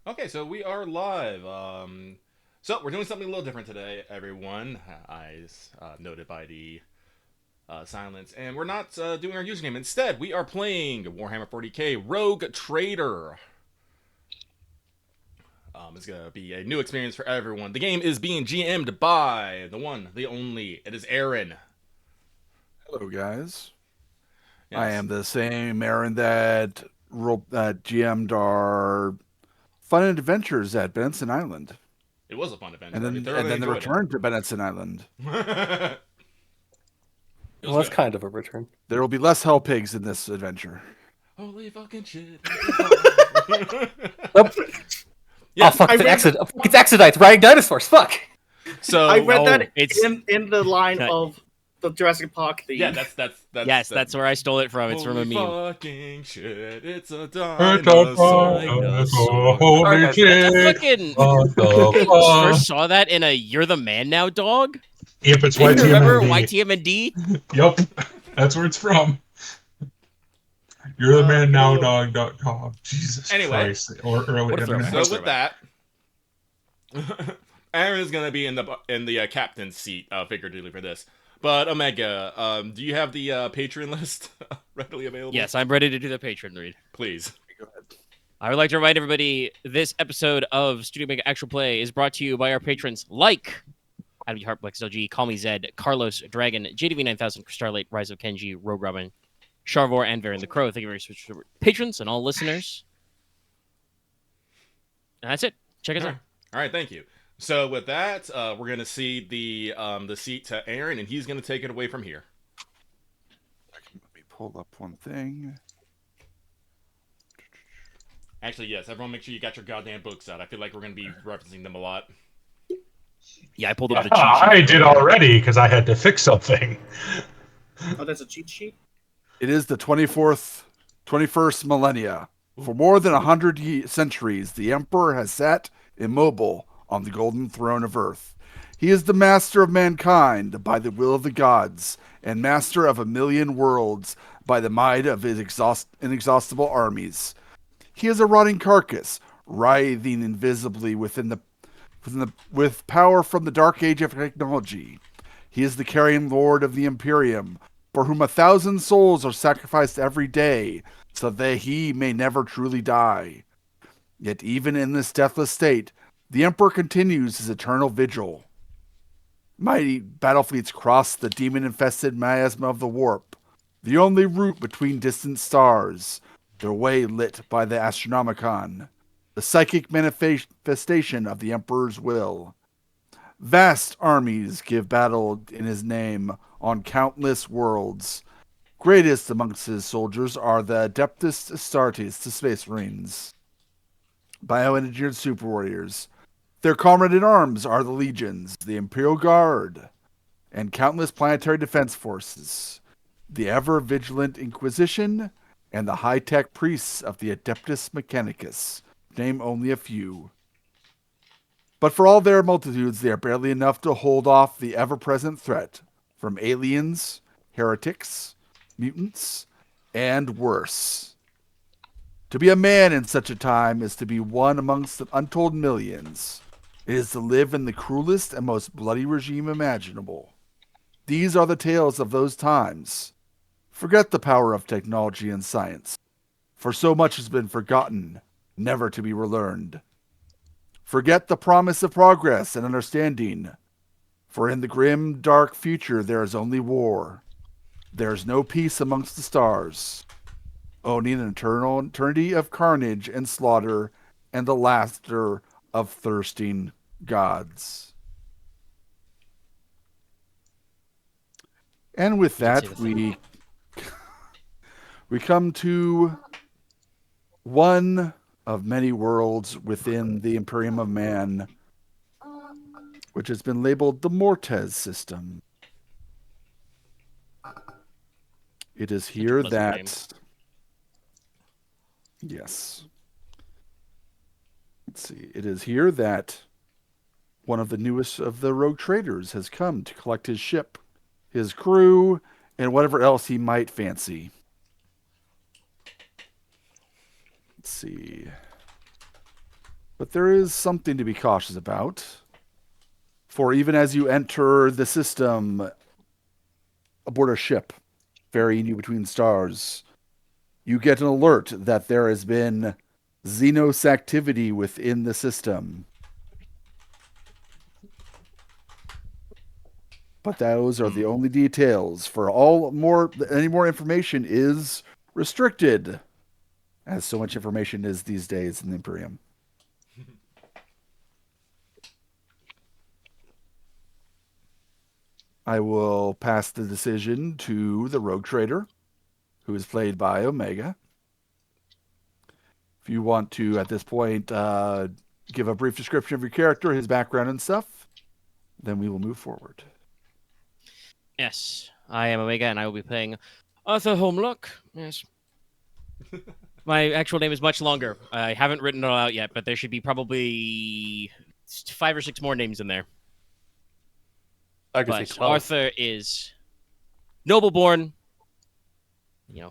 Okay, so we are live. So we're doing something a little different today, everyone. Eyes noted by the silence, and we're not doing our username. Instead, we are playing Warhammer 40k Rogue Trader. It's gonna be a new experience for everyone. The game is being GM'd by the one, the only. It is Aren. Hello, guys. I Yes, am the same Aaron that GM'd our fun and adventures at Benson Island, it was a fun and adventure. I then and thoroughly then the enjoyed return to Benson Island. it. It It was was good. kind of a return. There will be less hell pigs in this adventure. Holy fucking shit! It's a dog. Oh, oh Yes, fuck! I It's an read. exit. Oh, fuck, it's Exodites riding dinosaurs. Fuck. I So read that it's in the line Can I- of the Jurassic Park theme. yeah, that's yes, that. that's where I stole it from. It's from Holy a meme. fucking shit! It's a It's a dinosaur. dinosaur, Alright, holy guys. shit! Fucking What fucking the first saw that in a "You're the Man Now" dog. Yep, it's Do you remember YTMND. YTMND? Yep, that's where it's from. You're the man now Cool. dog.com. Jesus Anyway, Christ. Or early What a throwback. internet. so with that, Aaron is gonna be in the captain's seat, figuratively for this. But Omega, do you have the patron list readily available? Yes, I'm ready to do the patron read. Please. Go ahead. I would like to remind everybody this episode of StudiOmega Actual Play is brought to you by our patrons like Adam G. Hart, Blex LG, Call Me Zed, Carlos Dragon, JDV9000, Starlight, Rise of Kenji, Rogue Robin, Charvor, and Varen the Crow. Thank you very much for patrons and all listeners. And that's it. Check us out. All right, thank you. So with that, we're gonna cede the seat to Aaron, and he's gonna take it away from here. Let me pull up one thing. Actually, yes, everyone, make sure you got your goddamn books out. I feel like we're gonna be referencing them a lot. Yeah, I pulled up the cheat Ah, I sheet. did already because I had to fix something. Oh, that's a cheat sheet? It is the 21st millennia. For more than 100 centuries, the Emperor has sat immobile on the golden throne of Earth. He is the master of mankind by the will of the gods, and master of a million worlds by the might of his inexhaustible armies. He is a rotting carcass, writhing invisibly with power from the dark age of technology. He is the carrion lord of the Imperium, for whom 1,000 souls are sacrificed every day, so that he may never truly die. Yet even in this deathless state, the Emperor continues his eternal vigil. Mighty battle fleets cross the demon-infested miasma of the warp, the only route between distant stars, their way lit by the Astronomicon, the psychic manifestation of the Emperor's will. Vast armies give battle in his name on countless worlds. Greatest amongst his soldiers are the Adeptus Astartes, the Space Marines, bioengineered super warriors. Their comrade in arms are the legions, the Imperial Guard, and countless planetary defense forces, the ever vigilant Inquisition, and the high tech priests of the Adeptus Mechanicus, to name only a few. But for all their multitudes, they are barely enough to hold off the ever present threat from aliens, heretics, mutants, and worse. To be a man in such a time is to be one amongst the untold millions. It is to live in the cruelest and most bloody regime imaginable. These are the tales of those times. Forget the power of technology and science, for so much has been forgotten, never to be relearned. Forget the promise of progress and understanding, for in the grim, dark future there is only war. There is no peace amongst the stars, owning an eternity of carnage and slaughter and the laughter of thirsting gods. And with You can that, see the thing. we come to one of many worlds within the Imperium of Man, which has been labeled the Mortez system. It is here pleasant that. name. Yes. Let's see. It is here that one of the newest of the rogue traders has come to collect his ship, his crew, and whatever else he might fancy. Let's see. But there is something to be cautious about. For even as you enter the system aboard a ship, ferrying you between stars, you get an alert that there has been Xenos activity within the system. But those are the only details. Any more information is restricted, as so much information is these days in the Imperium. I will pass the decision to the Rogue Trader, who is played by Omega. If you want to, at this point, give a brief description of your character, his background and stuff, then we will move forward. Yes, I am Omega, and I will be playing Arthur Holmlocke. Yes. My actual name is much longer. I haven't written it all out yet, but there should be probably 5 or 6 more names in there. I could say But 12. Arthur is noble-born.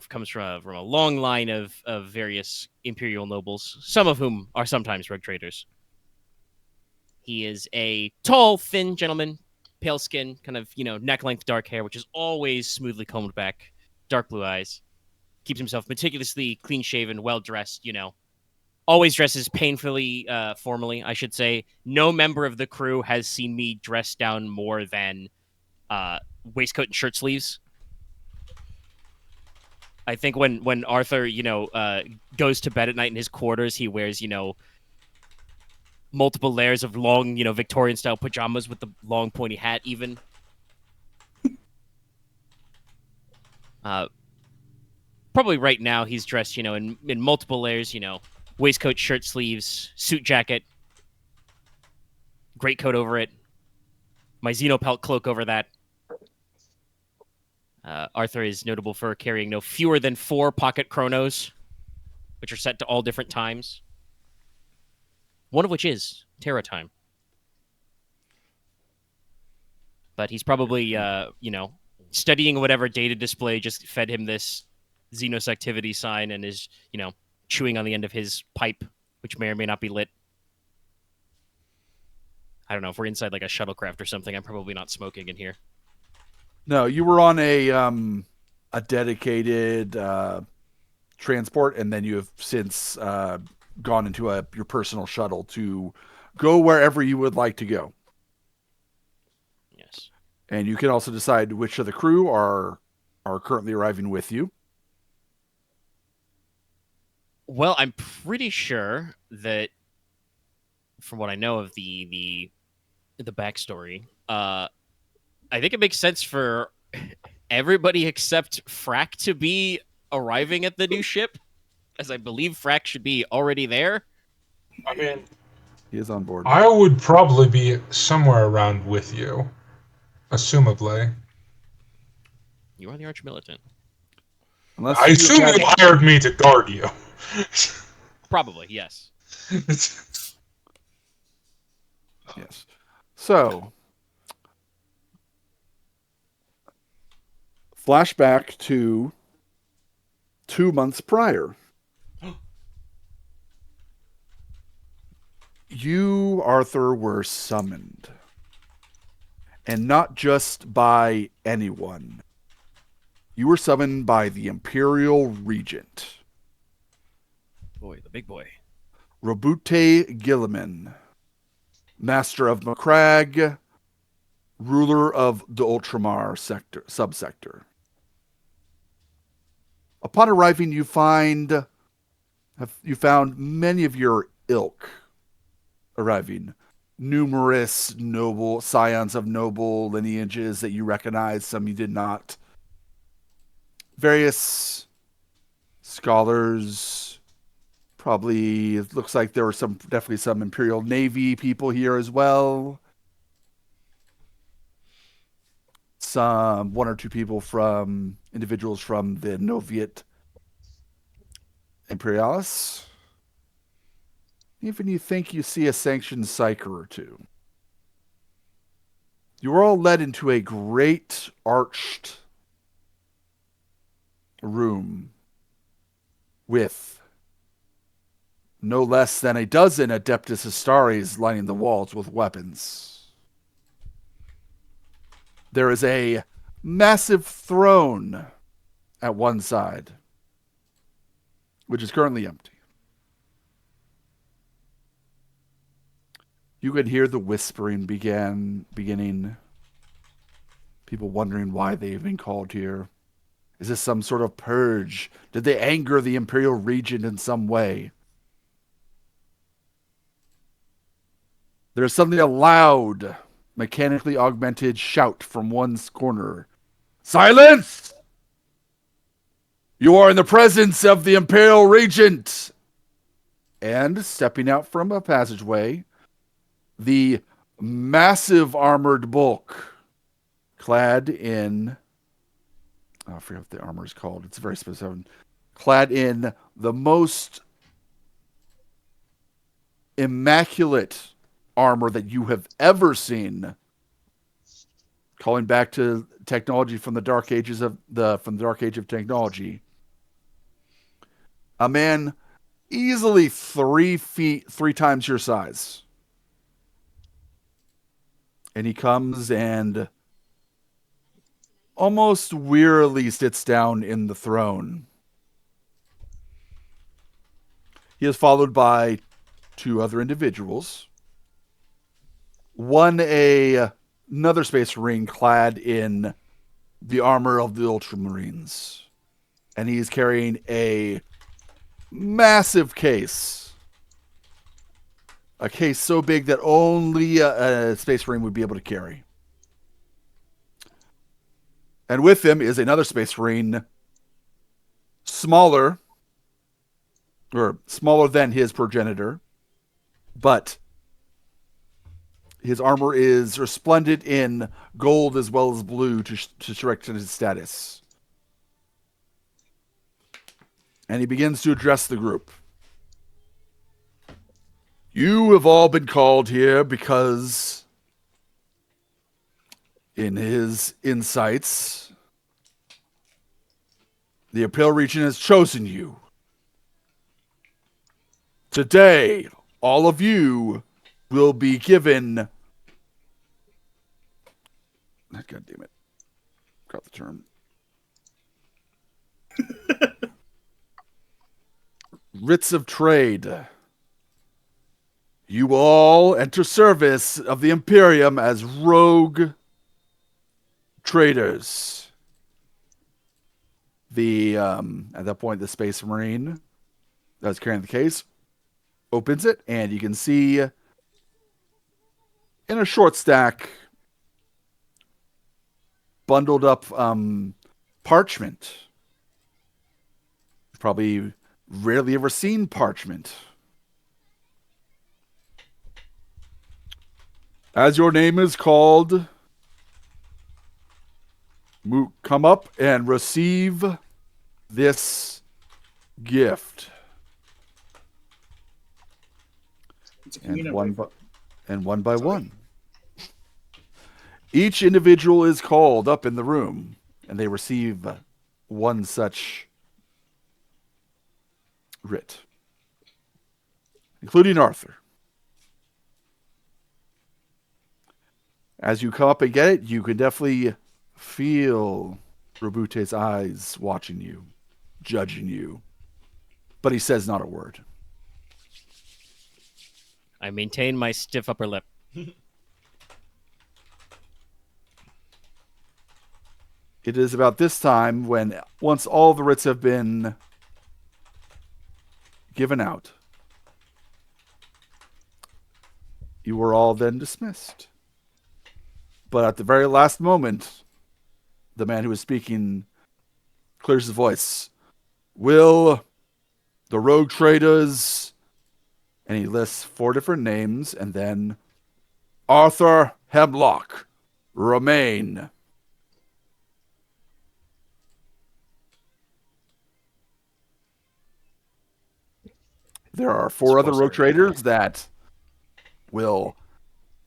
Comes from a long line of various imperial nobles, some of whom are sometimes rogue traders. He is a tall, thin gentleman, pale skin, kind of, neck-length dark hair, which is always smoothly combed back, dark blue eyes. Keeps himself meticulously clean-shaven, well-dressed, always dresses painfully formally, I should say. No member of the crew has seen me dress down more than waistcoat and shirt sleeves. I think when Arthur, goes to bed at night in his quarters, he wears, multiple layers of long, Victorian-style pajamas with the long, pointy hat, even. Probably right now he's dressed, in multiple layers, waistcoat, shirt sleeves, suit jacket, greatcoat over it, my Xenopelt cloak over that. Arthur is notable for carrying no fewer than 4 pocket chronos, which are set to all different times. One of which is Terra time. But he's probably, studying whatever data display just fed him this Xenos activity sign and is, chewing on the end of his pipe, which may or may not be lit. I don't know, if we're inside like a shuttlecraft or something, I'm probably not smoking in here. No, you were on a dedicated transport, and then you have since gone into your personal shuttle to go wherever you would like to go. Yes. And you can also decide which of the crew are currently arriving with you. Well, I'm pretty sure that, from what I know of the backstory, I think it makes sense for everybody except Fraak to be arriving at the new ship, as I believe Fraak should be already there. I mean, He is on board. I would probably be somewhere around with you, assumably. You are the Arch-Militant. Unless I assume you hired me to guard you. Probably, yes. Yes. So, flashback to 2 months prior. You, Arthur, were summoned. And not just by anyone. You were summoned by the Imperial Regent. Boy, the big boy. Robute Gilliman, Master of Macragge, ruler of the Ultramar subsector. Upon arriving, you found many of your ilk arriving. Numerous noble scions of noble lineages that you recognized, some you did not. Various scholars. Probably, it looks like there were definitely some Imperial Navy people here as well. One or two people individuals from the Noviet Imperialis. Even you think you see a sanctioned psyker or two. You are all led into a great arched room with no less than a dozen Adeptus Astaris lining the walls with weapons. There is a massive throne at one side, which is currently empty. You could hear the whispering beginning. People wondering why they've been called here. Is this some sort of purge? Did they anger the Imperial Regent in some way? There's suddenly a loud, mechanically augmented shout from one corner. Silence! You are in the presence of the Imperial Regent! And stepping out from a passageway, the massive armored bulk, clad in... I forget what the armor is called. It's very specific. Clad in the most immaculate armor that you have ever seen. Calling back to technology from the dark ages of from the dark age of technology. A man easily 3 feet, 3 times your size. And he comes and almost wearily sits down in the throne. He is followed by 2 other individuals. One, another space marine clad in the armor of the Ultramarines. And he's carrying a massive case. A case so big that only a space marine would be able to carry. And with him is another space marine, smaller than his progenitor, but his armor is resplendent in gold as well as blue to strengthen his status. And he begins to address the group. You have all been called here because, in his insights, the Imperial Regent has chosen you. Today, all of you will be given... God damn it. Got the term. Writs of trade. You will all enter service of the Imperium as rogue traders. At that point, the Space Marine that's carrying the case opens it, and you can see in a short stack bundled up parchment. Probably rarely ever seen parchment. As your name is called, come up and receive this gift. And one by one. Each individual is called up in the room, and they receive one such writ, including Arthur. As you come up and get it, you can definitely feel Robute's eyes watching you, judging you, but he says not a word. I maintain my stiff upper lip. It is about this time when, once all the writs have been given out, you were all then dismissed. But at the very last moment, the man who was speaking clears his voice. Will the rogue traders... And he lists 4 different names, and then Arthur Holmlocke remain. There are 4 other rogue traders that will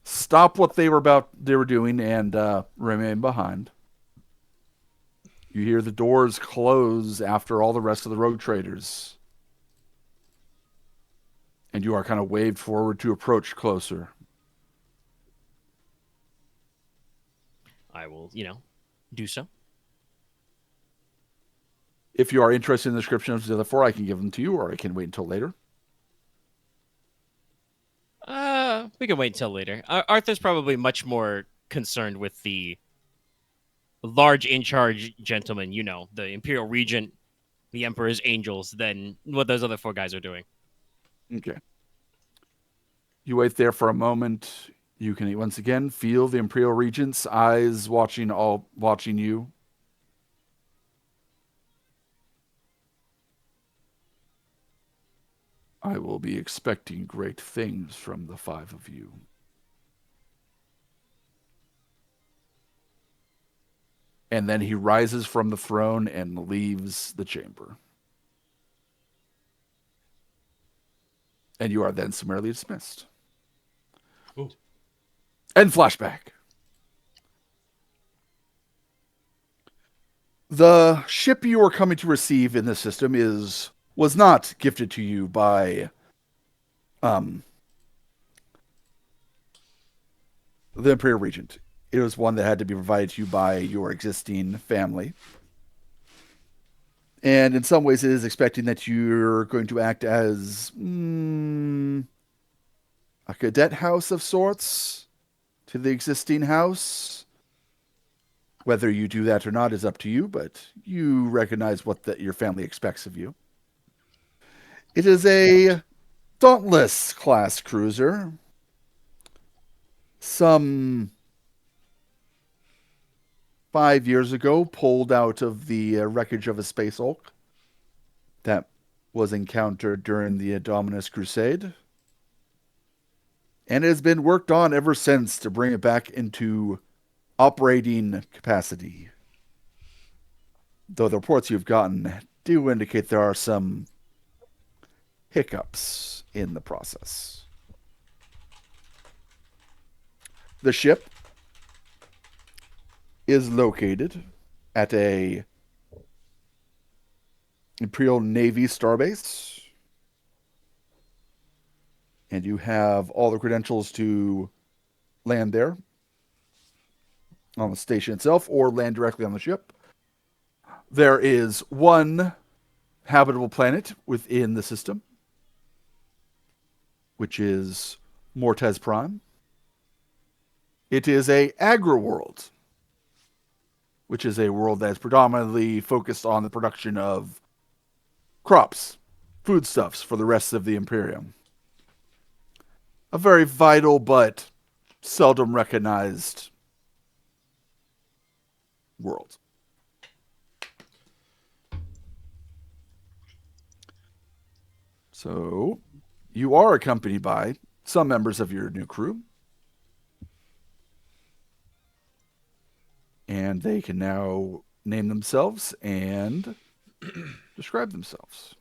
stop what they were doing and remain behind. You hear the doors close after all the rest of the rogue traders. And you are kind of waved forward to approach closer. I will, do so. If you are interested in the description of the other 4, I can give them to you, or I can wait until later. We can wait until later. Arthur's probably much more concerned with the large in-charge gentleman, the Imperial Regent, the Emperor's Angels, than what those other 4 guys are doing. Okay. You wait there for a moment. You can once again feel the Imperial Regent's eyes watching you. I will be expecting great things from the 5 of you. And then he rises from the throne and leaves the chamber. And you are then summarily dismissed. Ooh. And flashback. The ship you are coming to receive in this system was not gifted to you by the Imperial Regent. It was one that had to be provided to you by your existing family. And in some ways, it is expecting that you're going to act as a cadet house of sorts to the existing house. Whether you do that or not is up to you, but you recognize what your family expects of you. It is a Dauntless class cruiser. Some 5 years ago, pulled out of the wreckage of a Space Hulk that was encountered during the Dominus Crusade. And it has been worked on ever since to bring it back into operating capacity. Though the reports you've gotten do indicate there are some hiccups in the process. The ship is located at a Imperial Navy starbase. And you have all the credentials to land there on the station itself or land directly on the ship. There is one habitable planet within the system, which is Mortez Prime. It is a agri-world, which is a world that is predominantly focused on the production of crops, foodstuffs for the rest of the Imperium. A very vital but seldom recognized world. So, you are accompanied by some members of your new crew. And they can now name themselves and describe themselves.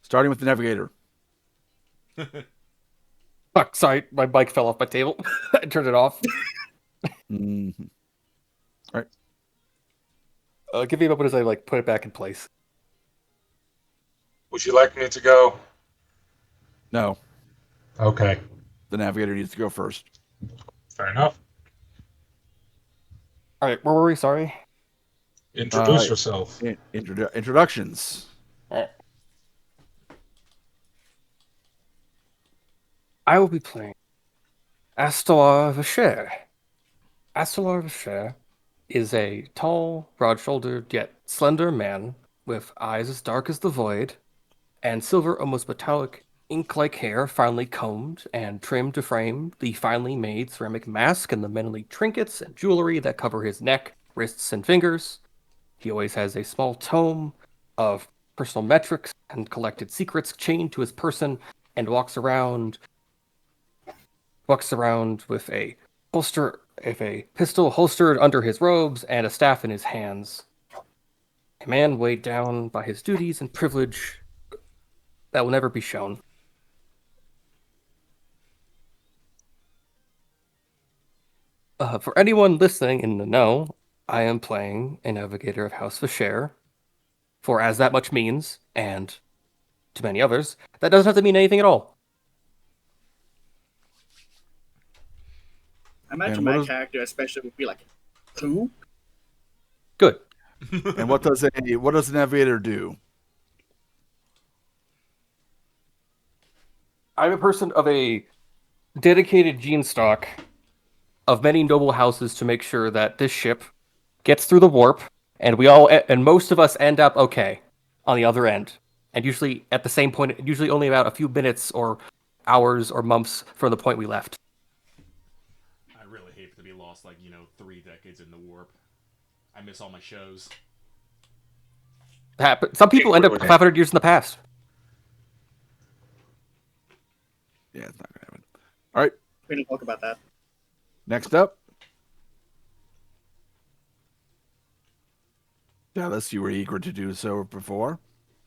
Starting with the Navigator. Fuck, sorry, my bike fell off my table. I turned it off. Mm-hmm. All right. Give me a moment as I put it back in place. Would you like me to go? No, Okay, the Navigator needs to go first. fair enough. All right, where were we? Sorry. Introduce yourself. Introductions. I will be playing Astelaar Visscher. Astelaar Visscher is a tall, broad-shouldered, yet slender man with eyes as dark as the void, and silver, almost metallic, ink-like hair finely combed and trimmed to frame the finely made ceramic mask and the manly trinkets and jewelry that cover his neck, wrists, and fingers. He always has a small tome of personal metrics and collected secrets chained to his person, and walks around with a pistol holstered under his robes and a staff in his hands. A man weighed down by his duties and privilege that will never be shown. For anyone listening in the know, I am playing a Navigator of House Visscher, for as that much means, and to many others, that doesn't have to mean anything at all. I imagine And what my is- character especially would be like, who? Good. And what does a navigator do? I'm a person of a dedicated gene stock of many noble houses to make sure that this ship gets through the warp, and most of us end up okay on the other end. And usually at the same point, usually only about a few minutes or hours or months from the point we left. I really hate to be lost, 3 decades in the warp. I miss all my shows. Some people end up 500 years in the past. Yeah, it's not gonna happen. All right, We didn't talk about that. next up. Dallas, you were eager to do so before.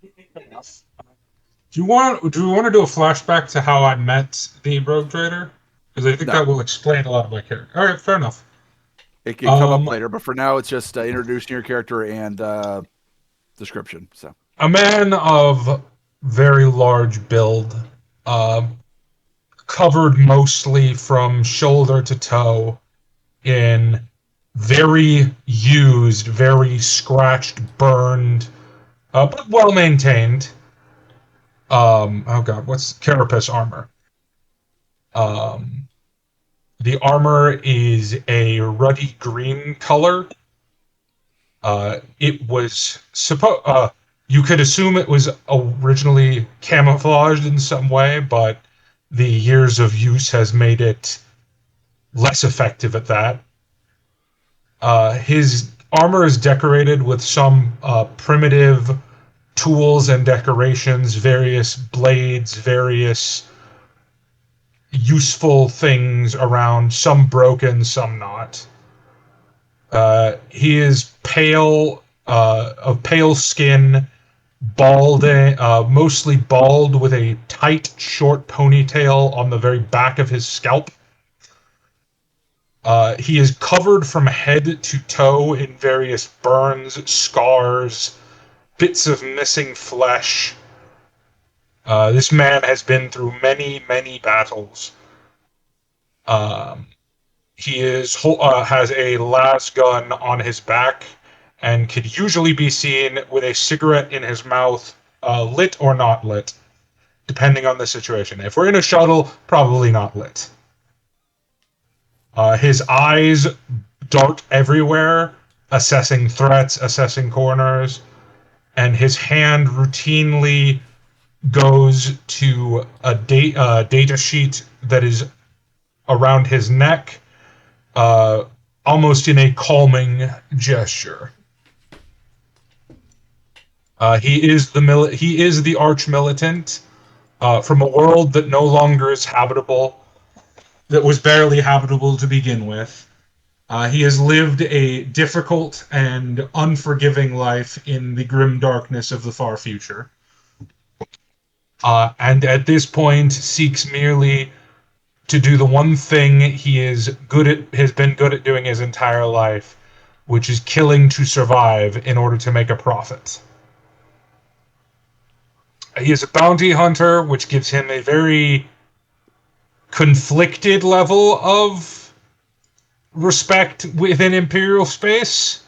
Do we want to do a flashback to how I met the Rogue Trader? Because I think No. that will explain a lot of my character. All right, fair enough. It can come up later, but for now, it's just introducing your character and description. So, A man of very large build, covered mostly from shoulder to toe in very used, very scratched, burned, but well maintained. Oh god, what's carapace armor? The armor is a ruddy green color. It was you could assume it was originally camouflaged in some way, but the years of use has made it less effective at that. His armor is decorated with some primitive tools and decorations, various blades, various useful things around, some broken, some not. He is pale, of pale skin, balding, mostly bald with a tight, short ponytail on the very back of his scalp. He is covered from head to toe in various burns, scars, bits of missing flesh. This man has been through many, many battles. He has a las gun on his back and could usually be seen with a cigarette in his mouth, lit or not lit, depending on the situation. If we're in a shuttle, probably not lit. His eyes dart everywhere, assessing threats, assessing corners, and his hand routinely goes to a data sheet that is around his neck, almost in a calming gesture. He is the Arch-Militant from a world that no longer is habitable, that was barely habitable to begin with. He has lived a difficult and unforgiving life in the grim darkness of the far future. And at this point seeks merely to do the one thing he has been good at doing his entire life, which is killing to survive in order to make a profit. He is a bounty hunter, which gives him a very conflicted level of respect within Imperial space.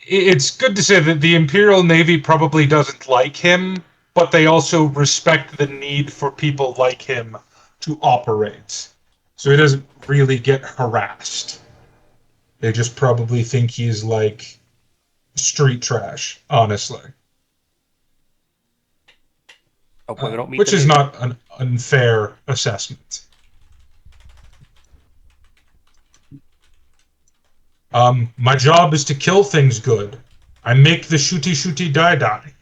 It's good to say that the Imperial Navy probably doesn't like him, but they also respect the need for people like him to operate. So he doesn't really get harassed. They just probably think he's like street trash, honestly. Hopefully we don't meet Which the is Navy. not an unfair assessment. My job is to kill things good. I make the shooty die.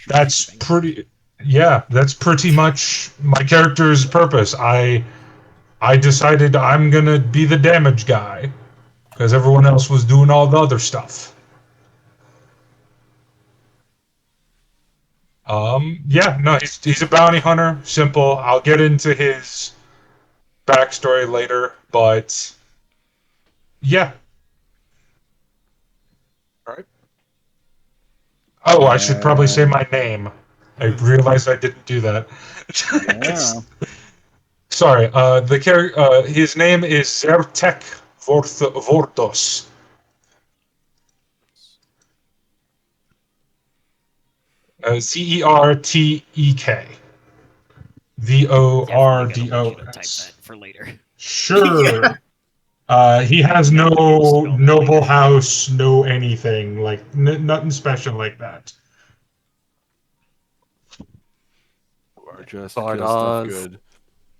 That's pretty. Yeah, that's pretty much my character's purpose. I decided I'm gonna be the damage guy because everyone else was doing all the other stuff. Yeah, no, he's a bounty hunter. Simple. I'll get into his backstory later, but yeah. all right. Oh, I should probably say my name. I realized I didn't do that. Yeah. Sorry. His name is Zertek Vordos. Zertek. Definitely gonna want you to type Vordos. that for later. Sure. He has no noble house, no anything, like nothing special like that. Or just All it kill stuff does. good.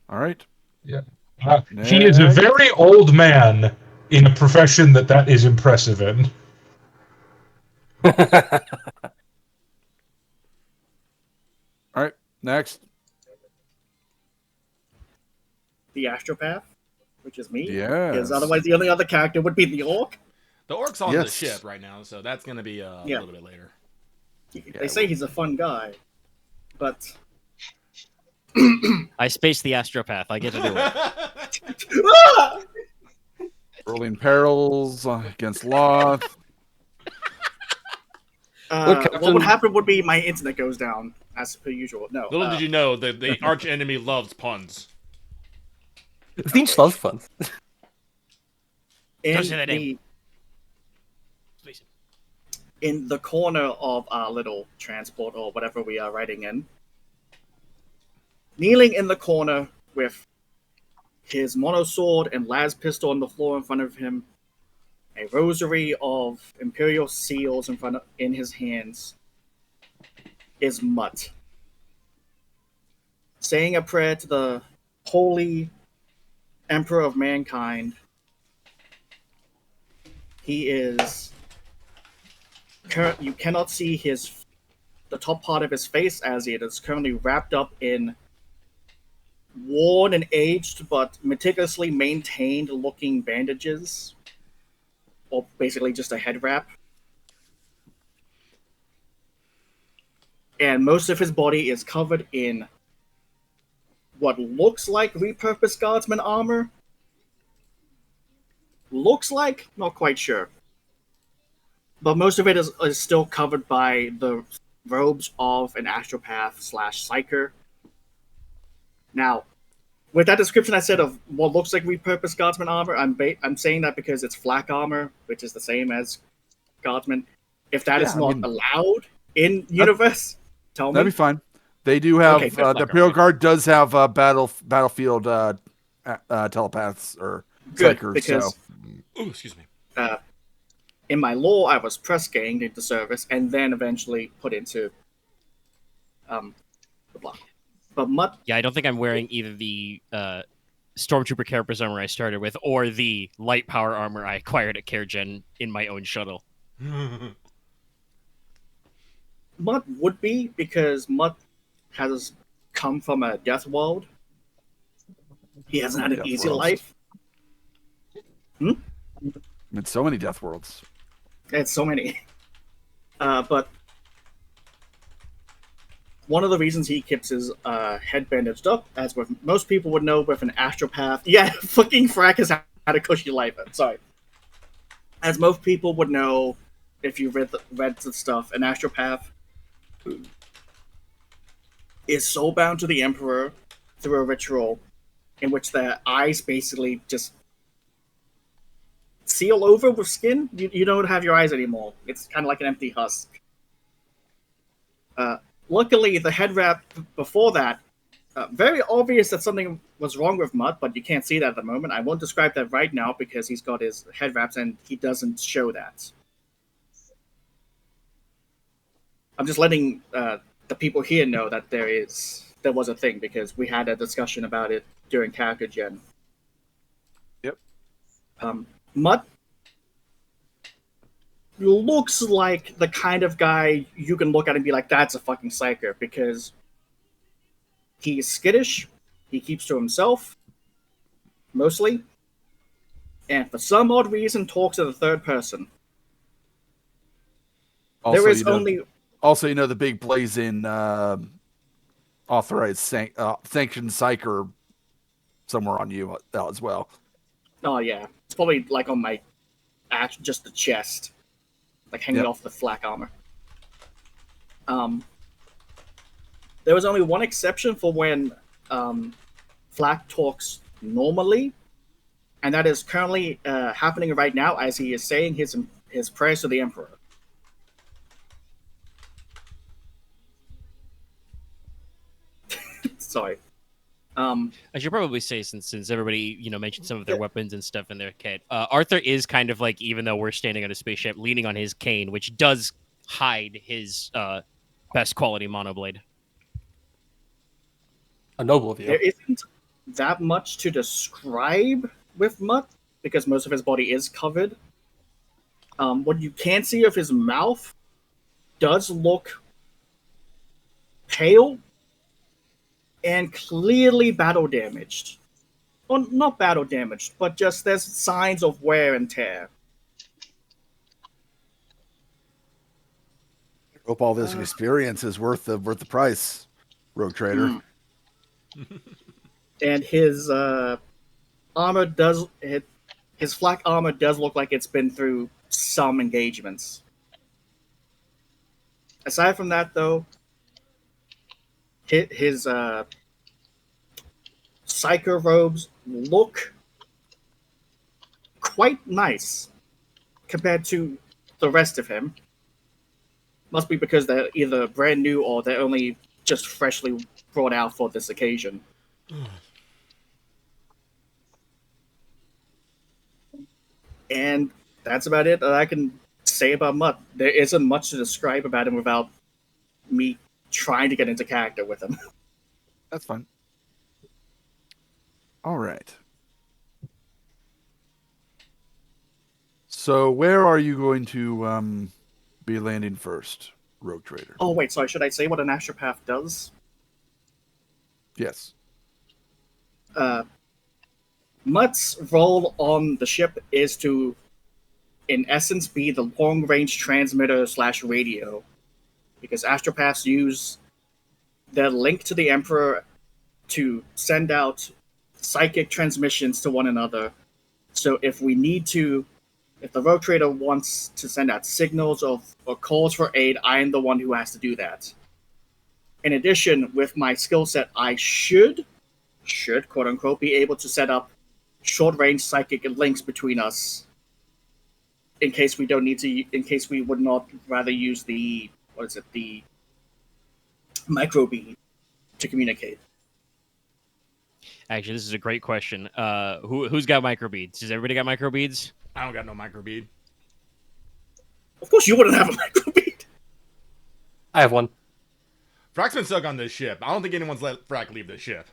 All right. Yeah. He is a very old man in a profession that is impressive in. All right. Next. The Astropath, which is me. Yes. Because otherwise, the only other character would be the Orc. The Orc's on the Yes. ship right now, so that's gonna be a little bit later. They say he's a fun guy, but I spaced the Astropath. I get to do it. Rolling perils against Loth. Look, what Captain- would happen would be my internet goes down as per usual. No. Little did you know that the arch enemy loves puns. Finch loves fun. in Don't say that the name. Please. in the corner of our little transport or whatever we are riding in, kneeling in the corner with his monosword and las pistol on the floor in front of him, a rosary of Imperial seals in his hands, is Mutt, saying a prayer to the holy Emperor of mankind. He is. You cannot see the top part of his face as it is currently wrapped up in worn and aged but meticulously maintained looking bandages, or basically just a head wrap. And most of his body is covered in what looks like repurposed guardsman armor. Looks like, not quite sure. But most of it is still covered by the robes of an Astropath / Psyker. Now, with that description I said of what looks like repurposed guardsman armor, I'm saying that because it's flak armor, which is the same as guardsman. If that is not allowed in universe, tell me. That'd be fine. They do have Okay, good. the Imperial Guard does have battlefield telepaths or Good, psychers. because Ooh, excuse me. in my lore, I was press ganged into service and then eventually put into the block. But Mutt, Yeah, I don't think I'm wearing either the Stormtrooper Carapace armor I started with or the light power armor I acquired at CareGen in my own shuttle. Mutt would be, because Mutt has come from a death world. He hasn't had an Death easy worlds. life. I mean, so many death worlds. It's so many. But one of the reasons he keeps his head bandaged up, as with most people would know with an Astropath. Yeah, fucking Fraak has had a cushy life. Sorry. As most people would know, if you read the stuff, an Astropath is soul bound to the Emperor through a ritual in which their eyes basically just seal over with skin. You don't have your eyes anymore. It's kind of like an empty husk. Luckily, the head wrap before that, very obvious that something was wrong with Mutt, but you can't see that at the moment. I won't describe that right now because he's got his head wraps and he doesn't show that. I'm just letting the people here know that there was a thing, because we had a discussion about it during character gen. Yep. Mutt looks like the kind of guy you can look at and be like, that's a fucking psyker, because he's skittish, he keeps to himself, mostly, and for some odd reason talks in the third person. Also, There is you know, only... Also, the big blazing authorized sanctioned psyker somewhere on you as well. Oh, yeah. It's probably like on my... just the chest. Like hanging off the flak armor. There was only one exception for when Fraak talks normally, and that is currently happening right now as he is saying his prayers to the Emperor. Sorry. I should probably say, since everybody mentioned some of their weapons and stuff in their kit, Arthur is kind of like, even though we're standing on a spaceship, leaning on his cane, which does hide his best quality monoblade. A noble view. There isn't that much to describe with Mutt because most of his body is covered. What you can see of his mouth does look pale and clearly battle damaged. Well, not battle damaged, but just there's signs of wear and tear. I hope all this experience is worth the price, Rogue Trader. And his armor does his flak armor does look like it's been through some engagements. Aside from that, though, his psycho robes look quite nice compared to the rest of him. Must be because they're either brand new or they're only just freshly brought out for this occasion. And that's about it that I can say about Mutt. There isn't much to describe about him without me trying to get into character with him. That's fun. All right. So where are you going to be landing first, Rogue Trader? Oh, wait, sorry. Should I say what an Astropath does? Yes. Mutt's role on the ship is to, in essence, be the long-range transmitter / radio. Because Astropaths use their link to the Emperor to send out psychic transmissions to one another. So if the Rogue Trader wants to send out signals or calls for aid, I am the one who has to do that. In addition, with my skill set, I should, quote unquote, be able to set up short-range psychic links between us in case we would not rather use the microbeam to communicate. Actually, this is a great question. Who's got microbeads? Does everybody got microbeads? I don't got no microbead. Of course you wouldn't have a microbeam. I have one. Fraak's been stuck on this ship. I don't think anyone's let Fraak leave the ship.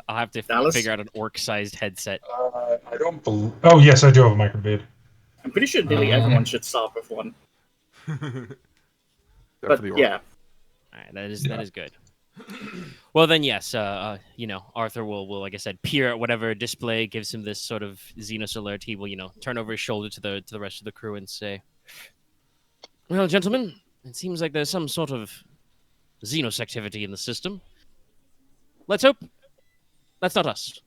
I'll have to Dallas? figure out an orc-sized headset. I don't believe. Oh yes, I do have a microbead. I'm pretty sure nearly everyone should start with one. But yeah. All right, that is good. Well then, yes. Arthur will, like I said, peer at whatever display gives him this sort of Xenos alert. He will, turn over his shoulder to the rest of the crew and say, "Well, gentlemen, it seems like there's some sort of Xenos activity in the system. Let's hope that's not us.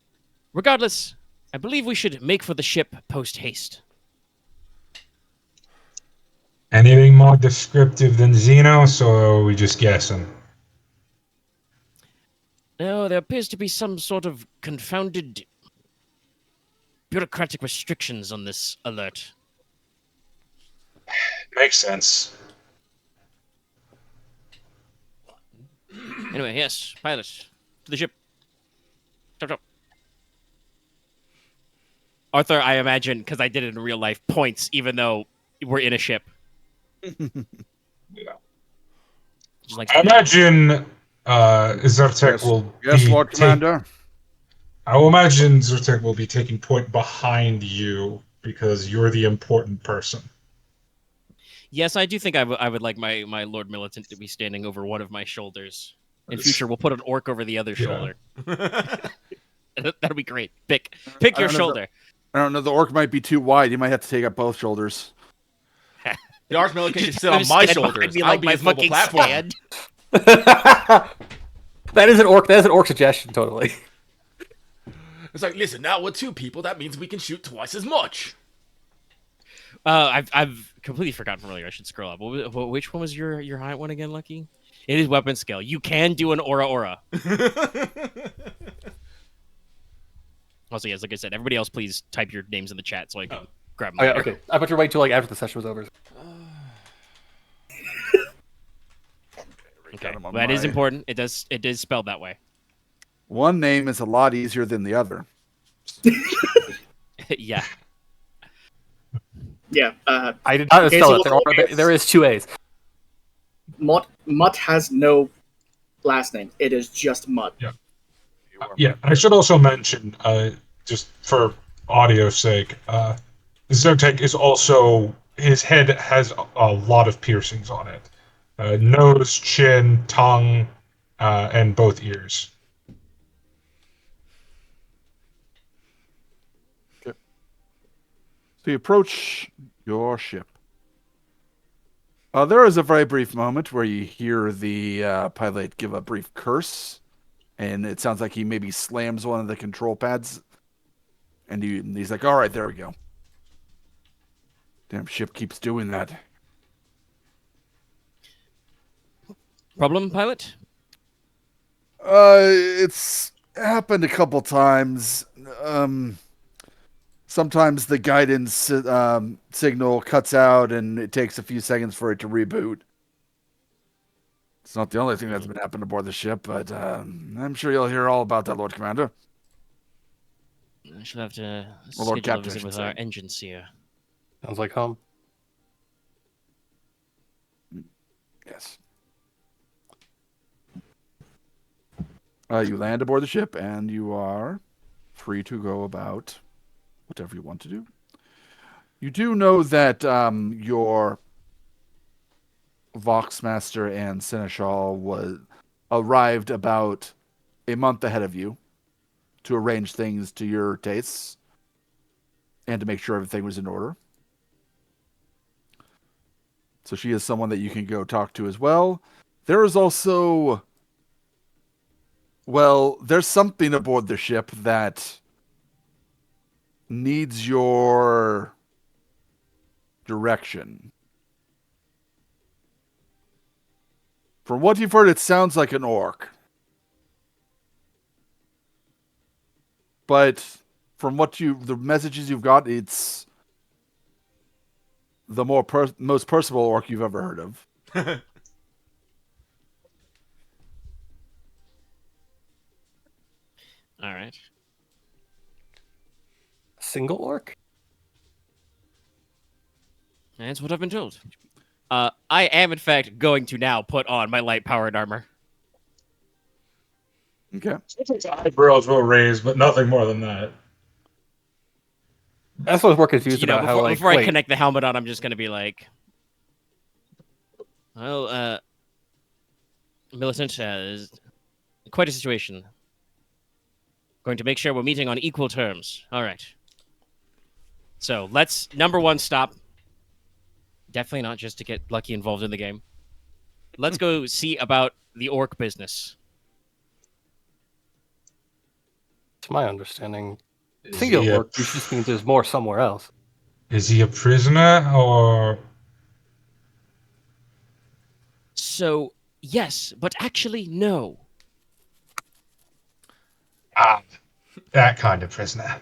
Regardless, I believe we should make for the ship post-haste." Anything more descriptive than Xenos, or are we just guessing? No, there appears to be some sort of confounded bureaucratic restrictions on this alert. Makes sense. Anyway, yes, pilot, to the ship. Chop, chop. Arthur, I imagine, because I did it in real life, points, even though we're in a ship. Yeah. Just like I imagine Zertek will. Yes, Lord Commander. I will imagine Zertek will be taking point behind you because you're the important person. Yes, I do think I would like my Lord Militant to be standing over one of my shoulders. In future, we'll put an orc over the other shoulder. That'll be great. Pick your shoulder. I don't know. The orc might be too wide. You might have to take up both shoulders. The Arch-Militant can sit on my shoulders. Be I'll like be my his mobile fucking platform. stand. That is an orc suggestion, totally. It's like, listen, now with two people, that means we can shoot twice as much. I've completely forgotten from earlier. I should scroll up. Which one was your high one again, Lucky? It is weapon skill. You can do an aura. Also, yes, like I said, everybody else, please type your names in the chat so I can grab them. Oh, yeah, okay. I thought you wait till like after the session was over. Okay, well, that is important. It is spelled that way. One name is a lot easier than the other. Yeah. Yeah. I did not spell Casey it. There is 2 A's. Mutt has no last name. It is just Mutt. Yeah. Yeah, I should also mention, just for audio's sake, Zertek is also, his head has a lot of piercings on it. Nose, chin, tongue, and both ears. Okay. So you approach your ship. There is a very brief moment where you hear the pilot give a brief curse. And it sounds like he maybe slams one of the control pads. And he's like, all right, there we go. Damn ship keeps doing that. Problem, pilot? It's happened a couple times. Sometimes the guidance signal cuts out and it takes a few seconds for it to reboot. It's not the only thing that's been happening aboard the ship, but I'm sure you'll hear all about that, Lord Commander. I should have to Well, Lord schedule a Captain, I visit should with say. our engine seer. Sounds like home. Yes. You land aboard the ship, and you are free to go about whatever you want to do. You do know that your Voxmaster and Seneschal arrived about a month ahead of you to arrange things to your tastes and to make sure everything was in order. So she is someone that you can go talk to as well. There is also, well, there's something aboard the ship that needs your direction. From what you've heard, it sounds like an orc. But from the messages you've got, it's the most personable orc you've ever heard of. All right. Single orc? That's what I've been told. I am, in fact, going to now put on my light-powered armor. Okay. Eyebrows will raise, but nothing more than that. That's what I was more confused You know, about. before How I connect the helmet on, I'm just going to be like, well, Militant is quite a situation. Going to make sure we're meeting on equal terms. All right. So let's, number one, stop. Definitely not just to get Lucky involved in the game. Let's go see about the orc business. To my understanding, Is single he a- orc just means there's more somewhere else. Is he a prisoner, or... So, yes, but actually, no. Ah, that kind of prisoner.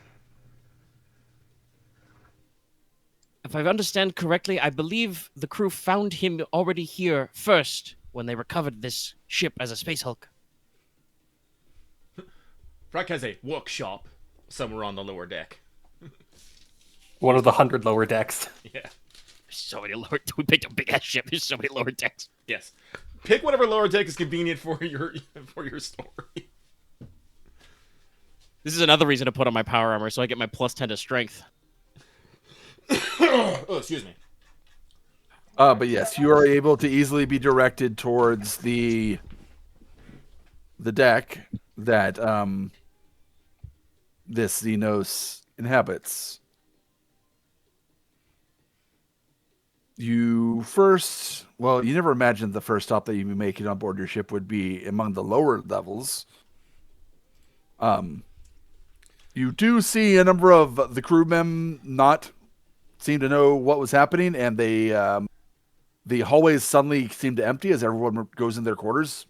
If I understand correctly, I believe the crew found him already here first when they recovered this ship as a space hulk. Fraak has a workshop somewhere on the lower deck. One of the 100 lower decks. Yeah. There's so many lower. We picked a big ass ship. There's so many lower decks. Yes. Pick whatever lower deck is convenient for your story. This is another reason to put on my power armor, so I get my +10 to strength. Oh, excuse me. But yes, you are able to easily be directed towards the deck that this Xenos inhabits. You never imagined the first stop that you'd be making on board your ship would be among the lower levels. You do see a number of the crewmen not seem to know what was happening, and the hallways suddenly seem to empty as everyone goes in their quarters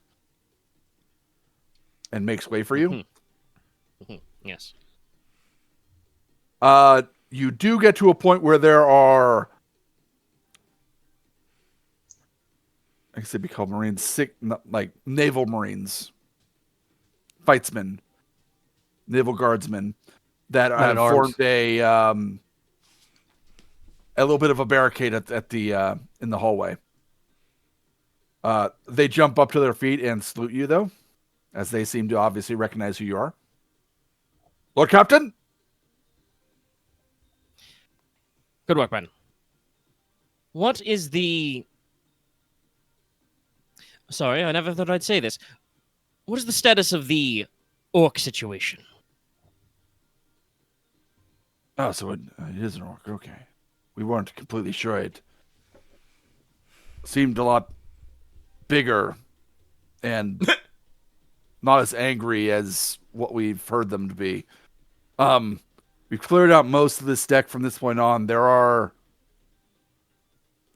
and makes way for you. Yes. You do get to a point where there are, I guess they'd be called Marines, like naval Marines, fightsmen, naval guardsmen that have formed a little bit of a barricade at the in the hallway. They jump up to their feet and salute you, though, as they seem to obviously recognize who you are. Lord Captain? Good work, Ben. What is the... Sorry, I never thought I'd say this. What is the status of the orc situation? Oh, so it is an orc. Okay. We weren't completely sure. It seemed a lot bigger and not as angry as what we've heard them to be. We've cleared out most of this deck from this point on. There are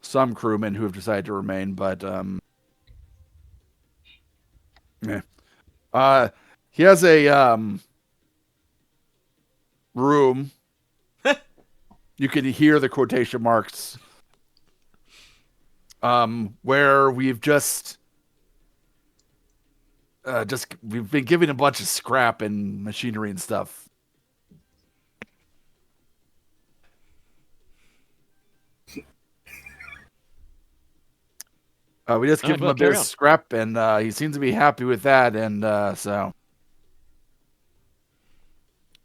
some crewmen who have decided to remain, but he has a room. You can hear the quotation marks. Where we've just we've been giving a bunch of scrap and machinery and stuff. We just give him a bit of scrap, and he seems to be happy with that. And so,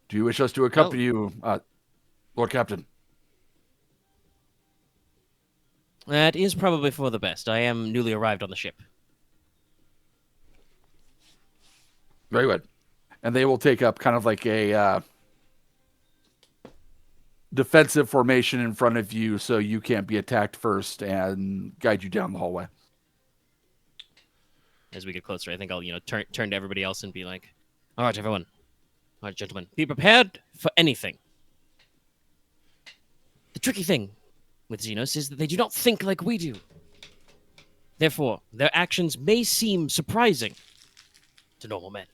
do you wish us to accompany you, Lord Captain? That is probably for the best. I am newly arrived on the ship. Very good. And they will take up kind of like a defensive formation in front of you so you can't be attacked first and guide you down the hallway. As we get closer, I think I'll, turn to everybody else and be like, all right, everyone. All right, gentlemen. Be prepared for anything. The tricky thing with Xenos is that they do not think like we do. Therefore, their actions may seem surprising to normal men.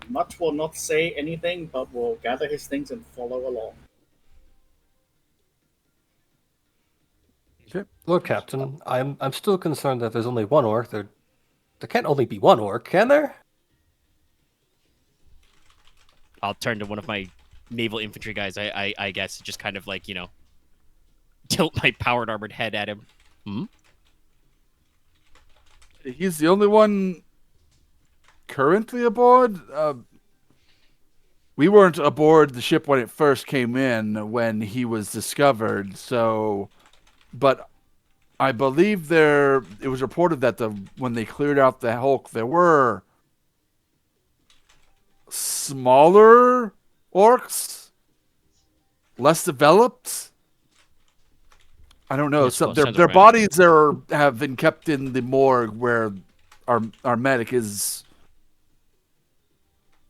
Mutt will not say anything, but will gather his things and follow along. Okay. Lord Captain, I'm still concerned that there's only one orc. There can't only be one orc, can there? I'll turn to one of my naval infantry guys, I guess, just kind of like, tilt my powered armored head at him. He's the only one currently aboard. We weren't aboard the ship when it first came in, when he was discovered, so... But I believe it was reported that when they cleared out the Hulk, there were smaller orcs, less developed. I don't know. Yes, Their bodies have been kept in the morgue where our medic is.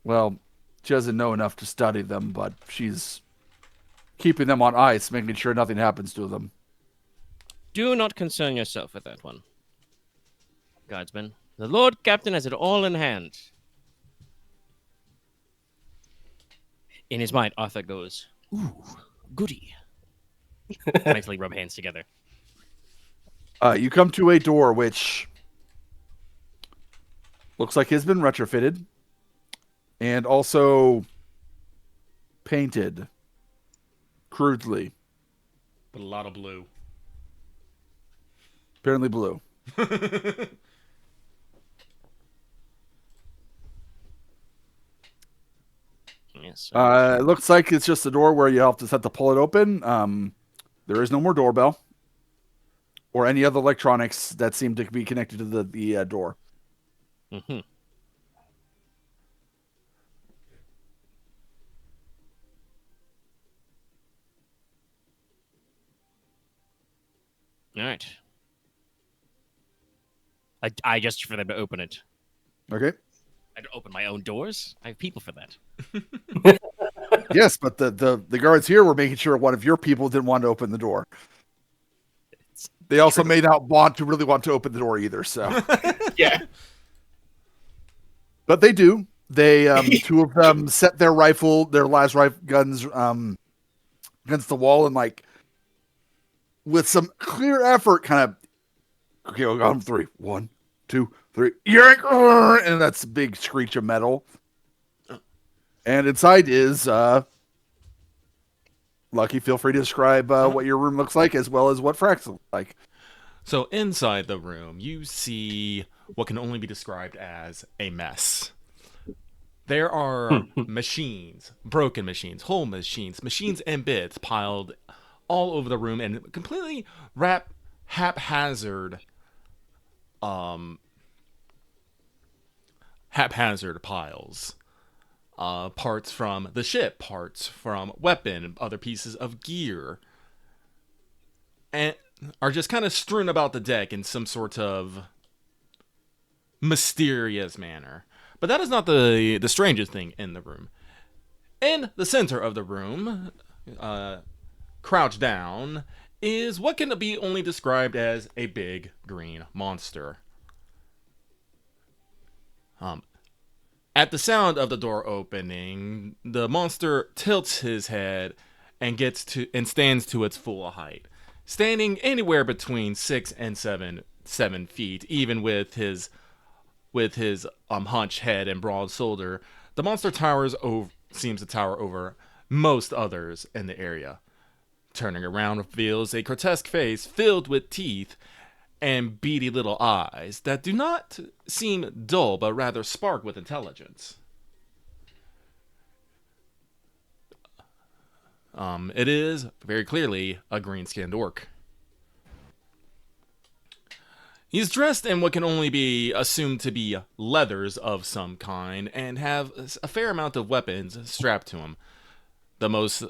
Well, she doesn't know enough to study them, but she's keeping them on ice, making sure nothing happens to them. Do not concern yourself with that one, Guardsman. The Lord Captain has it all in hand. In his mind, Arthur goes, "Ooh, goody." Mentally rub hands together. You come to a door which looks like has been retrofitted and also painted crudely. But a lot of blue. Apparently blue. Yes. It looks like it's just a door where you have to pull it open. There is no more doorbell or any other electronics that seem to be connected to the door. Mm-hmm. All right. I gesture for them to open it. Okay. I don't open my own doors. I have people for that. Yes, but the guards here were making sure one of your people didn't want to open the door. They also may not really want to open the door either. So Yeah. but they do. They two of them set their last rifle guns against the wall and like with some clear effort, kind of okay. I'll go on 3. 1, 2, 3. Yank! And that's a big screech of metal. And inside is Lucky. Feel free to describe what your room looks like as well as what Fraak's look like. So inside the room, you see what can only be described as a mess. There are machines, broken machines, whole machines, machines and bits piled all over the room and completely haphazard piles. Parts from the ship, parts from weapon, other pieces of gear, and are just kind of strewn about the deck in some sort of mysterious manner. But that is not the strangest thing in the room. In the center of the room, crouched down, is what can be only described as a big green monster. At the sound of the door opening, the monster tilts his head and stands to its full height, standing anywhere between 6 and 7 feet, even with his hunched head and broad shoulder. The monster seems to tower over most others in the area. Turning around reveals a grotesque face filled with teeth and beady little eyes that do not seem dull but rather spark with intelligence. It is very clearly a green-skinned orc. He's dressed in what can only be assumed to be leathers of some kind and have a fair amount of weapons strapped to him. The most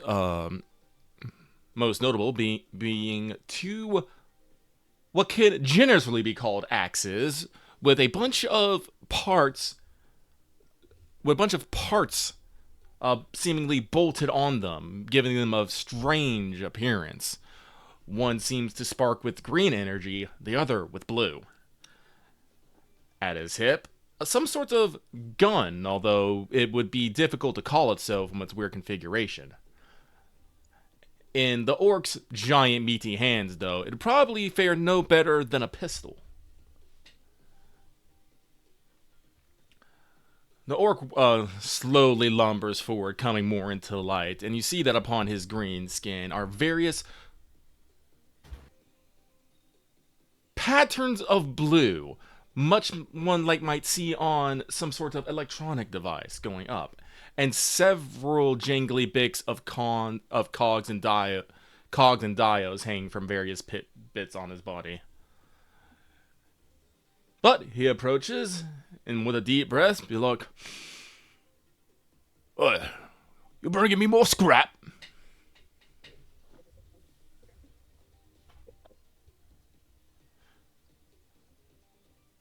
notable being 2 what could generously be called axes with a bunch of parts seemingly bolted on them, giving them a strange appearance. One seems to spark with green energy, the other with blue. At his hip, some sort of gun, although it would be difficult to call it so from its weird configuration. In the orc's giant meaty hands, though, it'd probably fare no better than a pistol. The orc slowly lumbers forward, coming more into light, and you see that upon his green skin are various patterns of blue, much one like might see on some sort of electronic device going up, and several jangly bits of cogs and diodes hanging from various bits on his body. But he approaches, and with a deep breath, be like, "Oi, you bringing me more scrap?"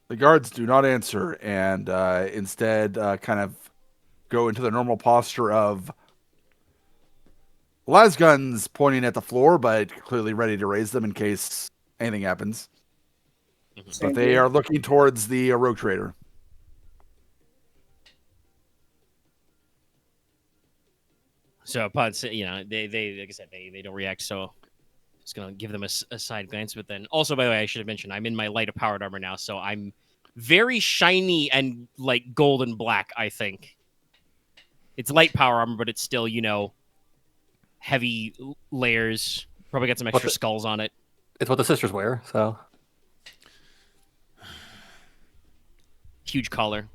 The guards do not answer and instead kind of go into the normal posture of las guns pointing at the floor, but clearly ready to raise them in case anything happens. But they are looking towards the rogue trader. So upon, they like I said, they don't react. So just gonna give them a side glance. But then also, by the way, I should have mentioned I'm in my light powered armor now, so I'm very shiny and like golden black. I think it's light power armor, but it's still heavy layers. Probably got some extra skulls on it. It's what the sisters wear, so huge collar.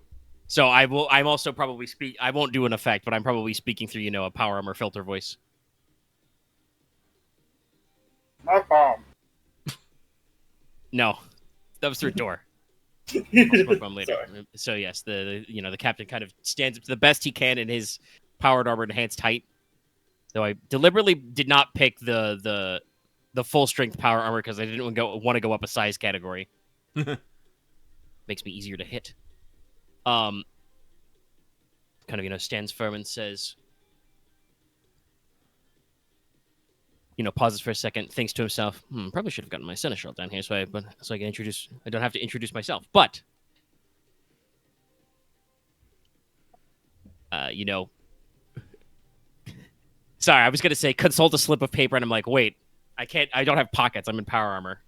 So I'm also probably I won't do an effect, but I'm probably speaking through a power armor filter voice. My bomb. No, that was through a door. I'll smoke bomb later. So yes, the captain kind of stands up to the best he can in his powered armor enhanced height. Though I deliberately did not pick the full strength power armor because I didn't want to go up a size category. Makes me easier to hit. kind of, stands firm and says, pauses for a second, thinks to himself, probably should have gotten my seneschal down here so I don't have to introduce myself. But, sorry, I was going to say consult a slip of paper, and I'm like, wait, I don't have pockets. I'm in power armor.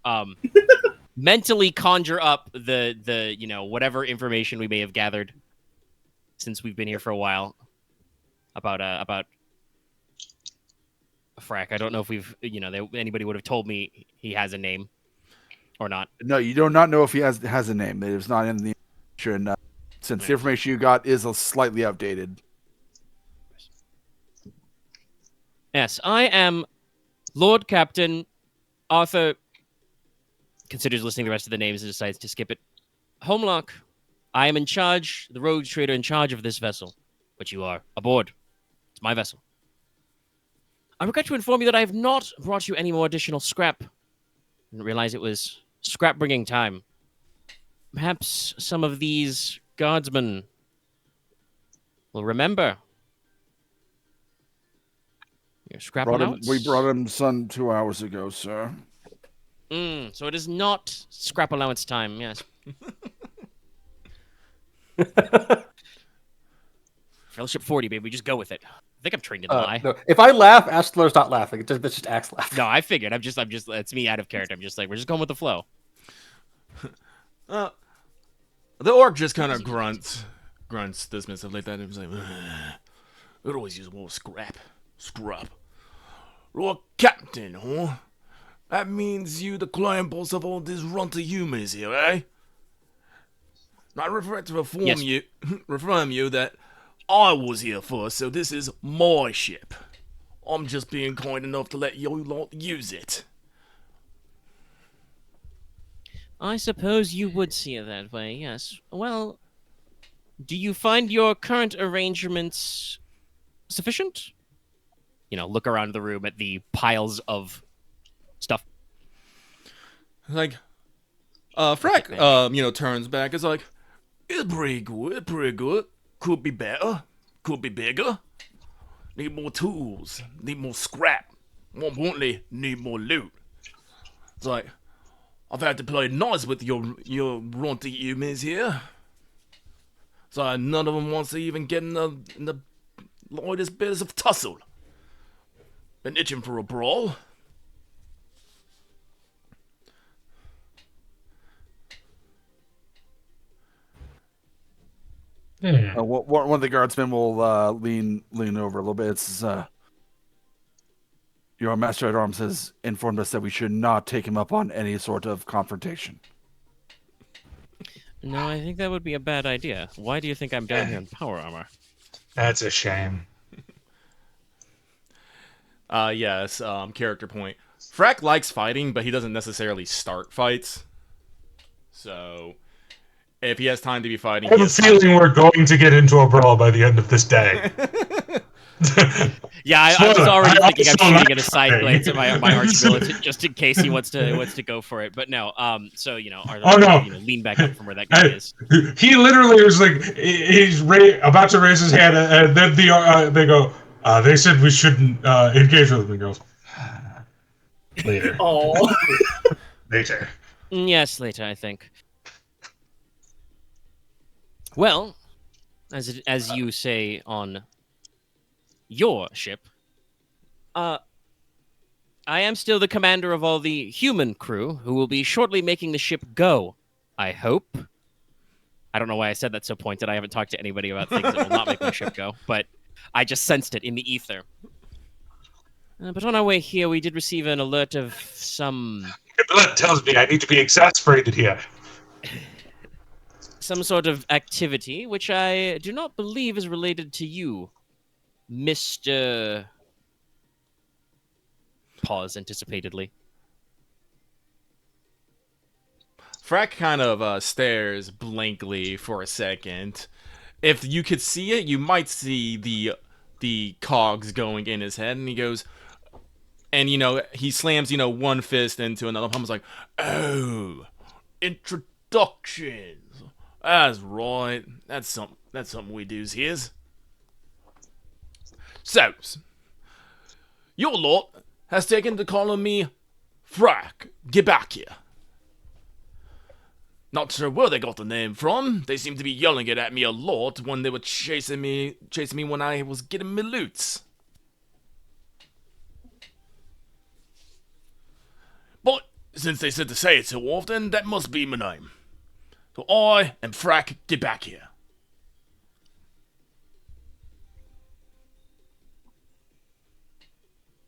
Mentally conjure up the whatever information we may have gathered since we've been here for a while about Fraak. I don't know if we've, anybody would have told me he has a name or not. No, you do not know if he has a name. It is not in the information. Since the information you got is slightly outdated. Yes, I am Lord Captain Arthur. Considers listening to the rest of the names and decides to skip it. Holmlocke, I am in charge, the rogue trader in charge of this vessel, which you are aboard. It's my vessel. I regret to inform you that I have not brought you any more additional scrap. I didn't realize it was scrap-bringing time. Perhaps some of these guardsmen will remember your scrap allowance. We brought him some 2 hours ago, sir. So it is not scrap allowance time, yes. Fellowship 40, baby. Just go with it. I think I'm trained in the lie. No. If I laugh, Astelaar's not laughing. It just acts laughing. No, I figured. I'm just. It's me out of character. I'm just like, we're just going with the flow. The orc just kind of grunts dismissively. That it was like, we'd always use more scrap. Lord Captain, huh? That means you the client boss of all these runter humans here, eh? I regret to inform you that I was here first, so this is my ship. I'm just being kind enough to let you lot use it. I suppose you would see it that way, yes. Well, do you find your current arrangements sufficient? Look around the room at the piles of stuff. Like, Fraak, turns back. It's like, it's pretty good. Could be better. Could be bigger. Need more tools. Need more scrap. More importantly, need more loot. It's like, I've had to play nice with your runty humans here. So none of them wants to even get in the lightest bits of tussle. Been itching for a brawl. One of the guardsmen will lean over a little bit. It's your master at arms has informed us that we should not take him up on any sort of confrontation. No, I think that would be a bad idea. Why do you think I'm down here in power armor? That's a shame. Yes, character point. Fraak likes fighting, but he doesn't necessarily start fights. So, if he has time to be fighting, I have a feeling we're going to get into a brawl by the end of this day. Yeah, I was already thinking I'm shooting at a side glance at my Arch-Militant just in case he wants to go for it. But no, so Arthur, lean back up from where that guy is. He literally was like, he's about to raise his hand, and then they go, they said we shouldn't engage with him. He goes, later. Oh. Later. Yes, later, I think. Well, as you say on your ship, I am still the commander of all the human crew who will be shortly making the ship go, I hope. I don't know why I said that so pointed. I haven't talked to anybody about things that will not make my ship go, but I just sensed it in the ether. But on our way here, we did receive an alert of some... The alert tells me I need to be exasperated here. Some sort of activity, which I do not believe is related to you, Mr. Pause anticipatedly. Fraak kind of stares blankly for a second. If you could see it, you might see the cogs going in his head, and he goes, and he slams one fist into another palm. He's like, oh, introductions. That's right. That's something we do here. So, your lot has taken to calling me Fraak, Geba'Ker. Not sure where they got the name from. They seem to be yelling it at me a lot when they were chasing me when I was getting me loots. But since they said to say it so often, that must be my name. So I am Fraak Geba'Ker.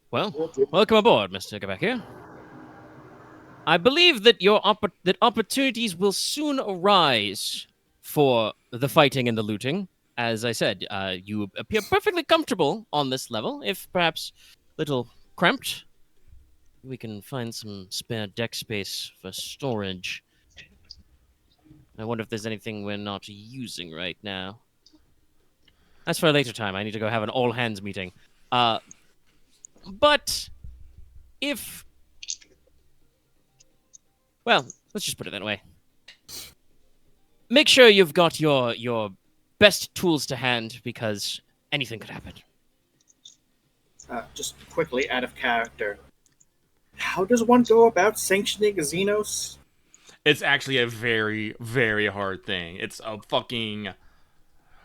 Well, welcome aboard, Mr. Geba'Ker. I believe that that opportunities will soon arise for the fighting and the looting. As I said, you appear perfectly comfortable on this level, if perhaps a little cramped. We can find some spare deck space for storage. I wonder if there's anything we're not using right now. That's for a later time. I need to go have an all-hands meeting. But if... Well, let's just put it that way. Make sure you've got your best tools to hand, because anything could happen. Just quickly, out of character. How does one go about sanctioning a Xenos? It's actually a very, very hard thing. It's a fucking...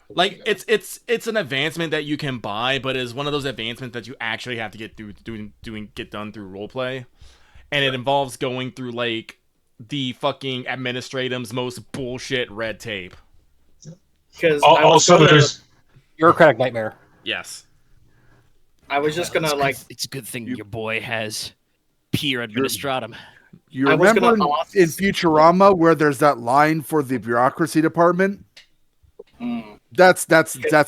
Like, it's an advancement that you can buy, but it's one of those advancements that you actually have to get get done through roleplay. And it involves going through, like, the fucking administratum's most bullshit red tape. Because also, there's Bureaucratic nightmare. Yes. I was just gonna It's a good thing your boy has peer administratum. You I was remember gonna ask- in Futurama where there's that line for the bureaucracy department? That's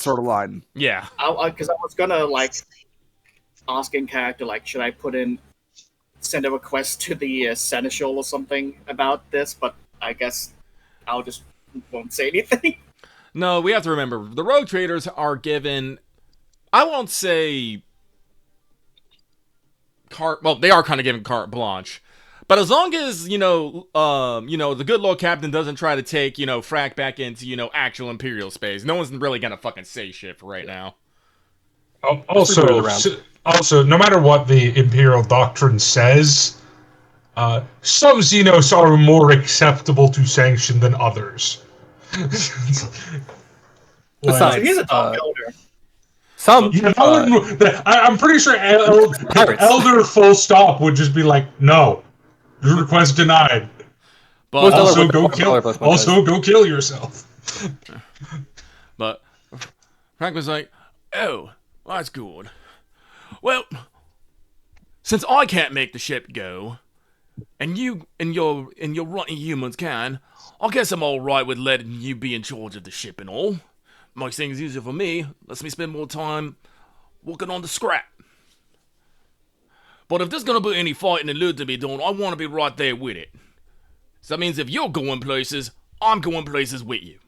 sort of line. Yeah. Because I was gonna ask in character, should I send a request to the seneschal or something about this? But I guess I'll just won't say anything. No, we have to remember, the rogue traders are given, I won't say they are kind of given carte blanche. But as long as, the good Lord Captain doesn't try to take, Fraak back into, actual Imperial space, no one's really gonna fucking say shit for right now. Also, no matter what the Imperial Doctrine says, some Xenos are more acceptable to sanction than others. Besides, So he's a top elder. I'm pretty sure Elder full stop would just be like, no, your request denied. But Also, go kill yourself. But Frank was like, oh, that's good. Well, since I can't make the ship go, and you and your rotten humans can, I guess I'm all right with letting you be in charge of the ship and all. Makes things easier for me. Lets me spend more time working on the scrap. But if there's gonna be any fighting and loot to be done, I want to be right there with it. So that means if you're going places, I'm going places with you.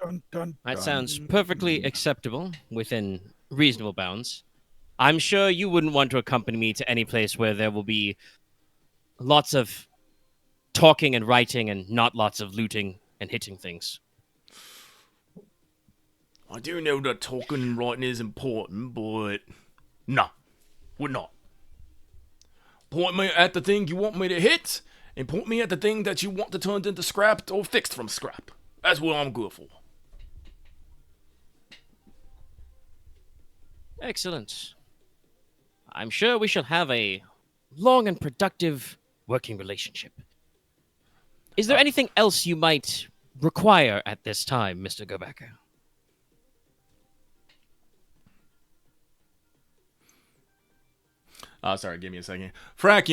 Dun, dun, That dun. sounds perfectly acceptable within reasonable bounds. I'm sure you wouldn't want to accompany me to any place where there will be lots of talking and writing and not lots of looting and hitting things. I do know that talking and writing is important, but no, we're not. Point me at the thing you want me to hit, and point me at the thing that you want to turn into scrap or fixed from scrap. That's what I'm good for. Excellent. I'm sure we shall have a long and productive working relationship. Is there anything else you might require at this time, Mr. Geba'Ker? Sorry, give me a second. Fraak,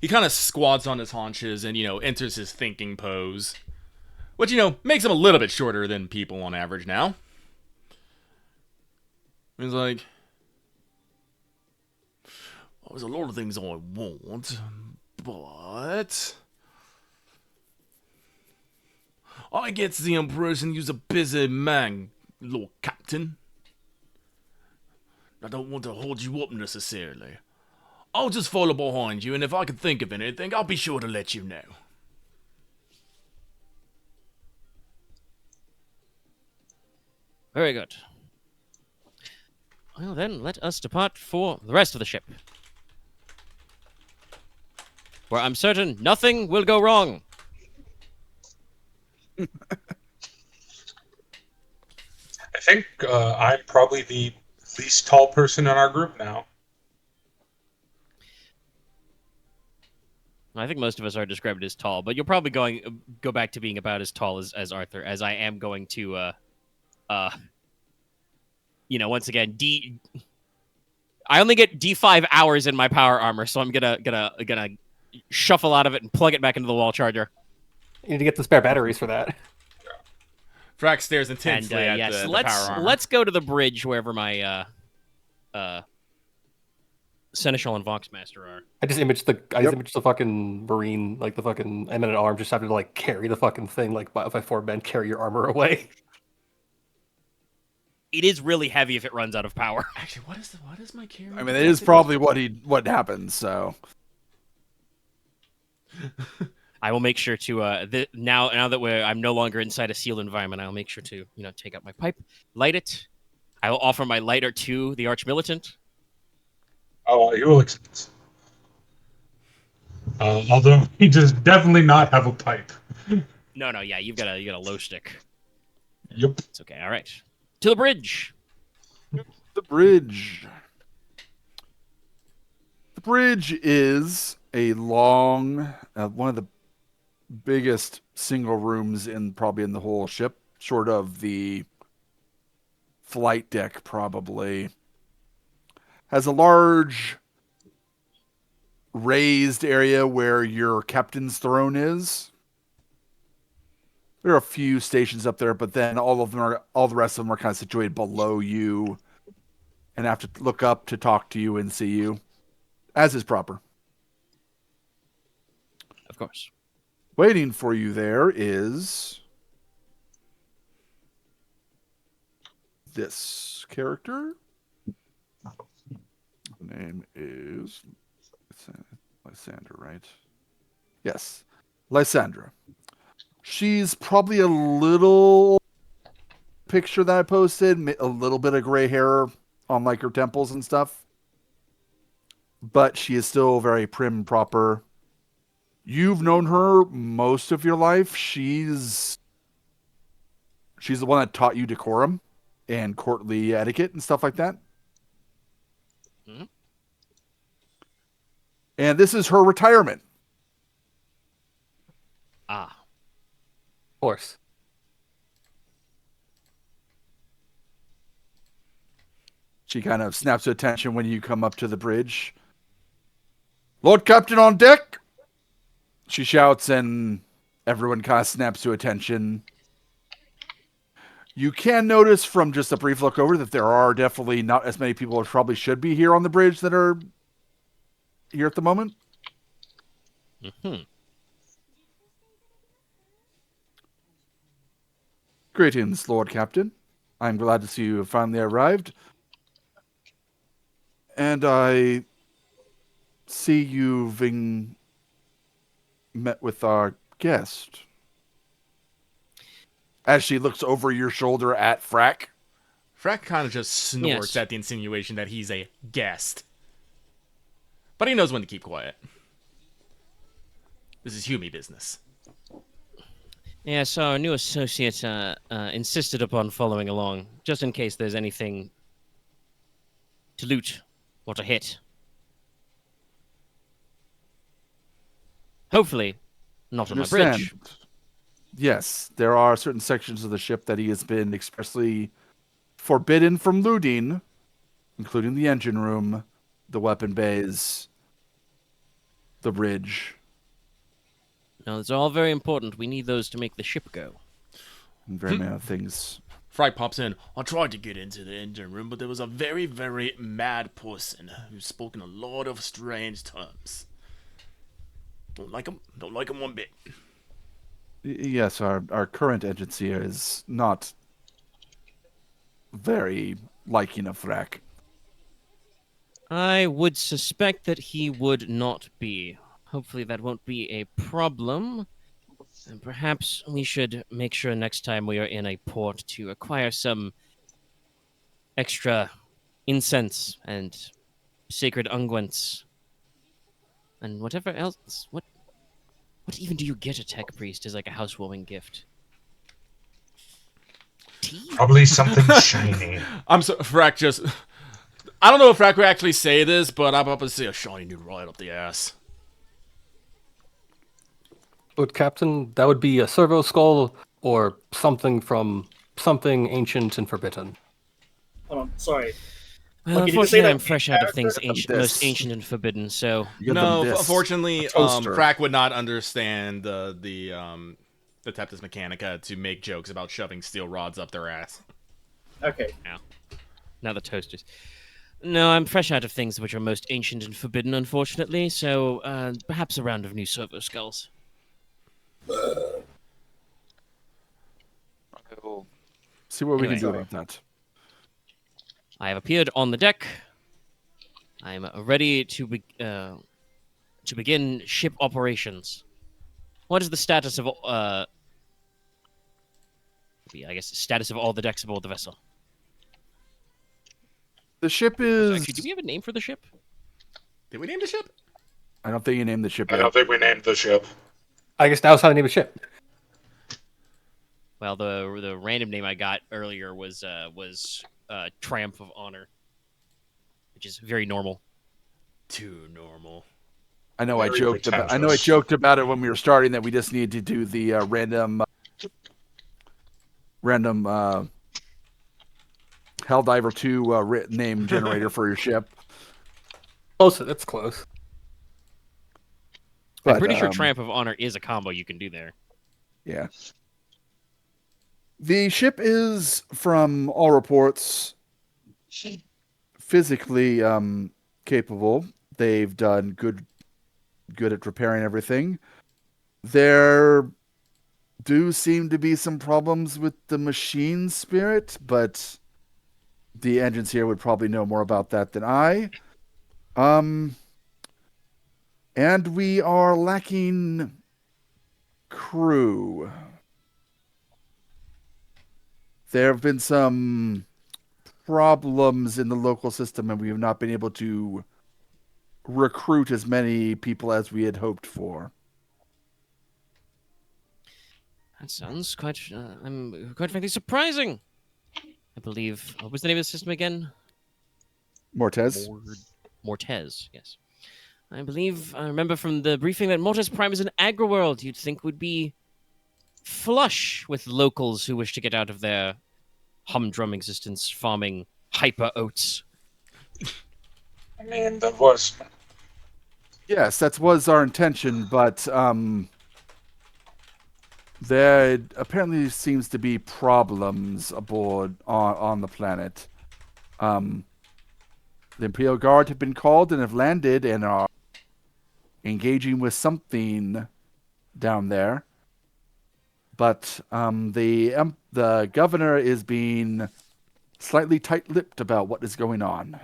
he kind of squats on his haunches and, enters his thinking pose. Which, makes him a little bit shorter than people on average now. He's like, well, there's a lot of things I want, but I get the impression you're a busy man, Lord Captain. I don't want to hold you up necessarily. I'll just follow behind you, and if I can think of anything, I'll be sure to let you know. Very good. Well, then, let us depart for the rest of the ship. Where I'm certain nothing will go wrong. I think I'm probably the least tall person in our group now. I think most of us are described as tall, but you're probably go back to being about as tall as Arthur, as I am going to, once again, I only get D5 hours in my power armor, so I'm gonna shuffle out of it and plug it back into the wall charger. You need to get the spare batteries for that. Frack stares intensely And at yes, the power armor. let's go to the bridge wherever my Seneschal and Voxmaster are. I just imaged the fucking marine, like the fucking eminent arm, just having to like carry the fucking thing, like by 4 men carry your armor away. It is really heavy if it runs out of power. Actually, what is my carry? I mean, it is probably what happens. So I will make sure to now that I'm no longer inside a sealed environment, I'll make sure to take out my pipe, light it. I will offer my lighter to the Arch-Militant. Oh, he will accept. Although he does definitely not have a pipe. No, yeah, you got a low stick. Yep. It's okay. All right, to the bridge. the bridge. The bridge is a long, one of the biggest single rooms probably in the whole ship, short of the flight deck probably. Has a large raised area where your captain's throne is. There are a few stations up there, but then all the rest of them are kind of situated below you and have to look up to talk to you and see you, as is proper. Of course. Waiting for you there is this character. The name is Lysandra, right? Yes, Lysandra. She's probably a little picture that I posted, a little bit of gray hair on like her temples and stuff. But she is still very prim and proper. You've known her most of your life. She's the one that taught you decorum and courtly etiquette and stuff like that. Mm-hmm. And this is her retirement. Ah. Of course. She kind of snaps to attention when you come up to the bridge. Lord Captain on deck! She shouts and everyone kind of snaps to attention. You can notice from just a brief look over that there are definitely not as many people as probably should be here on the bridge that are here at the moment. Mm-hmm. Greetings, Lord Captain. I'm glad to see you have finally arrived. And I see you've met with our guest. As she looks over your shoulder at Fraak. Fraak kind of just snorts Yes. at the insinuation that he's a guest. But he knows when to keep quiet. This is Hume business. Yes, our new associate insisted upon following along, just in case there's anything to loot or to hit. Hopefully, not on the bridge. Understand. Yes, there are certain sections of the ship that he has been expressly forbidden from looting, including the engine room, the weapon bays, the bridge. No, it's all very important. We need those to make the ship go. And very many other things. Fraak pops in. I tried to get into the engine room, but there was a very, very mad person who spoke in a lot of strange terms. Don't like him. Don't like him one bit. Yes, our current agency is not very liking of Fraak. I would suspect that he would not be. Hopefully that won't be a problem. And perhaps we should make sure next time we are in a port to acquire some extra incense and sacred unguents and whatever else. What even do you get a tech priest as like a housewarming gift? Tea? Probably something shiny. I'm so Frack just. I don't know if Frack would actually say this, but I'm about to say a shiny dude right up the ass. But Captain, that would be a servo skull or something from something ancient and forbidden. Hold on, sorry. Well, Okay, did you say unfortunately, that I'm fresh out of things character? most This. ancient and forbidden, so Give No, them this. unfortunately, A toaster. Frack would not understand the Teptus Mechanica to make jokes about shoving steel rods up their ass. Okay. now the toasters. No, I'm fresh out of things which are most ancient and forbidden, unfortunately, so perhaps a round of new servo skulls. We'll see what we Anyway. can do about that. I have appeared on the deck. I'm ready to begin ship operations. What is the status of I guess status of all the decks aboard the vessel? The ship is. Actually, do we have a name for the ship? Did we name the ship? I don't think you named the ship I yet. don't think we named the ship. I guess now's how to name a ship. Well, the random name I got earlier was Triumph of Honor, which is very normal. Too normal. I know I Very joked about. I know I pretentious. joked about it when we were starting that we just needed to do the random Helldiver 2 name generator for your ship. Close. That's close. I'm But, pretty sure Triumph of Honor is a combo you can do there. Yeah. The ship is, from all reports, physically capable. They've done good at repairing everything. There do seem to be some problems with the machine spirit, but the engines here would probably know more about that than I. And we are lacking crew. There have been some problems in the local system, and we have not been able to recruit as many people as we had hoped for. That sounds quite, I'm quite frankly surprising. I believe, what was the name of the system again? Mortez? Mortez, yes. I believe, I remember from the briefing that Mortez Prime is an agri-world you'd think would be flush with locals who wish to get out of their humdrum existence farming hyper oats. I mean, that was. Yes, that was our intention, but there apparently seems to be problems aboard on the planet. The Imperial Guard have been called and have landed and are engaging with something down there. But the governor is being slightly tight-lipped about what is going on.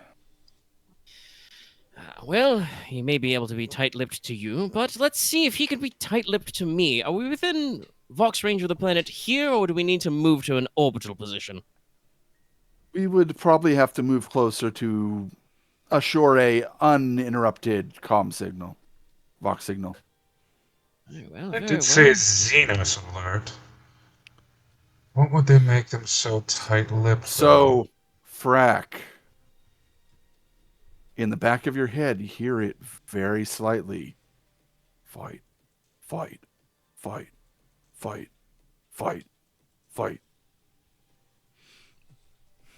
Well, he may be able to be tight-lipped to you, but let's see if he can be tight-lipped to me. Are we within Vox range of the planet here, or do we need to move to an orbital position? We would probably have to move closer to assure a uninterrupted comm signal, Vox signal. Very well, It very did well. say Xenos alert. What would they make them so tight-lipped? So, Fraak, in the back of your head, you hear it very slightly. Fight, fight, fight, fight, fight, fight.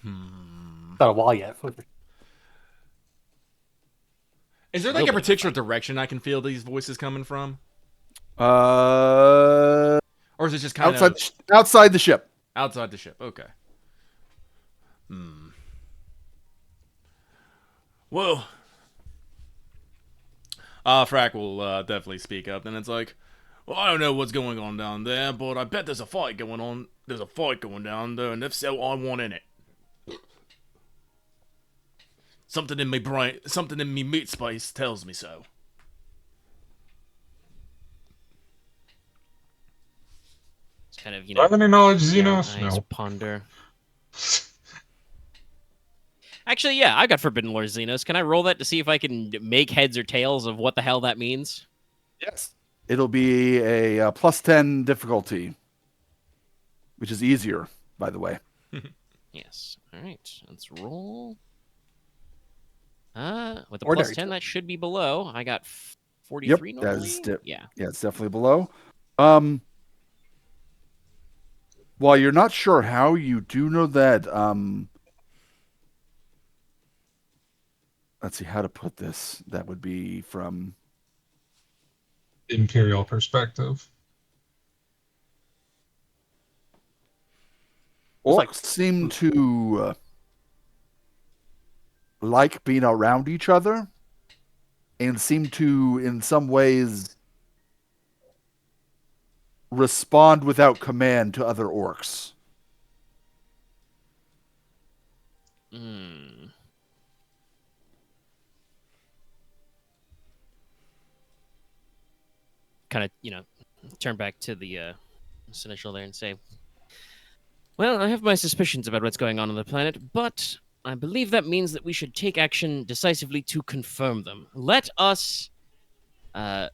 Not a while yet. Is there like a particular direction I can feel these voices coming from? Outside Or is it just kind of outside the ship. outside the ship? Okay. Well, Frack will definitely speak up, and it's like, well, I don't know what's going on down there, but I bet there's a fight going on. There's a fight going down there, and if so, I want in it. Something in me brain, something in me meat spice tells me so. It's kind of, Do I have any knowledge, yeah, Xenos? eyes No. ponder. Actually, yeah, I got Forbidden Lore Xenos. Can I roll that to see if I can make heads or tails of what the hell that means? Yes. It'll be a +10 difficulty, which is easier, by the way. Yes. All right. Let's roll. With the Ordinary +10, that should be below. I got Yep, 43 normally. Yeah. Yeah, it's definitely below. While you're not sure how, you do know that let's see how to put this. That would be from Imperial perspective. orcs seem to like being around each other and seem to, in some ways, respond without command to other orcs. Hmm. Kind of, turn back to the seneschal there and say, well, I have my suspicions about what's going on the planet, but I believe that means that we should take action decisively to confirm them. Let us... actually,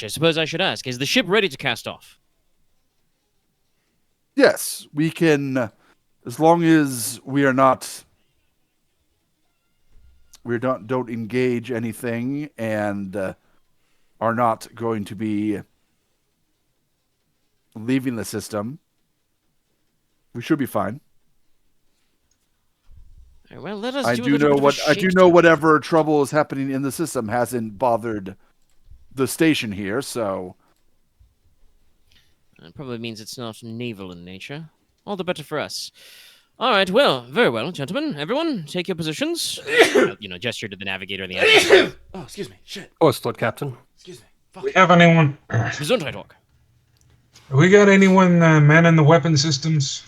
I suppose I should ask, is the ship ready to cast off? Yes, we can, as long as we are not, don't engage anything and are not going to be leaving the system. We should be fine. Very well, let us I do a do little know bit of a what I do know. shakedown. Whatever trouble is happening in the system hasn't bothered the station here, so That probably means it's not naval in nature. All the better for us. All right, well, very well, gentlemen. Everyone, take your positions. Gesture to the navigator and the Astelaar. Oh, excuse me. Shit. Of course, Lord Captain. Excuse me. Fuck. We have anyone? Gesundheit, Orc. We got anyone manning the weapon systems?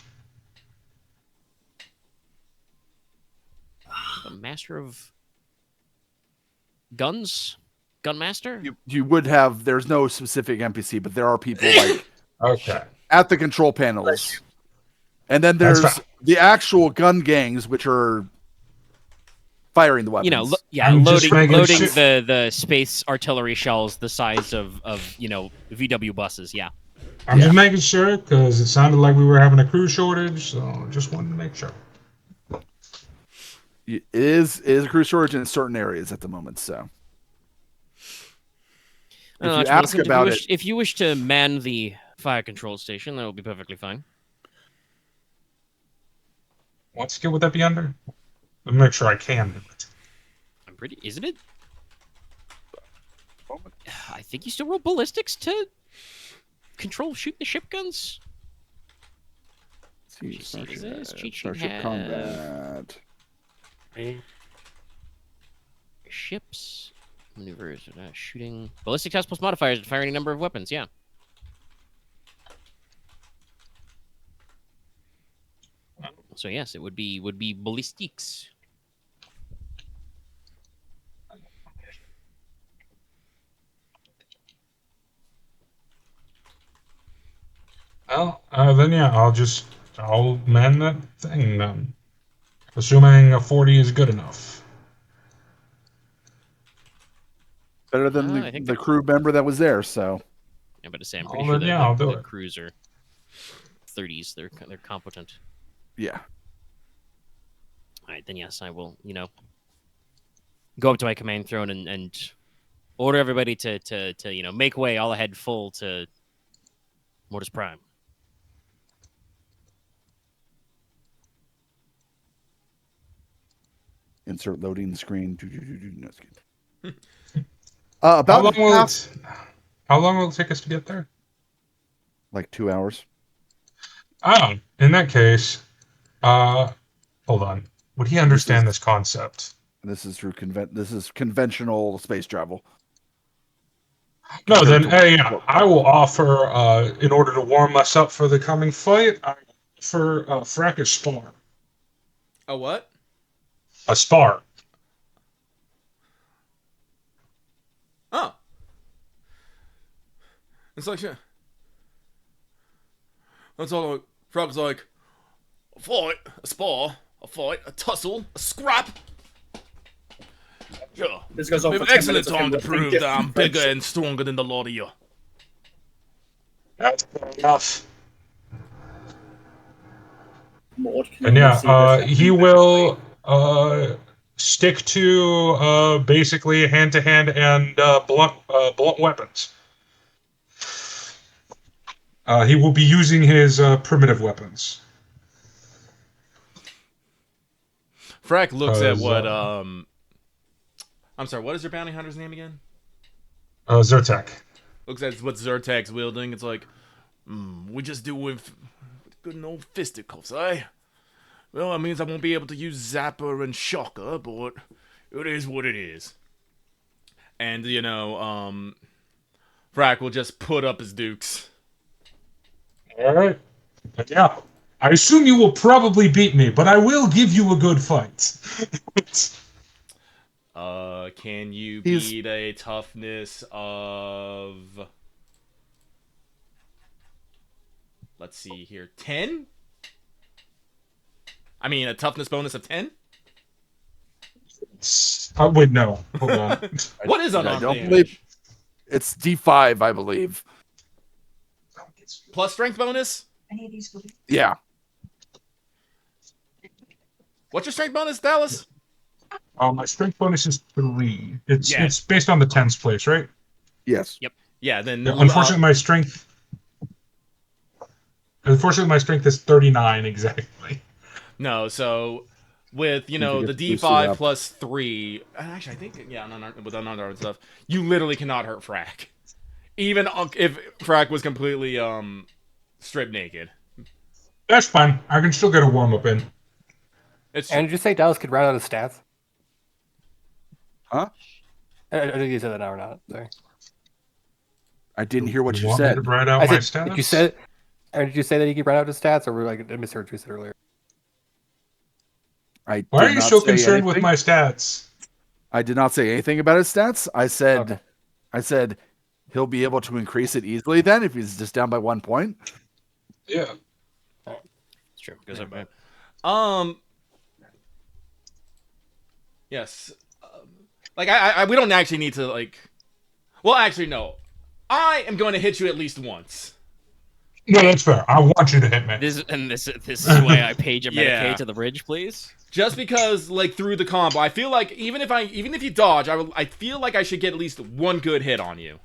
The master of guns? Gunmaster? you would have. There's no specific NPC, but there are people like Okay. at the control panels, and then That's there's fine. the actual gun gangs, which are firing the weapons. I'm just loading making sure- the space artillery shells the size of VW buses. Yeah. I'm just making sure because it sounded like we were having a crew shortage, so just wanted to make sure. It is a crew shortage in certain areas at the moment. So if you ask about it, if you wish to man the fire control station, that will be perfectly fine. What skill would that be under? Let me make sure I can do it. I'm pretty. Isn't it? I think you still roll ballistics to control shoot the ship guns. see, see, is this cheat sheet Starship have- combat. Ships, maneuvers, shooting, ballistic test plus modifiers to fire any number of weapons. Yeah. So yes, it would be ballistiques. Well, then yeah, I'll man that thing then. Assuming a 40 is good enough. Better than I think the crew member that was there. So I'm about to say I'm pretty Oh, sure then, yeah, I'll do the it. crews are 30s. They're competent. yeah, All right, then yes, I will. Go up to my command throne and order everybody to make way all ahead full to Mortis Prime. insert loading screen. No, it's good. How About long will it take us to get there? like 2 hours. Oh, in that case, hold on. Would he understand this concept? This is through This is conventional space travel. No, then, hey, yeah, I will offer, in order to warm us up for the coming fight, I offer Fraak a spar. A what? A spar. Oh. It's like, yeah. That's all. Frog's like, a fight, a spar. a fight, a tussle, a scrap. Sure. This goes on We for have 10 excellent minutes of him time to listening prove to that I'm French. bigger and stronger than the lot of you. That's fair enough. Maud, can And you yeah, see this he happening will stick to basically hand-to-hand and blunt weapons. He will be using his primitive weapons. Fraak looks at 'Cause, what I'm sorry, what is your bounty hunter's name again? Zertek. Looks at what Zertek's wielding. It's like, we just do with good old fisticuffs, eh? Well, that means I won't be able to use Zapper and Shocker, but it is what it is. And, you know, Fraak will just put up his dukes. Alright. Yeah. I assume you will probably beat me, but I will give you a good fight. Can you He's- beat a toughness of... Let's see here, 10? I mean, a toughness bonus of 10? Wait, no. Hold on. What is I unarmed don't damage? believe it's D5, I believe. Plus strength bonus? Yeah. What's your strength bonus, Dallas? My strength bonus is 3. It's Yeah. it's based on the 10th place, right? Yes. Yeah, then... Yeah, unfortunately, my strength is 39 exactly. No, so with, you know, to the get boosted D5 up. plus 3... Actually, I think, yeah, with unarmed stuff, you literally cannot hurt Fraak. Even if Fraak was completely, stripped naked. That's fine. I can still get a warm-up in. It's And did you say Dallas could round out his stats? Huh? I think you said that now or not. Sorry. I didn't hear what you want me said. to write out I my said, stats? did you say that he could round out his stats, or were like I misheard what you said earlier? I Why are did you not so say concerned with anything. my stats? I did not say anything about his stats. Okay. I said he'll be able to increase it easily then if he's just down by 1 point. Yeah. It's true. Goes up by Yes. Like, I we don't actually need to, like... Well, actually, no. I am going to hit you at least once. No, that's fair. I want you to hit me. this is why I page a Yeah. Medicaid to the bridge, please. Just because, like, through the combo, I feel like even if you dodge, I feel like I should get at least one good hit on you.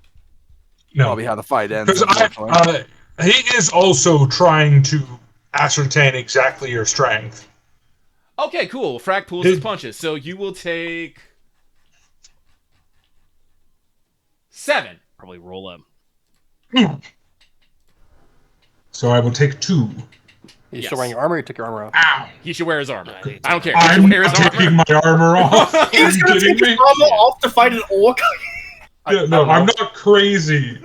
No. Probably how the fight ends. Because unfortunately. he is also trying to ascertain exactly your strength. Okay, cool. Fraak pulls his punches, so you will take 7. Probably roll up. So I will take 2. You Yes. still wearing your armor? Or you took your armor off? Ow! He should wear his armor. I think I don't care. He I'm should wear his taking armor. my armor off. Are He's you gonna kidding take his me? armor off to fight an orc. Yeah, no, I'm not crazy.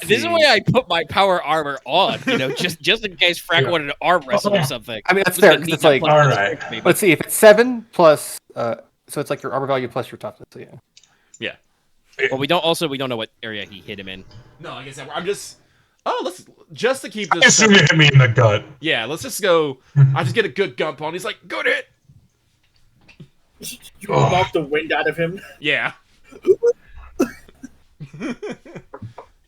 This is why I put my power armor on, you know, just in case Fraak wanted to arm wrestle or something. I mean, that's Just fair. gonna 'Cause need it's that like, plus All one right. strength, maybe. let's see, if it's 7 plus, so it's like your armor value plus your toughness. So yeah. Yeah. Well, we don't know what area he hit him in. No, like I said, I'm just... Oh, let's... Just to keep I this... assume you hit me in the gut. Yeah, let's just go... I just get a good gun on. He's like, good hit! You knock the wind out of him. Yeah.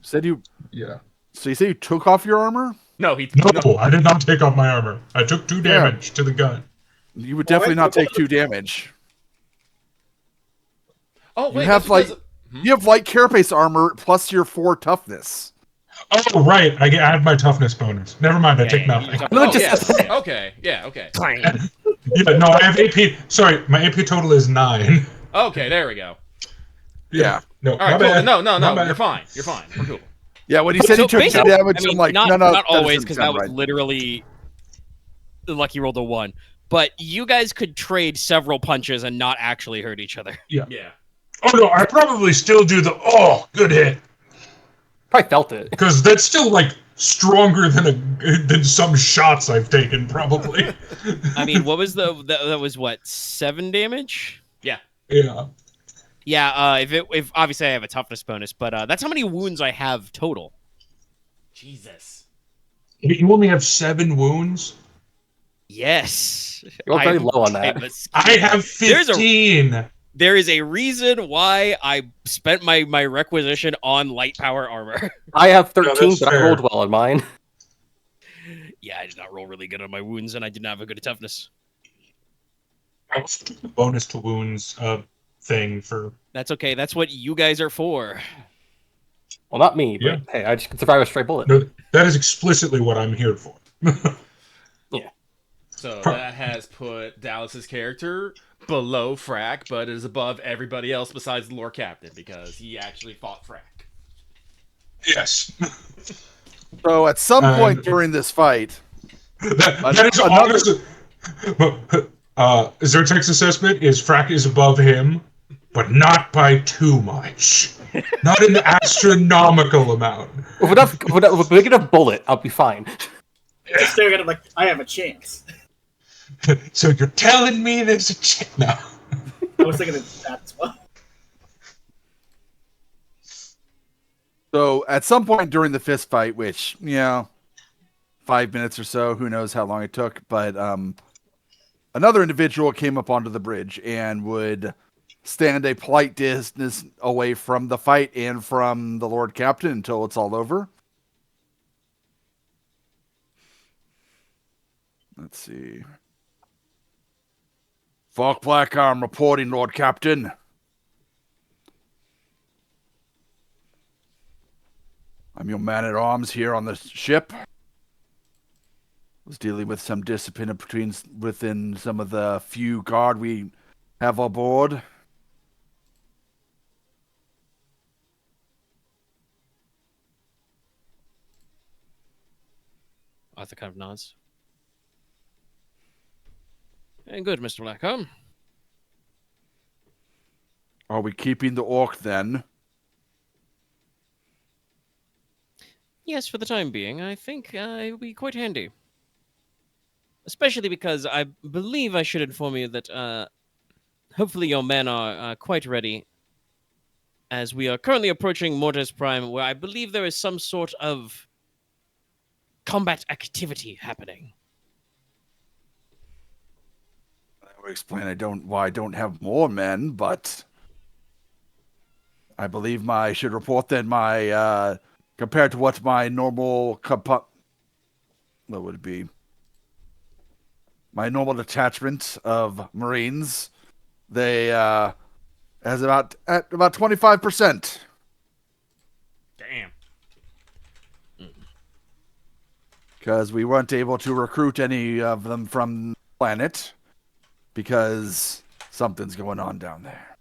Said you. Yeah. So you say you took off your armor? No, he... No, I did not take off my armor. I took 2 damage to the gut. You would definitely not take 2 damage. Oh, You wait, have that's like because- you have light carapace armor plus your 4 toughness. Oh, right. I add my toughness bonus. Never mind. I take you nothing. just- Oh, Just- yes. Okay, yeah, okay. Yeah, no, I have AP. Sorry, my AP total is 9. Okay, there we go. Yeah. No, All right, my cool. bad. No, My bad. you're fine. You're fine. We're cool. Yeah, when he said he took 2 basically- damage, I mean, I'm like, not, no, not that always, doesn't because sound that was right. literally the lucky rolled a 1. But you guys could trade several punches and not actually hurt each other. Yeah. Oh, no, I probably still do the, good hit. Probably felt it. Because that's still, like, stronger than some shots I've taken, probably. I mean, what was that was what, 7 damage? Yeah. Yeah, if obviously I have a toughness bonus, but that's how many wounds I have total. Jesus. You only have 7 wounds? Yes. You're very I'm- low on that. I'm a skinny I guy. have There's a- 15. There is a reason why I spent my requisition on light power armor. I have No, 13, that's but I fair. rolled well on mine. Yeah, I did not roll really good on my wounds, and I did not have a good toughness. I also took the bonus to wounds thing for. That's okay. That's what you guys are for. Well, not me, but Yeah. hey, I just can survive a stray bullet. No, that is explicitly what I'm here for. So that has put Dallas's character below Fraak, but is above everybody else besides the Lord Captain because he actually fought Fraak. Yes. So at some point during this fight, That is honestly. Zertek's assessment is Fraak is above him, but not by too much. Not an astronomical amount. With a big enough bullet, I'll be fine. Just staring at him like, I have a chance. So you're telling me there's a chance? No. I was thinking of that as well. So at some point during the fist fight, which, 5 minutes or so, who knows how long it took, but another individual came up onto the bridge and would stand a polite distance away from the fight and from the Lord Captain until it's all over. Let's see. Falk Blackarm reporting, Lord Captain. I'm your man-at-arms here on the ship. Was dealing with some discipline within some of the few guard we have aboard. Arthur kind of nods. And good, Mr. Blackham. Are we keeping the orc then? Yes, for the time being, I think it will be quite handy. Especially because I believe I should inform you that hopefully your men are quite ready, as we are currently approaching Mortis Prime, where I believe there is some sort of combat activity happening. I would explain why I don't have more men, but I believe I should report that my compared to what my normal what would it be? My normal detachment of Marines, they has about 25%. Damn. Because we weren't able to recruit any of them from the planet because something's going on down there.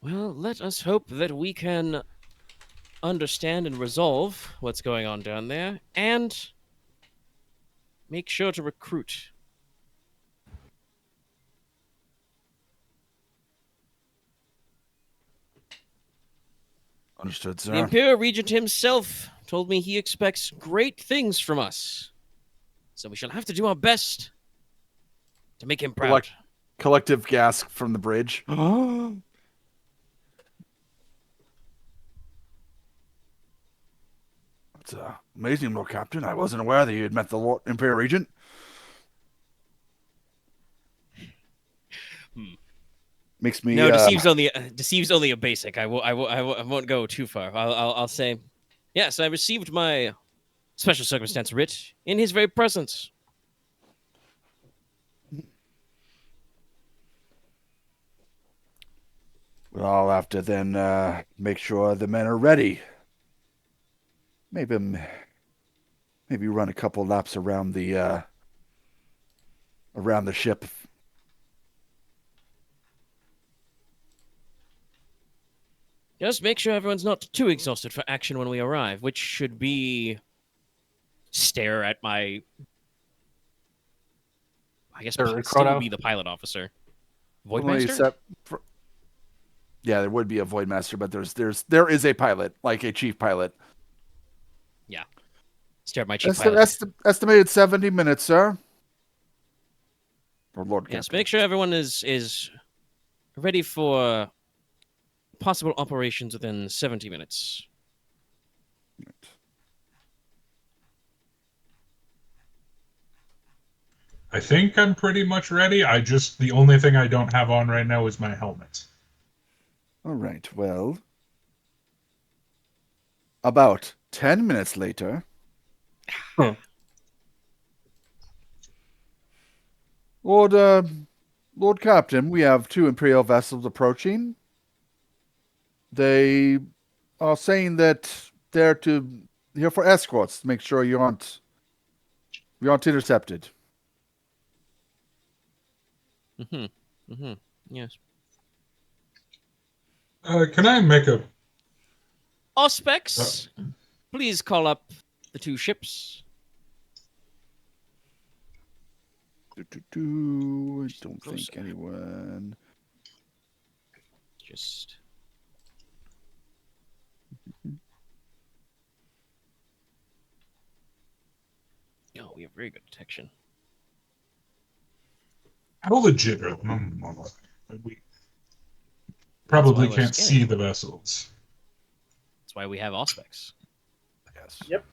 Well, let us hope that we can understand and resolve what's going on down there, and make sure to recruit. Understood, sir. The Imperial Regent himself told me he expects great things from us. So we shall have to do our best to make him proud. Collective gasp from the bridge. That's amazing, Lord Captain. I wasn't aware that you had met the Lord Imperial Regent. Makes me No, deceives only a basic. I won't go too far. I'll say, yes, I received my special circumstance writ in his very presence. Well, I'll have to then make sure the men are ready. Maybe run a couple laps around the ship. Just make sure everyone's not too exhausted for action when we arrive, which should be stare at my. I guess Or still Chrono. would be the pilot officer. Only Voidmaster? Yeah, there would be a Voidmaster, but there is a pilot, like a chief pilot. Yeah. Stare at my chief pilot. Estimated 70 minutes, sir. Or Lord Yes, Captain. make sure everyone is ready for possible operations within 70 minutes. I think I'm pretty much ready. The only thing I don't have on right now is my helmet. All right, well, about 10 minutes later, Lord Captain, we have 2 Imperial vessels approaching. They are saying that they're here for escorts to make sure you aren't intercepted. Yes. Can I make a... Auspex, please call up the 2 ships. I don't think anyone. Just... Oh, we have very good detection. How legit are them? We probably can't see the vessels. That's why we have Auspex. Yes. Yep.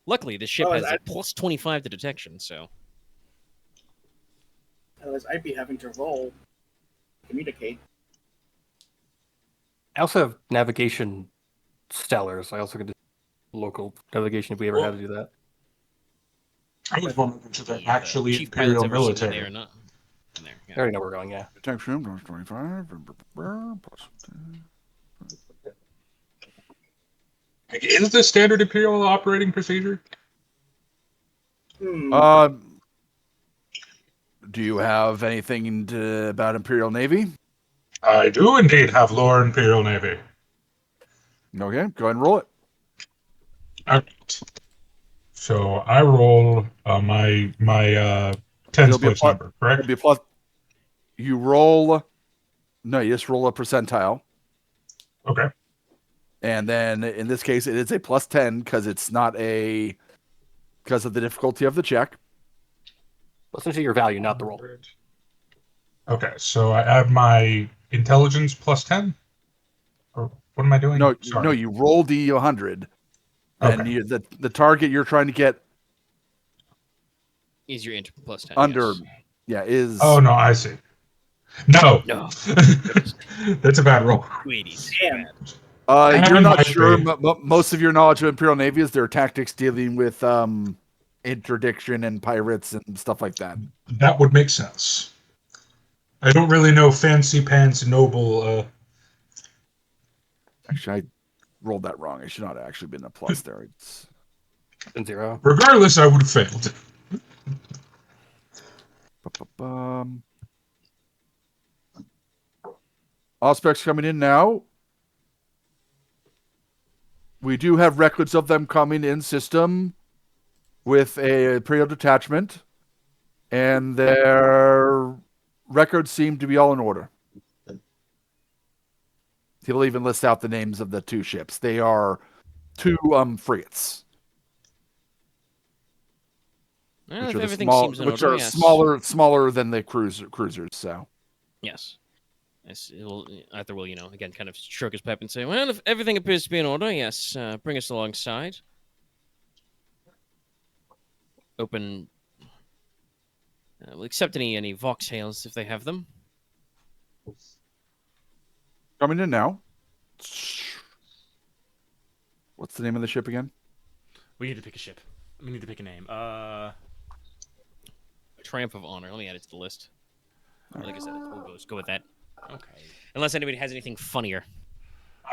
Luckily, this ship has a plus 25 to detection, so... Otherwise, I'd be having to roll communicate. I also have navigation stellar, so I also could do local navigation if we ever had to do that. I was wondering if they're The actually chief pilot's Imperial ever seen military. there or not. In there, yeah. I already know where we're going, yeah. Detection plus 25. Is this standard Imperial operating procedure? Do you have anything about Imperial Navy? I do indeed have lore Imperial Navy. Okay, go ahead and roll it. All right. So I roll my tens place number, correct? It'll be a plus. You roll. No, you just roll a percentile. Okay. And then in this case, it is a plus 10 because it's not because of the difficulty of the check. Listen to your value, not the roll. Okay, so I add my intelligence plus 10? Or what am I doing? No, Sorry. no, you roll D100. And Okay. the target you're trying to get Is your int plus 10, under, yes. is. Oh, no, I see. No. No. That's a bad roll. 280s. Damn. You're not might sure. be. Most of your knowledge of Imperial Navy is their tactics dealing with interdiction and pirates and stuff like that. That would make sense. I don't really know fancy pants noble. Actually, I rolled that wrong. It should not have actually been a plus there. It's And 0. Regardless, I would have failed. All specs coming in now. We do have records of them coming in system with a Imperial detachment, and their records seem to be all in order. He'll even list out the names of the 2 ships. They are 2 frigates. Well, Which if are, everything seems in which order, are yes. smaller than the cruisers. So Yes. Arthur will, again, kind of stroke his pipe and say, well, if everything appears to be in order, yes, bring us alongside. Open... we'll accept any voxtails if they have them. coming in now. What's the name of the ship again? We need to pick a ship. We need to pick a name. Triumph of Honor. Let me add it to the list. Like I said, we'll go with that. Okay. Unless anybody has anything funnier.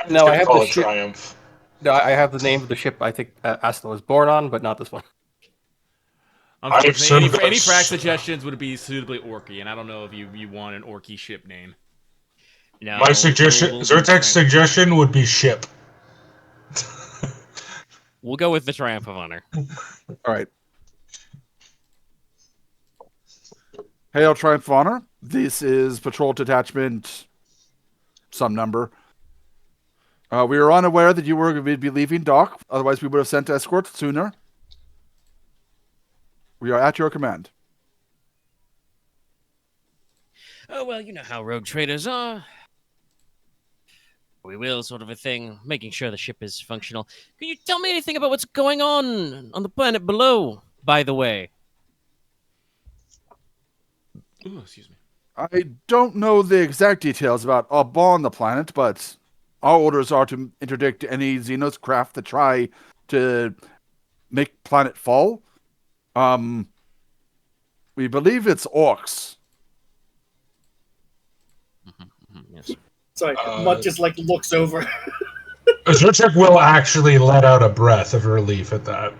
No, I have call the it ship. Triumph. No, I have the name of the ship I think Astelaar was born on, but not this one. Unfortunately, I've any seen frack this. suggestions would be suitably orky, and I don't know if you want an orky ship name. No, My suggestion, we'll Zertek's suggestion would be ship. We'll go with the Triumph of Honor. All right. Hail Triumph of Honor. This is Patrol Detachment, some number. We are unaware that you were going to be leaving dock. Otherwise, we would have sent escorts sooner. We are at your command. Oh, well, you know how rogue traders are. We will, sort of a thing, making sure the ship is functional. Can you tell me anything about what's going on the planet below, by the way? Ooh, excuse me. I don't know the exact details about up on the planet, but our orders are to interdict any Xenos craft that try to make planet fall. We believe it's orcs. Yes. Sorry, Mutt just like looks over. Zertek will actually let out a breath of relief at that.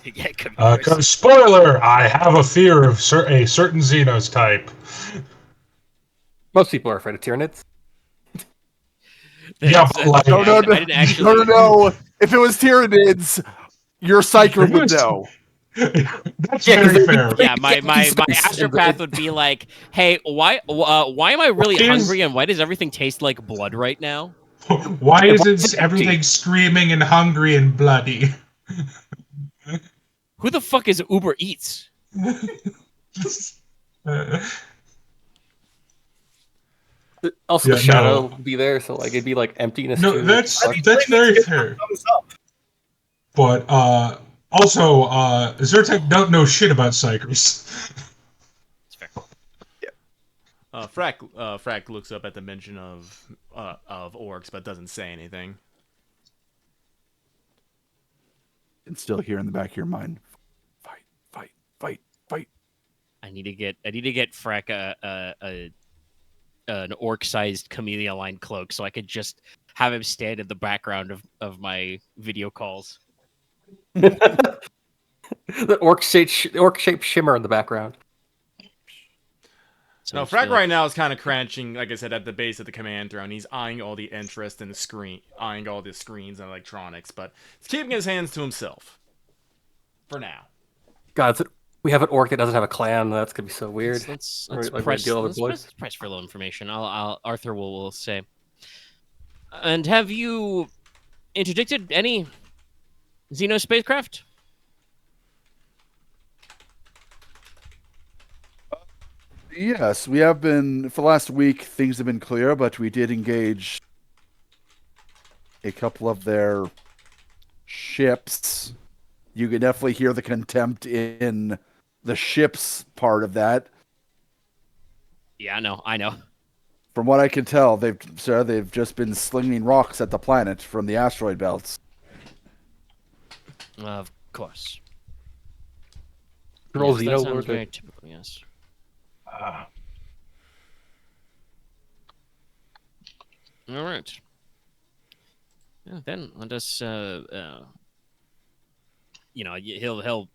Yeah, it could be worse. 'Cause spoiler, I have a fear of a certain Xenos type. Most people are afraid of Tyranids. Yeah, That's- but like, No, no, I no, didn't actually. no. If it was Tyranids, your psyker would Yes. know. That's Yeah, 'cause very they- fair. Yeah, my Space and Astropath would be like, "Hey, why am I really Why is- hungry and why does everything taste like blood right now?" Why Yeah, isn't everything screaming and hungry and bloody? Who the fuck is Uber Eats? Also, Yeah, the shadow no. would be there, so like it'd be like emptiness. No, too. that's Like, very fair. Thumbs up. But also, Zertek don't know shit about psychers. It's fair. Frack looks up at the mention of orcs, but doesn't say anything. It's still here in the back of your mind. Fight, fight, fight, fight. I need to get Frack an orc-sized chameleon-lined cloak so I could just have him stand in the background of my video calls. the orc shaped shimmer in the background. So No, I just Frack feel right now is kind of crouching, like I said, at the base of the command throne. He's eyeing all the interest in the screen, eyeing all the screens and electronics, but he's keeping his hands to himself. For now. God, we have an orc that doesn't have a clan. That's gonna be so weird. Let's Like, press, deal with let's boys. press for a little information. Arthur will say. And have you interdicted any Xeno spacecraft? Yes, we have been, for the last week, things have been clear, but we did engage a couple of their ships. You can definitely hear the contempt in the ship's part of that. Yeah, I know. From what I can tell, they've just been slinging rocks at the planet from the asteroid belts. Of course. Girl Yes, that Xeno sounds Lord. very typical, yes. All right. Yeah, then let us. He'll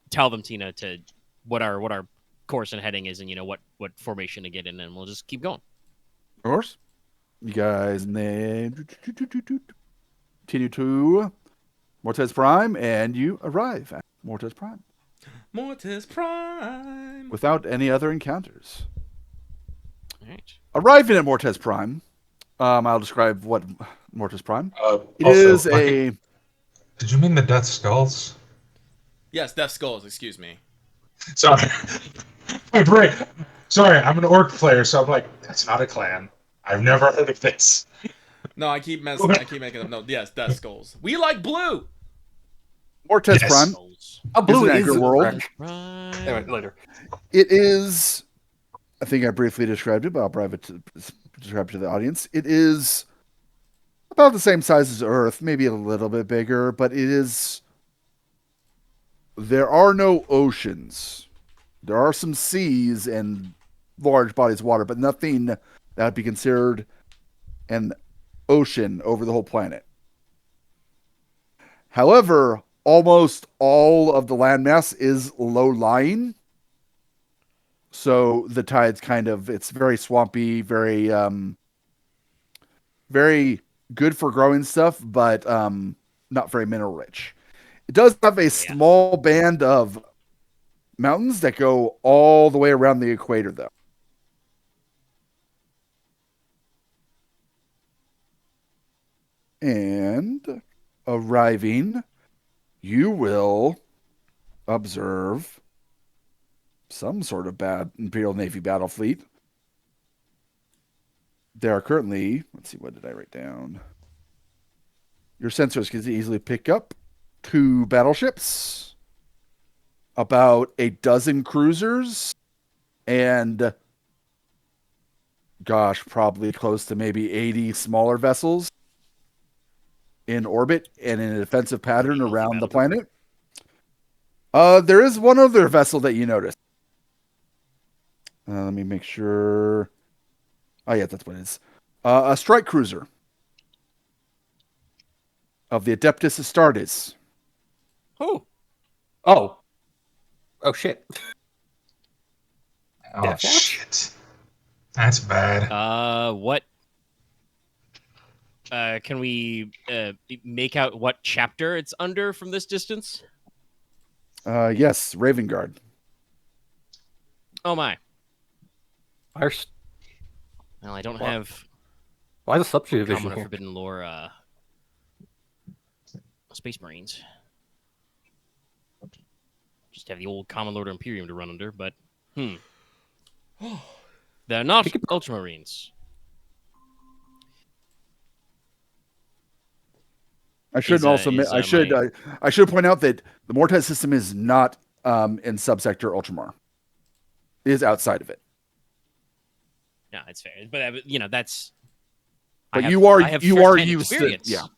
tell them, Tina, to what our course and heading is, and what formation to get in, and we'll just keep going. Of course. You guys name continue to Mortis Prime, and you arrive at Mortis Prime Mortis Prime. without any other encounters. All right. Arriving at Mortis Prime, I'll describe what Mortis Prime. It Also, is a. Did you mean the Death Skulls? Yes, Death Skulls, excuse me. Sorry. My brain. Sorry, I'm an orc player, so I'm like, that's not a clan. I've never heard of this. No, I keep making them. No, yes, Death Skulls. We like blue. Mortis Yes. Prime. Skulls. How blue Isn't is that the your world? wreck? Right. Anyway, later. It is. I think I briefly described it, but I'll describe it to the audience. It is about the same size as Earth, maybe a little bit bigger, but it is. There are no oceans. There are some seas and large bodies of water, but nothing that would be considered an ocean over the whole planet. However, almost all of the landmass is low-lying. So the tide's it's very swampy, very very good for growing stuff, but not very mineral rich. It does have a small band of mountains that go all the way around the equator, though. And arriving, you will observe some sort of bad Imperial Navy battle fleet. There are currently, let's see, what did I write down? Your sensors can easily pick up 2 battleships, about a dozen cruisers, and gosh, probably close to maybe 80 smaller vessels in orbit and in a defensive pattern around the planet. There is one other vessel that you notice. Let me make sure. Oh, yeah, that's what it is. A strike cruiser of the Adeptus Astartes. Oh. Oh. Oh, shit. Oh, Death Watch? shit. That's bad. What? Can we make out what chapter it's under from this distance? Yes, Raven Guard. Oh my. Where's... Well, I don't What? have Why the subdivision common or here? forbidden lore Space Marines. Just have the old Common Lord Imperium to run under, but they're not Ultramarines. I should I should point out that the Mortez system is not in subsector Ultramar. It is outside of it. No, it's fair, but you know that's. But I you are have used experience to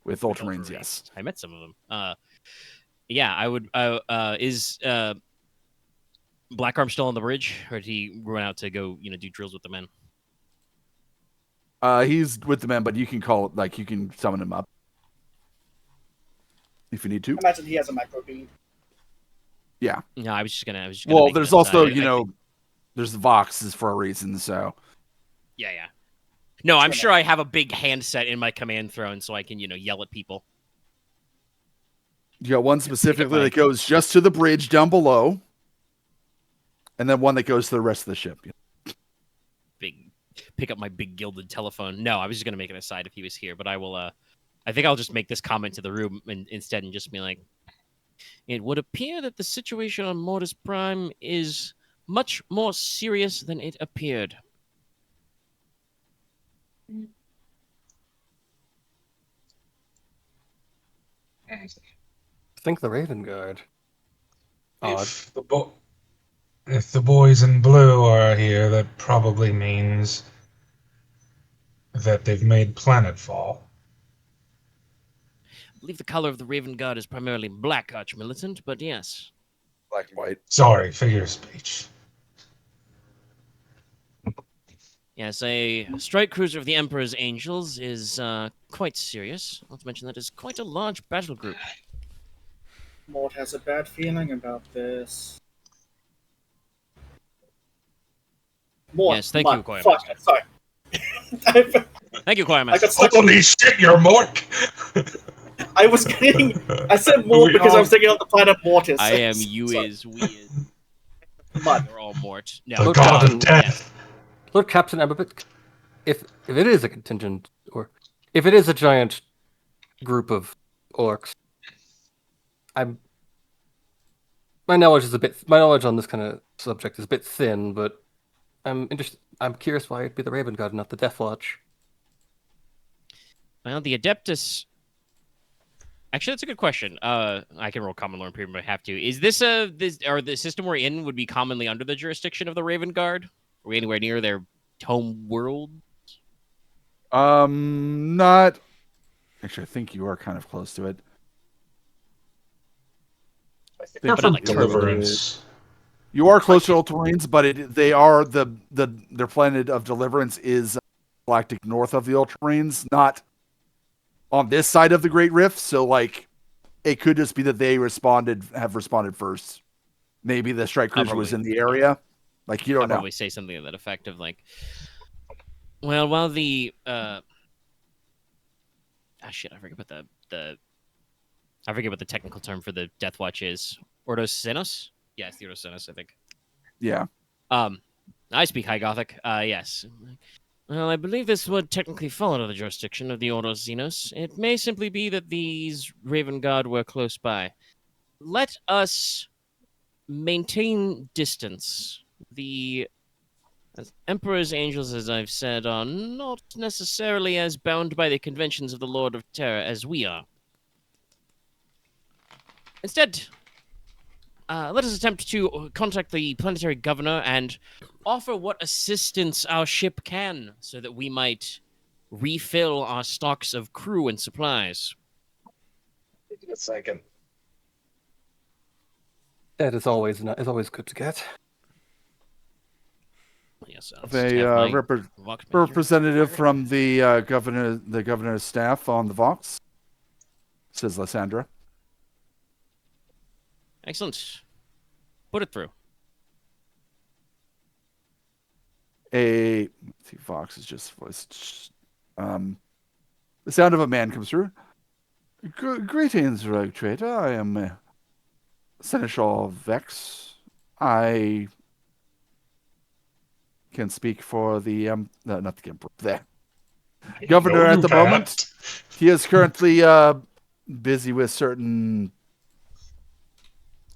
with Ultramarines, yes. I met some of them. Yeah, I would. Is Blackarm still on the bridge, or did he run out to go, do drills with the men? He's with the men, but you can you can summon him up if you need to. I imagine he has a micro beam. Yeah. No, I was just gonna. Well, make there's note. also there's Voxes for a reason. So. Yeah. No, I'm sure I have a big handset in my command throne, so I can yell at people. You got one specifically that goes just to the bridge down below, and then one that goes to the rest of the ship. Pick up my big gilded telephone. No, I was just gonna make an aside if he was here, but I will. I think I'll just make this comment to the room instead, and just be like, it would appear that the situation on Mortis Prime is much more serious than it appeared. I think the Raven Guard. Odd. If the boys in blue are here, that probably means that they've made planetfall. I believe the color of the Raven Guard is primarily black, Arch-Militant, but yes. Black and white. Sorry, figure of speech. Yes, a strike cruiser of the Emperor's Angels is quite serious. Not to mention that is quite a large battle group. Mort has a bad feeling about this. Mort, Yes, thank you, Choir Fuck, sorry. Thank you, Choir Master. Holy shit, you're Mork! I said Mort because I was thinking of the planet Mortis. I am, you Sorry. is, we is. Mutt. They're all Mort. The No, god of Captain, death. Lord Captain Abbott, if it is a contingent, or if it is a giant group of orcs, my knowledge on this kind of subject is a bit thin, but I'm curious why it'd be the Raven Guard, not the Death Watch. well, the Adeptus. Actually, that's a good question. I can roll Common Lore Imperium if I have to. Is this or the system we're in would be commonly under the jurisdiction of the Raven Guard? Are we anywhere near their home world? Not. Actually, I think you are kind of close to it. They're But from not like Deliverance. You are close to Ultramarines, but they are their planet of Deliverance is galactic north of the Ultramarines, not on this side of the Great Rift. So, it could just be that they have responded first. Maybe the strike cruiser was in the area. You don't I'll know. probably say something to that effect of well, while the I forget what I forget what the technical term for the Death Watch is. Ordos? Yeah, it's the Ordos, I think. Yeah. I speak High Gothic. Yes. Well, I believe this would technically fall under the jurisdiction of the Ordos Xenos. It may simply be that these Raven Guard were close by. Let us maintain distance. The Emperor's Angels, as I've said, are not necessarily as bound by the conventions of the Lord of Terror as we are. Instead, let us attempt to contact the planetary governor and offer what assistance our ship can so that we might refill our stocks of crew and supplies. Give me a second. That is always good to get. Yes, Of a representative from the governor's staff on the Vox, says Lysandra. Excellent. Put it through. Let's see, Vox is just voiced. The sound of a man comes through. Greetings, rogue trader. I am Seneschal Vex. I can speak for the not the emperor, the governor at the moment. He is currently busy with certain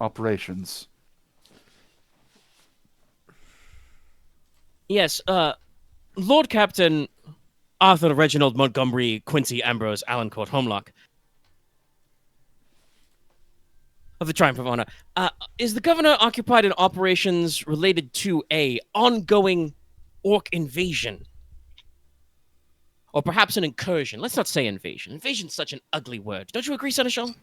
operations. Yes, Lord Captain Arthur Reginald Montgomery Quincy Ambrose Allencourt Holmlocke of the Triumph of Honor. Is the governor occupied in operations related to a ongoing orc invasion? Or perhaps an incursion? Let's not say invasion. Invasion's such an ugly word. Don't you agree, Seneschal?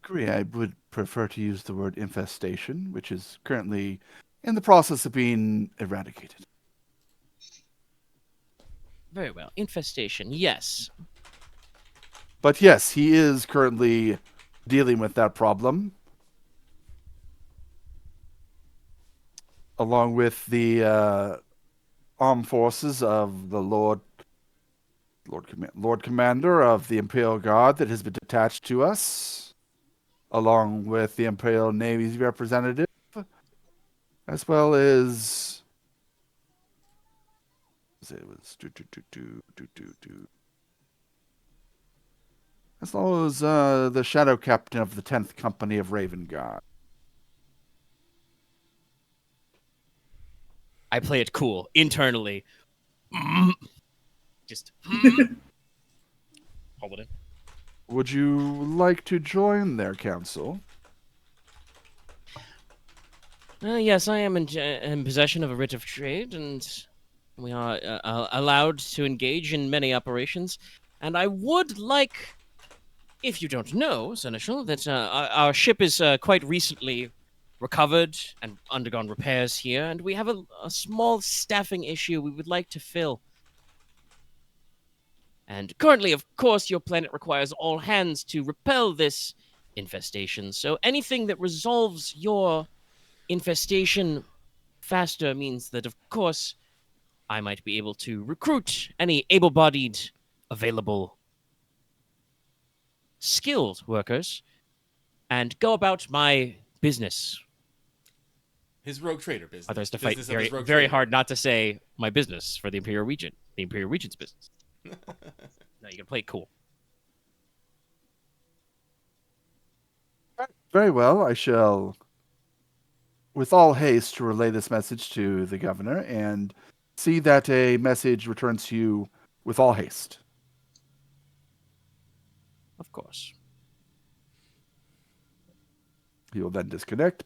Agree. I would prefer to use the word infestation, which is currently in the process of being eradicated. Very well. Infestation, yes. But yes, he is currently dealing with that problem, along with the armed forces of the Lord Commander of the Imperial Guard that has been detached to us, along with the Imperial Navy's representative, as well as it was as well as the Shadow Captain of the 10th Company of Raven Guard. I play it cool, internally. Just hold it in. Would you like to join their council? Yes, I am in possession of a writ of trade, and we are allowed to engage in many operations. And I would like, if you don't know, Seneschal, that our ship is quite recently recovered and undergone repairs here, and we have a small staffing issue we would like to fill. And currently, of course, your planet requires all hands to repel this infestation, so anything that resolves your infestation faster means that, of course, I might be able to recruit any able-bodied, available, skilled workers and go about my business. His rogue trader business. Arthur has to fight Business of his rogue very trader. hard not to say my business for the Imperial Regent. The Imperial Regent's business. No, you gotta play it cool. Very well. I shall, with all haste, relay this message to the governor and see that a message returns to you with all haste. Of course. He will then disconnect.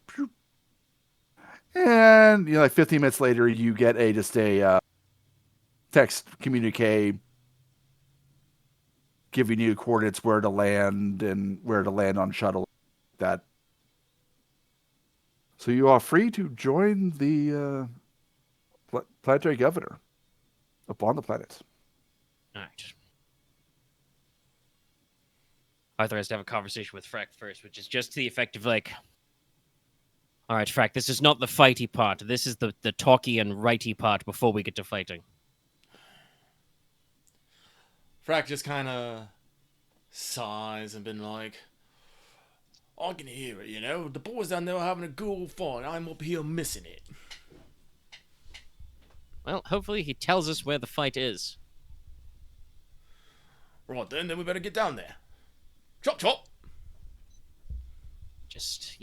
And, like 15 minutes later, you get just a text communique giving you coordinates where to land and where to land on shuttle. That. So you are free to join the planetary governor upon the planet. All right. Arthur has to have a conversation with Fraak first, which is just to the effect of like, all right, Fraak, this is not the fighty part. This is the talky and righty part before we get to fighting. Fraak just kind of sighs and been like, I can hear it, you know. The boys down there are having a good old fun. I'm up here missing it. Well, hopefully he tells us where the fight is. Right then we better get down there. Chop, chop. Just,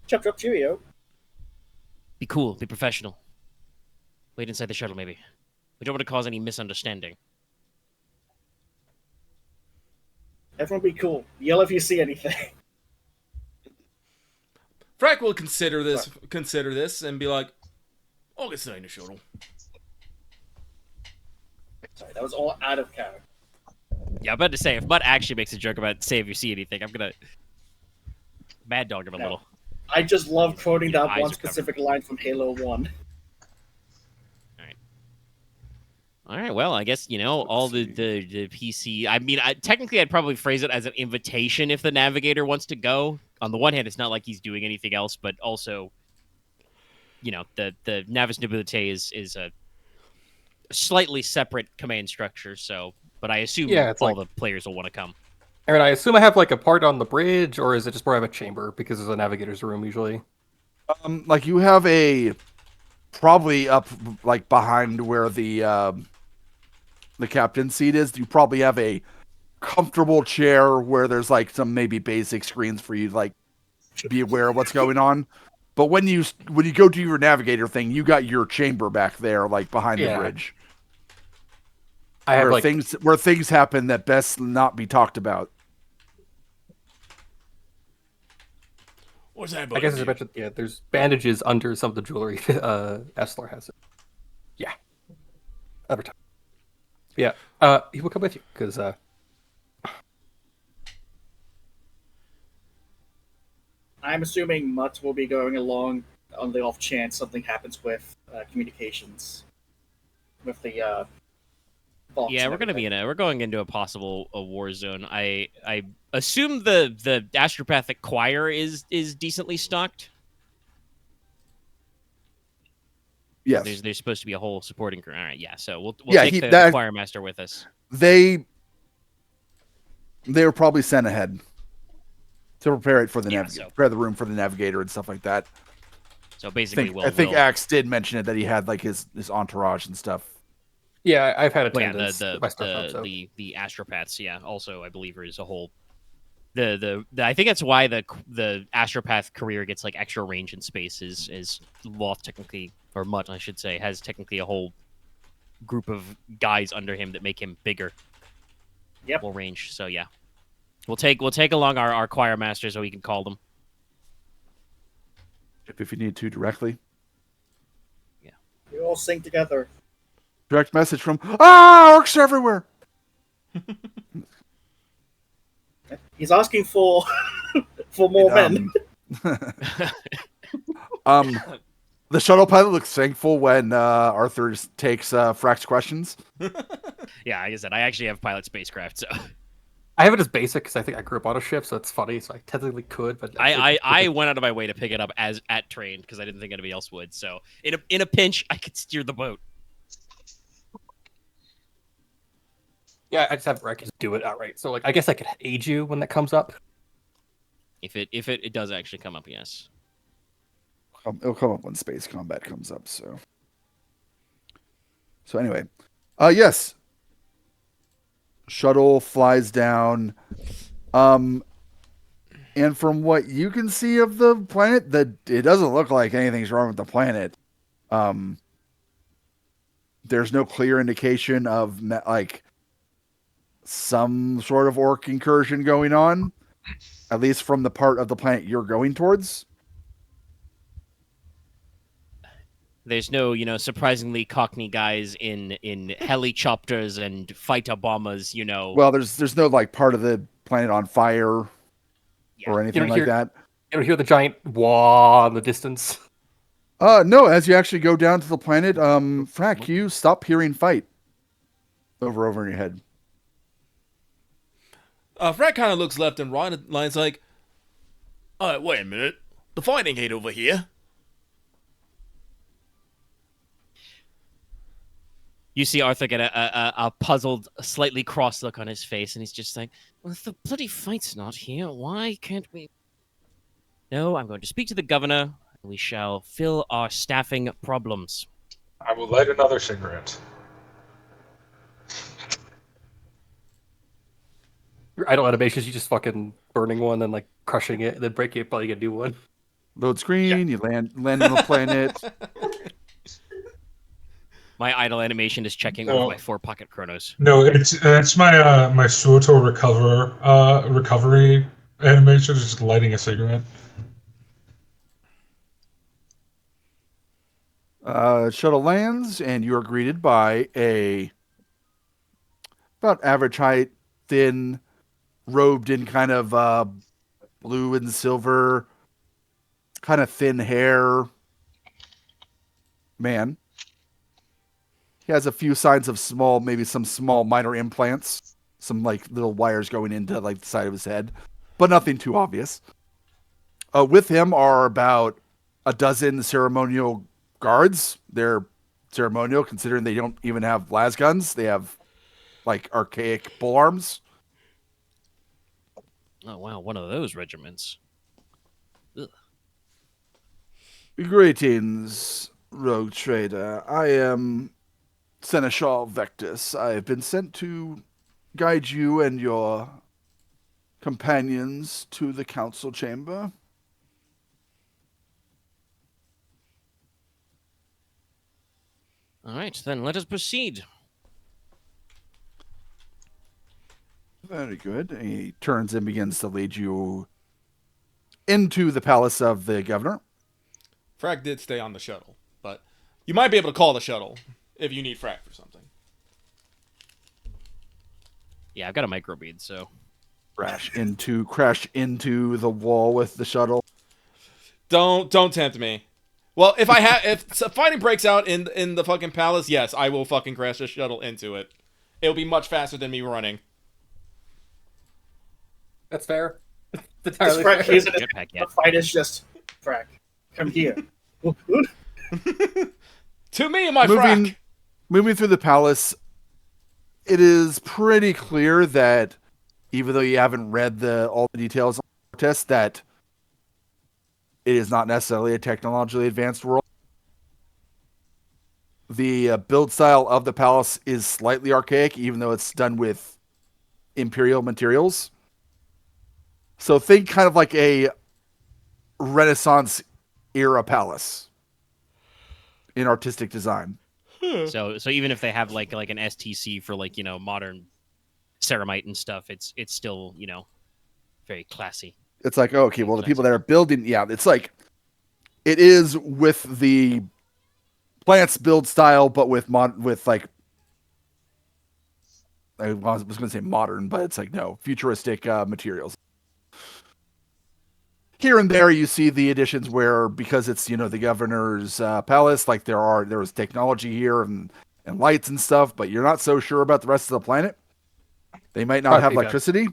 Chop chop cheerio. be cool, be professional. Wait inside the shuttle, maybe. We don't want to cause any misunderstanding. Everyone be cool. Yell if you see anything. Fraak will consider this, and be like, "I'll get in the shuttle." Sorry, that was all out of character. Yeah, I'm about to say, if Mutt actually makes a joke about say if you see anything, I'm gonna mad dog him a little. I just love quoting Your that eyes one are specific line from Halo 1. All right, well, I guess, all the PC... I mean, technically, I'd probably phrase it as an invitation if the Navigator wants to go. On the one hand, it's not like he's doing anything else, but also, the Navis Nobilite is a slightly separate command structure, so... But I assume all the players will want to come. Aren, I assume I have, like, a part on the bridge, or is it just where I have a chamber? Because there's a Navigator's room, usually. Like, you have probably up, like, behind where the captain's seat is. You probably have a comfortable chair where there's, like, some maybe basic screens for you to, like, be aware of what's going on. But when you go do your Navigator thing, you got your chamber back there, like, behind the bridge. I have, where things happen that best not be talked about. What's that? I guess as I mentioned, there's bandages under some of the jewelry. Astelaar has it. Yeah. Every time. Yeah. He will come with you because. I'm assuming Mutt will be going along on the off chance something happens with communications with the. Yeah, we're going into a possible war zone. I assume the Astropathic choir is decently stocked. Yes, there's supposed to be a whole supporting crew. All right, yeah. So we'll take the choir master with us. They were probably sent ahead to prepare it for the prepare the room for the Navigator and stuff like that. So basically, I think Axe did mention it that he had like his entourage and stuff. Yeah, I've had attendance. The Astropaths, yeah. Also, I believe is a whole. I think that's why the Astropath career gets like extra range in space is Loth technically, or Mutt I should say, has technically a whole group of guys under him that make him bigger. Yep. Full range. So yeah, we'll take along our choir master so we can call them. If you need to directly. Yeah. We all sing together. Direct message from orcs everywhere. He's asking for more men. The shuttle pilot looks thankful when Arthur takes Fraak's questions. Yeah, like I said, I actually have pilot spacecraft, so I have it as basic because I think I grew up on a ship, so it's funny. So I technically could, but I went out of my way to pick it up as at trained because I didn't think anybody else would. So in a pinch, I could steer the boat. Yeah, I just have Rex do it outright. So like, I guess I could aid you when that comes up. If it does actually come up, yes. It'll come up when space combat comes up. So anyway, yes. Shuttle flies down, and from what you can see of the planet, that it doesn't look like anything's wrong with the planet. There's no clear indication of like some sort of orc incursion going on, at least from the part of the planet you're going towards. There's no, surprisingly cockney guys in helicopters and fighter bombers, Well, there's no like part of the planet on fire or anything like that. You don't hear the giant wah in the distance. No, as you actually go down to the planet, Fraak, you stop hearing fight over in your head. Fraak kind of looks left and right and lines like, wait a minute. The fighting ain't over here. You see Arthur get a puzzled, slightly cross look on his face, and he's just like, well, if the bloody fight's not here, why can't we... No, I'm going to speak to the governor, and we shall fill our staffing problems. I will light another cigarette. Your idle animations, you just fucking burning one and like crushing it, and then breaking it, probably get a new one. Load screen, you land on the planet. My idle animation is checking over my 4-pocket chronos. No, it's my my Suoto recovery animation is just lighting a cigarette. Shuttle lands, and you are greeted by a about average height, thin, robed in kind of blue and silver, kind of thin hair man. He has a few signs of maybe some small minor implants, some like little wires going into like the side of his head, but nothing too obvious. With him are about a dozen ceremonial guards. They're ceremonial considering they don't even have las guns. They have like archaic bull arms. Oh wow, one of those regiments. Ugh. Greetings, rogue trader. I am Seneschal Vectus. I have been sent to guide you and your companions to the council chamber. All right, then let us proceed. Very good. He turns and begins to lead you into the palace of the governor. Fraak did stay on the shuttle, but you might be able to call the shuttle if you need Fraak for something. Yeah, I've got a microbead, so Crash into the wall with the shuttle. Don't tempt me. Well, if fighting breaks out in the fucking palace, yes, I will fucking crash the shuttle into it. It'll be much faster than me running. That's fair. That's This entirely Fraak, fair. he's in jetpack the yet. fight is just Fraak. Come here. To me, my Moving- Fraak. Moving through the palace, it is pretty clear that even though you haven't read all the details on the test, that it is not necessarily a technologically advanced world. The build style of the palace is slightly archaic, even though it's done with Imperial materials. So think kind of like a Renaissance era palace in artistic design. So even if they have like an STC for like modern ceramite and stuff, it's still very classy. It's like, okay, well, the people that are building, it's like, it is with the plants build style, but with like, I was going to say modern, but it's like, no, futuristic materials. Here and there, you see the additions where, because it's, the governor's palace, like there was technology here and lights and stuff, but you're not so sure about the rest of the planet. They might not have electricity.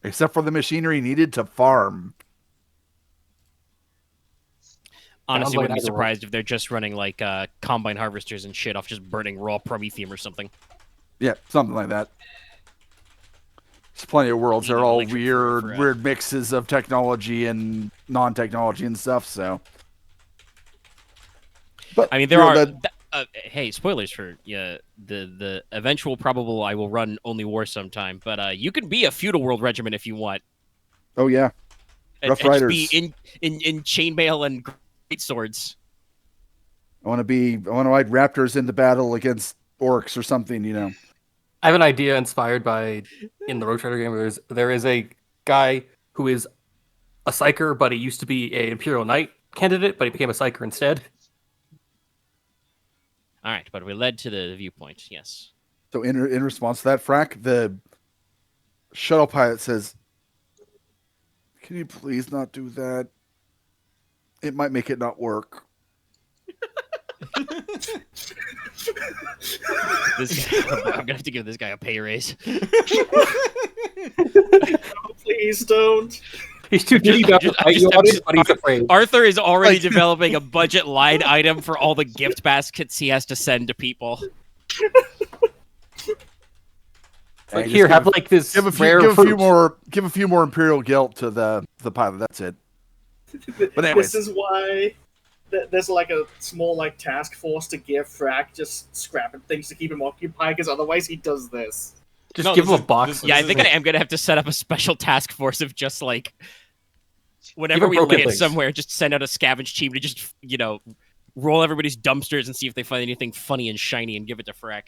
Except for the machinery needed to farm. Honestly, like wouldn't be either surprised if they're just running like combine harvesters and shit off just burning raw promethium or something. Yeah, something like that. There's plenty of worlds. They're Needing all electric for, weird mixes of technology and non-technology and stuff, so. But I mean, there are. Hey, spoilers for the eventual probable. I will run only war sometime, but you can be a feudal world regiment if you want. Oh yeah, Rough and Riders. Just be in chainmail and great swords. I want to ride raptors into battle against orcs or something. I have an idea inspired by in the Road Trader game. Where there is a guy who is a psyker, but he used to be a Imperial Knight candidate, but he became a psyker instead. All right, but we led to the viewpoint. Yes. So in response to that, Fraak, the shuttle pilot says, "Can you please not do that? It might make it not work." I'm gonna have to give this guy a pay raise. Please don't. He's too giddy up to fight you on it, but he's afraid. Arthur is already developing a budget line item for all the gift baskets he has to send to people. Like, here, have like this give a few more Imperial guilt to the pilot. That's it. But anyways, This is why there's like a small like task force to give Fraak just scrapping things to keep him occupied, because otherwise he does this. Just give him a box. Yeah, I think I am gonna have to set up a special task force of just like whenever we broken land things. somewhere, just send out a scavenge team to just roll everybody's dumpsters and see if they find anything funny and shiny and give it to Fraak.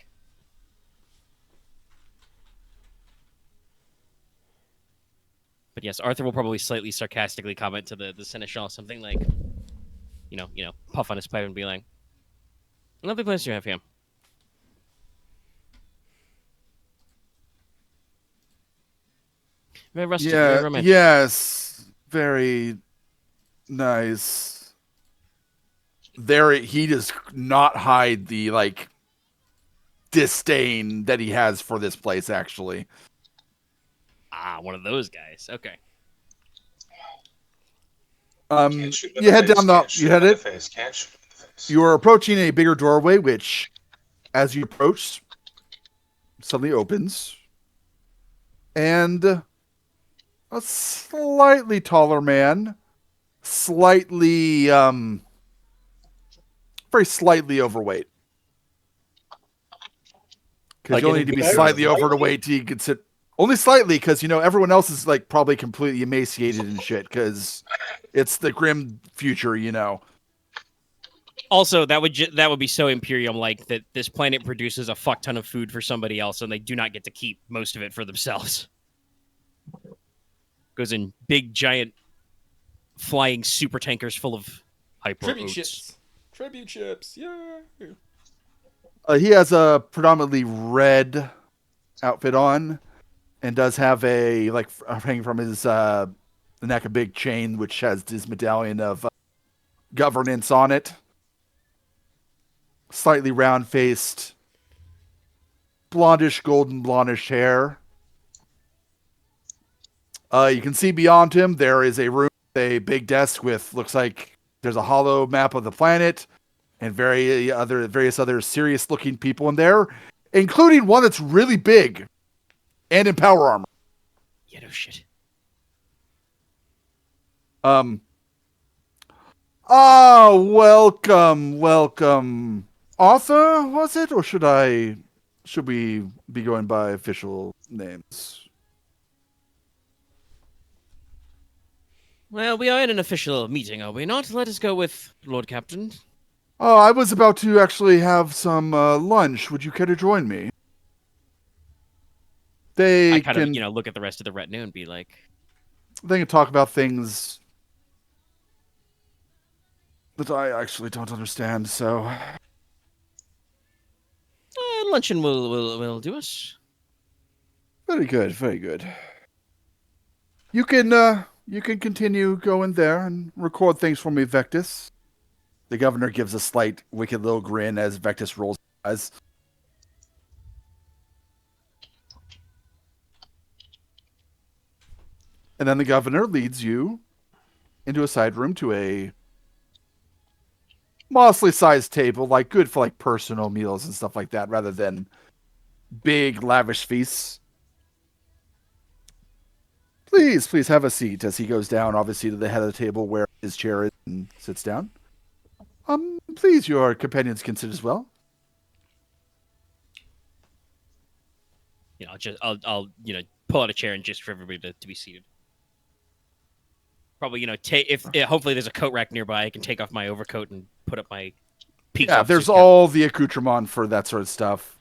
But yes, Arthur will probably slightly sarcastically comment to the Seneschal something like, puff on his pipe and be like, "Lovely place you have here." Very rustic, very romantic. Yes, very nice. He does not hide the disdain that he has for this place. Actually, One of those guys. Okay. You head down you head it. You are approaching a bigger doorway, which, as you approach, suddenly opens, and a slightly taller man, very slightly overweight. Because you only need to be slightly overweight to consider. Only slightly, because everyone else is probably completely emaciated and shit. Because it's the grim future, Also, that would be so Imperium-like that this planet produces a fuck ton of food for somebody else, and they do not get to keep most of it for themselves. Goes in big, giant, flying super tankers full of hyper Tribute oats. ships. Tribute ships. Yeah. He has a predominantly red outfit on, and does have a hanging from his neck a big chain which has his medallion of governance on it. Slightly round-faced, blondish hair. You can see beyond him there is a room with a big desk with looks like there's a hollow map of the planet and various other serious-looking people in there, including one that's really big and in power armor. Yeah, no shit. Welcome. Arthur, was it? Or should we be going by official names? Well, we are in an official meeting, are we not? Let us go with Lord Captain. Oh, I was about to actually have some lunch. Would you care to join me? I kind of, look at the rest of the retinue and be like, they can talk about things that I actually don't understand, so... luncheon will do us. Very good. You can continue going there and record things for me, Vectis. The governor gives a slight wicked little grin as Vectis rolls his eyes. And then the governor leads you into a side room to a modestly sized table, good for personal meals and stuff like that, rather than big lavish feasts. Please have a seat as he goes down, obviously, to the head of the table where his chair is and sits down. Please, your companions can sit as well. I'll pull out a chair and just for everybody to be seated. Probably, hopefully there's a coat rack nearby, I can take off my overcoat and put up my peaks. Yeah, there's all the accoutrement for that sort of stuff,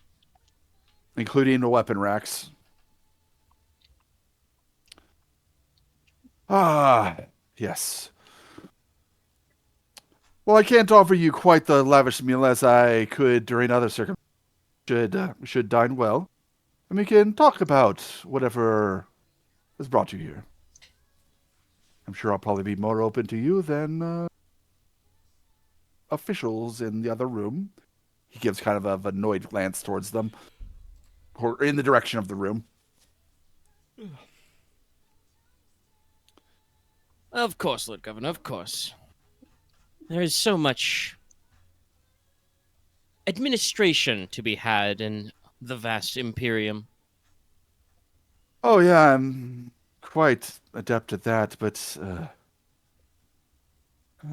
including the weapon racks. Yes. Well, I can't offer you quite the lavish meal as I could during other circumstances. Should dine well, and we can talk about whatever has brought you here. I'm sure I'll probably be more open to you than officials in the other room. He gives kind of an annoyed glance towards them, or in the direction of the room. Of course, Lord Governor, of course. There is so much administration to be had in the vast Imperium. Oh, yeah, I'm quite adept at that, but I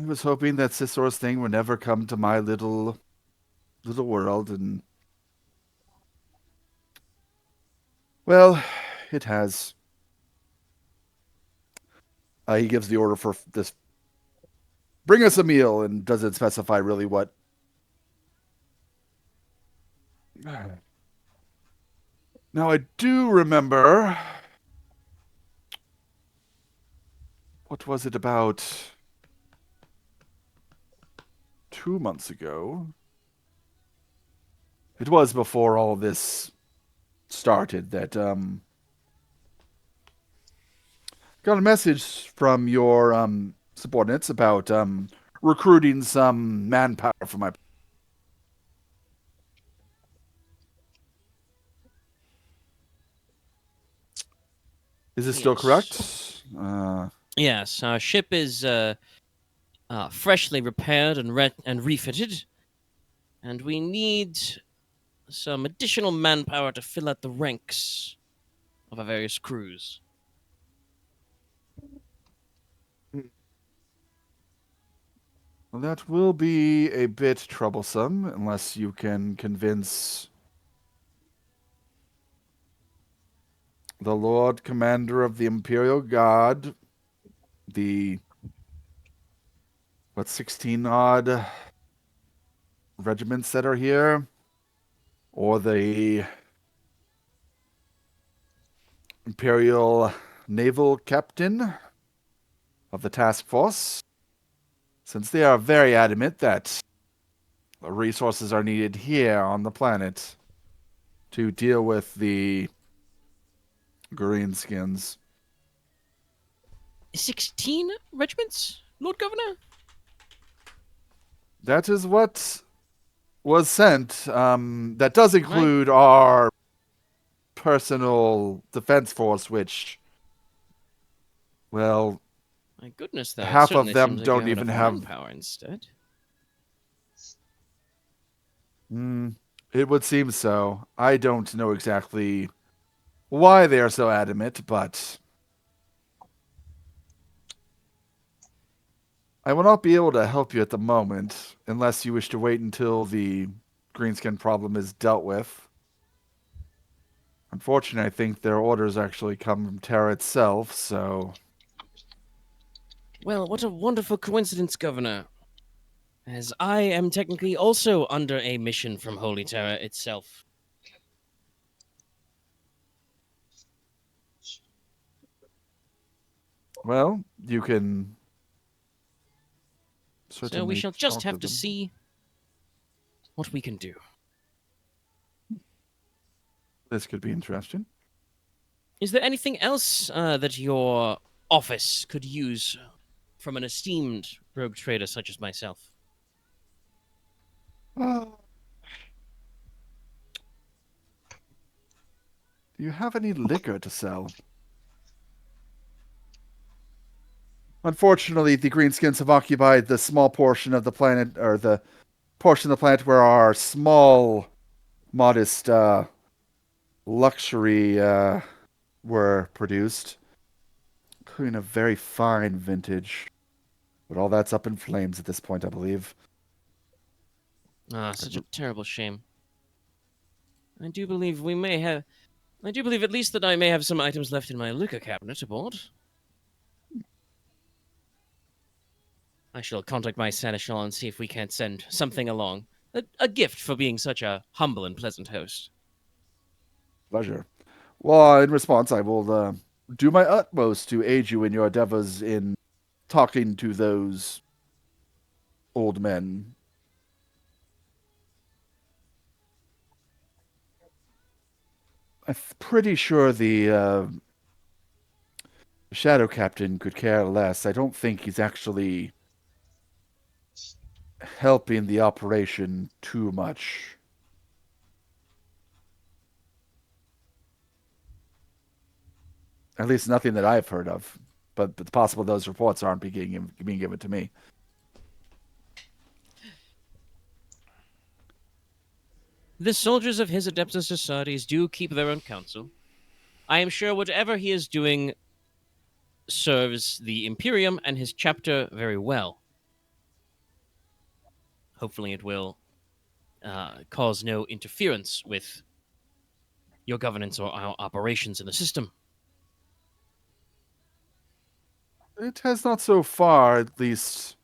was hoping that this sort of thing would never come to my little world, and well, it has. He gives the order for this. Bring us a meal, and doesn't specify really what. Now, I do remember. What was it about? 2 months ago. It was before all of this started that got a message from your subordinates about recruiting some manpower for my. Is this still Yes. correct? Yes, our ship is freshly repaired and refitted, and we need some additional manpower to fill out the ranks of our various crews. Well, that will be a bit troublesome unless you can convince the Lord Commander of the Imperial Guard, the 16 odd regiments that are here, or the Imperial Naval Captain of the task force, since they are very adamant that the resources are needed here on the planet to deal with the Greenskins. 16 regiments, Lord Governor? That is what was sent. That does include our personal defense force, which, well, My goodness, though. half it of certainly them seems like don't you even enough have manpower instead. It would seem so. I don't know exactly why they are so adamant, but I will not be able to help you at the moment unless you wish to wait until the greenskin problem is dealt with. Unfortunately, I think their orders actually come from Terra itself, so... Well, what a wonderful coincidence, Governor. As I am technically also under a mission from Holy Terra itself. Well, you can... So we shall just talk have with to them. see what we can do. This could be interesting. Is there anything else that your office could use from an esteemed rogue trader such as myself? Do you have any liquor to sell? Unfortunately, the Greenskins have occupied the small portion of the planet, or the portion of the planet where our small, modest luxury were produced, including a very fine vintage. But all that's up in flames at this point, I believe. Ah, such a terrible shame. I do believe at least that I may have some items left in my liquor cabinet aboard. I shall contact my seneschal and see if we can't send something along. A gift for being such a humble and pleasant host. Pleasure. Well, in response, I will do my utmost to aid you in your endeavors in talking to those old men. I'm pretty sure the Shadow Captain could care less. I don't think he's actually helping the operation too much. At least nothing that I've heard of. But it's possible those reports aren't being given to me. The soldiers of his Adeptus Societies do keep their own counsel. I am sure whatever he is doing serves the Imperium and his chapter very well. Hopefully it will cause no interference with your governance or our operations in the system. It has not so far, at least,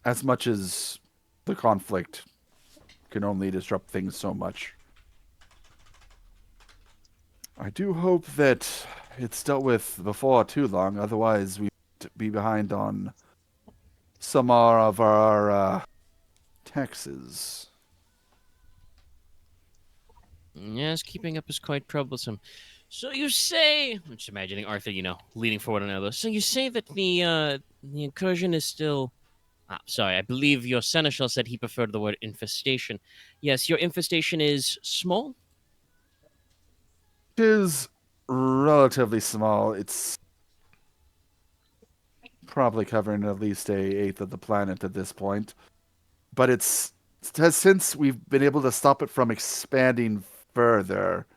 as much as the conflict can only disrupt things so much. I do hope that it's dealt with before too long, otherwise we'd be behind on some of our hexes. Yes, keeping up is quite troublesome. So you say, I'm just imagining Arthur, leaning forward on elbow. So you say that the incursion is still. Sorry, I believe your seneschal said he preferred the word infestation. Yes, your infestation is small. It is relatively small. It's probably covering at least a eighth of the planet at this point. But since we've been able to stop it from expanding further,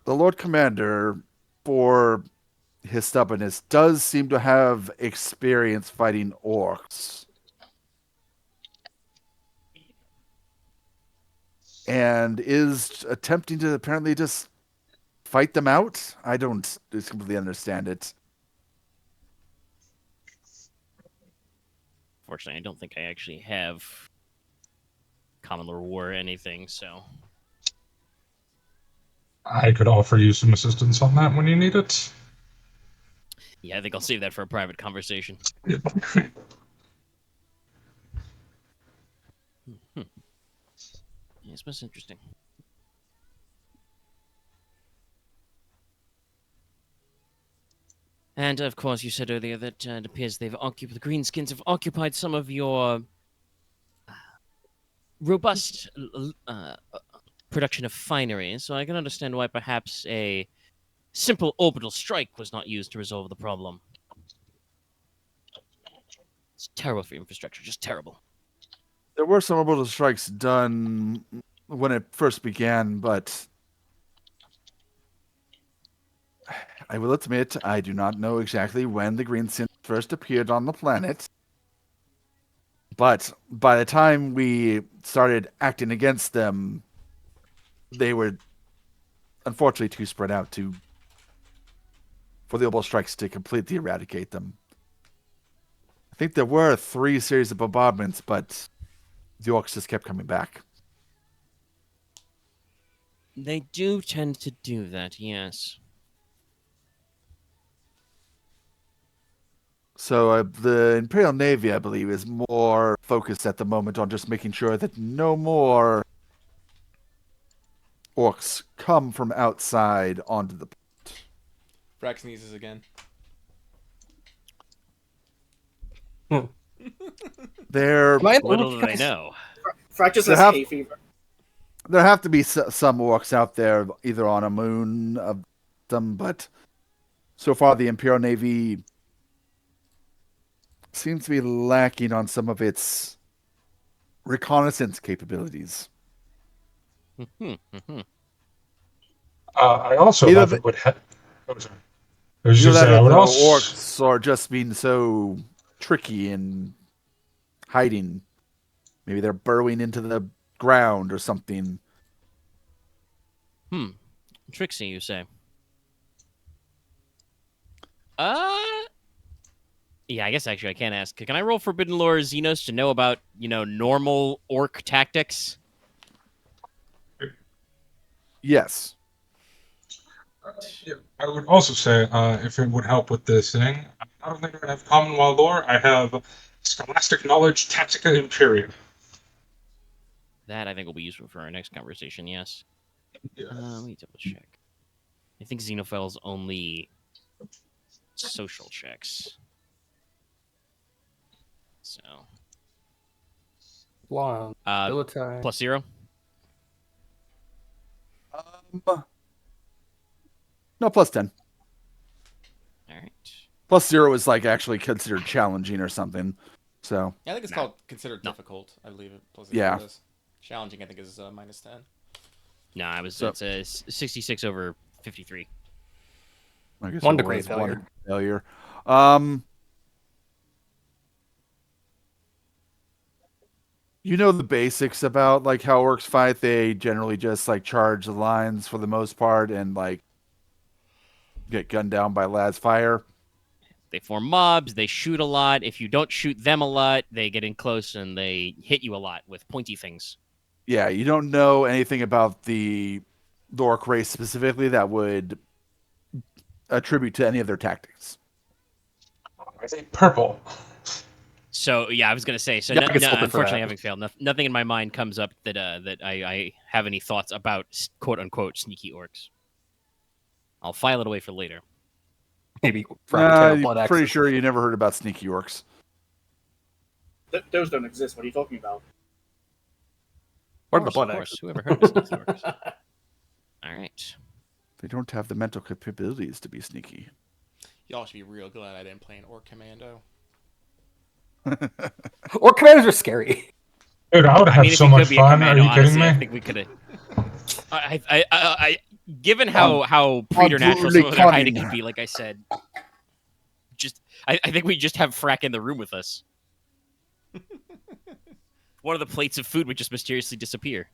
the Lord Commander, for his stubbornness, does seem to have experience fighting orcs. And is attempting to apparently just fight them out? I don't completely understand it. Fortunately, I don't think I actually have common lore war or anything, so. I could offer you some assistance on that when you need it. Yeah, I think I'll save that for a private conversation. Yes, most interesting. And of course, you said earlier that it appears the Greenskins have occupied some of your robust production of finery, so I can understand why perhaps a simple orbital strike was not used to resolve the problem. It's terrible for infrastructure, just terrible. There were some orbital strikes done when it first began, but I will admit I do not know exactly when the Greenskins first appeared on the planet. But by the time we started acting against them, they were unfortunately too spread out for the orbital strikes to completely eradicate them. I think there were 3 series of bombardments, but the orcs just kept coming back. They do tend to do that, yes. So the Imperial Navy, I believe, is more focused at the moment on just making sure that no more orcs come from outside onto the port. Fraak sneezes again. There, Little do they know. Fraak just There has have- hay fever. there have to be some orcs out there, either on a moon of them, but so far the Imperial Navy seems to be lacking on some of its reconnaissance capabilities. I also Either have the- it would have. Oh, sorry. I was Either just that saying, or I would the also. orcs are just being so tricky in hiding. Maybe they're burrowing into the ground or something. Trixie, you say? Yeah, I guess actually I can't ask. Can I roll Forbidden Lore Xenos to know about, normal orc tactics? Yes. I would also say, if it would help with this thing, not only do I have Common Law lore, I have Scholastic Knowledge Tactica Imperium. That I think will be useful for our next conversation, yes. Yeah. Let me double check. I think Xenophile's only social checks. So. Blonde. Military. +0? No, +10. All right. +0 is like actually considered challenging or something. So Yeah, I think it's called considered difficult. I believe it. Yeah. Is. Challenging, I think, is -10. No, it's a 66 over 53. I guess 1 it degree was failure. one failure. You know the basics about like how orcs fight. They generally just like charge the lines for the most part and like get gunned down by lad's fire. They form mobs, they shoot a lot. If you don't shoot them a lot, they get in close and they hit you a lot with pointy things. Yeah, you don't know anything about the orc race specifically that would attribute to any of their tactics. I say purple. So yeah, I was gonna say. So Yeah, I guess I'll prefer unfortunately, that. having failed, nothing in my mind comes up that I have any thoughts about quote unquote sneaky orcs. I'll file it away for later. Maybe blood Pretty axes. sure you never heard about sneaky orcs. Those don't exist. What are you talking about? What are the Of blood course, axes? whoever heard of sneaky orcs? All right. They don't have the mental capabilities to be sneaky. Y'all should be real glad I didn't play an orc commando. Or commanders are scary. Dude, I would have if so it much could be a fun. commando, Are you kidding honestly, me? I think we could have. Given how preternatural brutally some of their hiding cunning. can be, like I said, I think we just have Fraak in the room with us. One of the plates of food would just mysteriously disappear.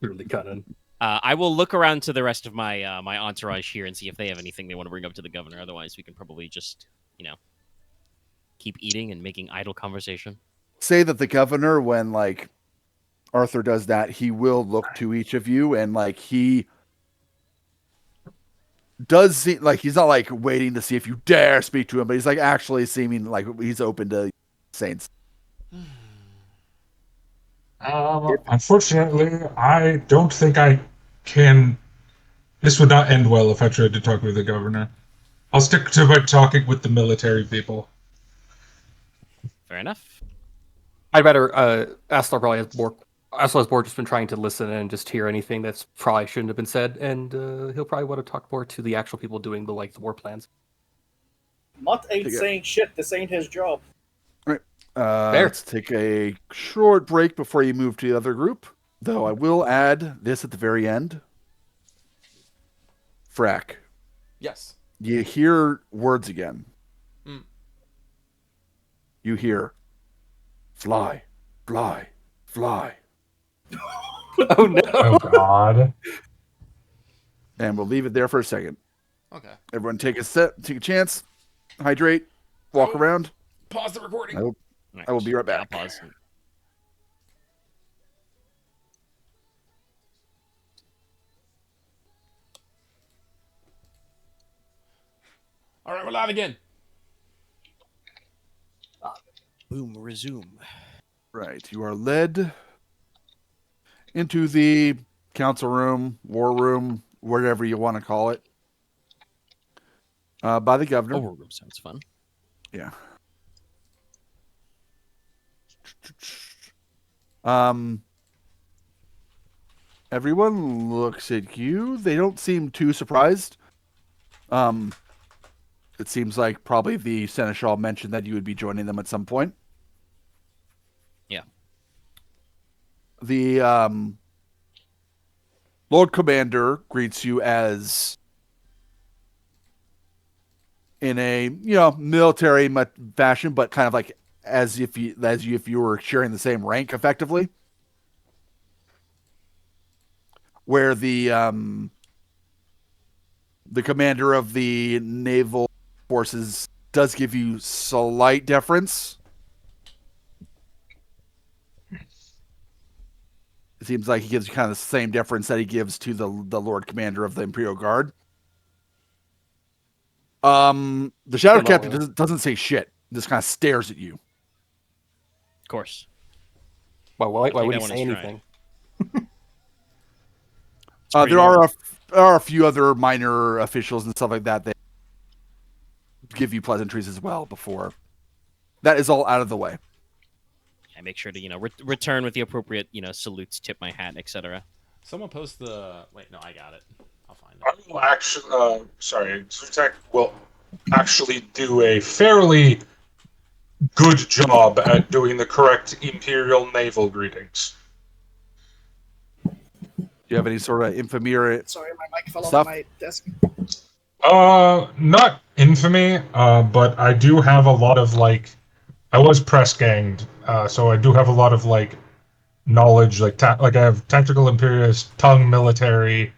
Really cunning. I will look around to the rest of my my entourage here and see if they have anything they want to bring up to the governor. Otherwise, we can probably just, keep eating and making idle conversation. Say that the governor, when like Arthur does that, he will look to each of you and like he does see like he's not like waiting to see if you dare speak to him, but he's like actually seeming like he's open to saints. Unfortunately, I don't think I can. This would not end well if I tried to talk with the governor. I'll stick to my talking with the military people. Fair enough. I'd rather Astelaar probably has more. Astelaar's more just been trying to listen and just hear anything that's probably shouldn't have been said, and he'll probably want to talk more to the actual people doing the war plans. Mutt ain't Yeah. saying shit. This ain't his job. Let's take a short break before you move to the other group. Though I will add this at the very end. Fraak, Yes. you hear words again. Mm. You hear fly, fly, fly. Oh no! Oh God! And we'll leave it there for a second. Okay. Everyone take a chance, hydrate, walk around. Pause the recording. I will be right back. I'll pause. All right, we're live again. Boom, resume. Right. You are led into the council room, war room, whatever you want to call it, by the governor. Overroom sounds fun. Yeah. Everyone looks at you. They don't seem too surprised. It seems like probably the seneschal mentioned that you would be joining them at some point. Yeah. The Lord Commander greets you as in a military fashion, but kind of like as if you were sharing the same rank, effectively. Where the commander of the naval forces does give you slight deference. It seems like he gives you kind of the same deference that he gives to the Lord Commander of the Imperial Guard. The Shadow Hello. Captain doesn't say shit. Just kind of stares at you. Of course. Why would that he one say in stride. anything? There are a few other minor officials and stuff like that that give you pleasantries as well before. That is all out of the way. I make sure to return with the appropriate salutes, tip my hat, etc. Someone post the. Wait, no, I got it. I'll find I it. will actually, Zertek will actually do a fairly good job at doing the correct Imperial naval greetings. Do you have any sort of infamy or Sorry, my mic fell Stuff. off my desk. Not infamy, but I do have a lot of I was press ganged, so I do have a lot of knowledge, I have tactical imperialist, tongue military.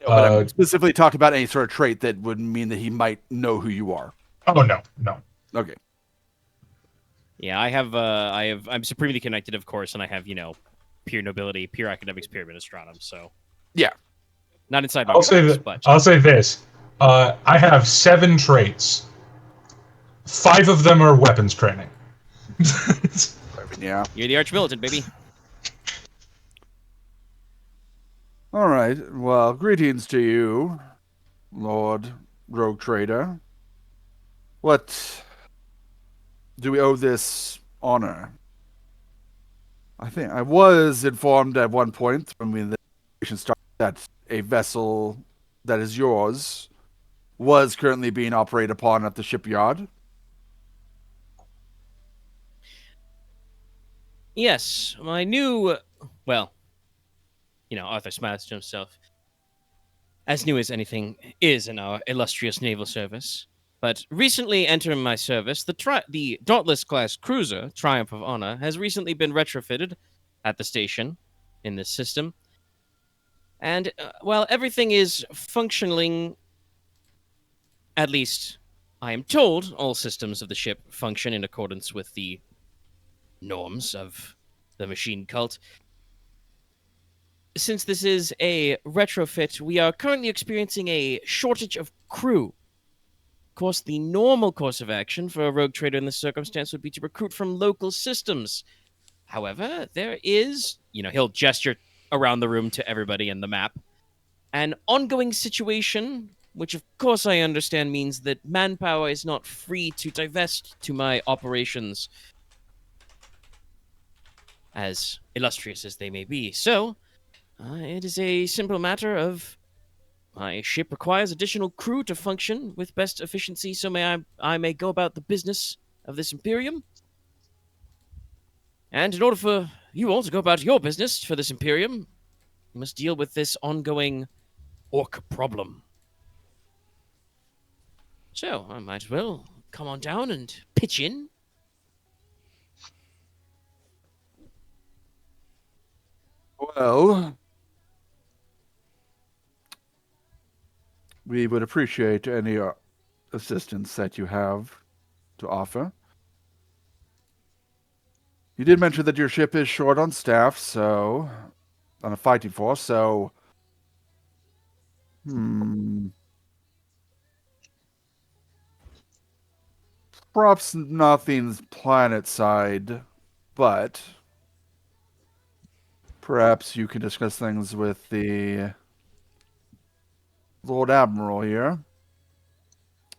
but I specifically talked about any sort of trait that would mean that he might know who you are. Oh no. Okay. Yeah, I'm supremely connected, of course, and I have pure nobility, pure academics, pure administratum. So Yeah. not inside my I'll say box, that. but I'll say this: I have 7 traits. 5 of them are weapons training. Yeah. You're the Arch-Militant, baby. All right. Well, greetings to you, Lord Rogue Trader. What do we owe this honor? I think I was informed at one point when the nation started that a vessel that is yours was currently being operated upon at the shipyard. Yes, I knew. Well, Arthur smiles to himself. As new as anything is in our illustrious naval service. But recently entering my service, the Dauntless-class cruiser, Triumph of Honor, has recently been retrofitted at the station in this system. And while everything is functioning, at least I am told all systems of the ship function in accordance with the norms of the machine cult. Since this is a retrofit, we are currently experiencing a shortage of crew. Of course, the normal course of action for a rogue trader in this circumstance would be to recruit from local systems. However, there is, he'll gesture around the room to everybody in the map, an ongoing situation, which of course I understand means that manpower is not free to divest to my operations, as illustrious as they may be. So, it is a simple matter of my ship requires additional crew to function with best efficiency, so I may go about the business of this Imperium. And in order for you all to go about your business for this Imperium, you must deal with this ongoing orc problem. So, I might as well come on down and pitch in. Well, we would appreciate any assistance that you have to offer. You did mention that your ship is short on staff, on a fighting force, so... Perhaps nothing's planet-side, but... Perhaps you can discuss things with the Lord Admiral here.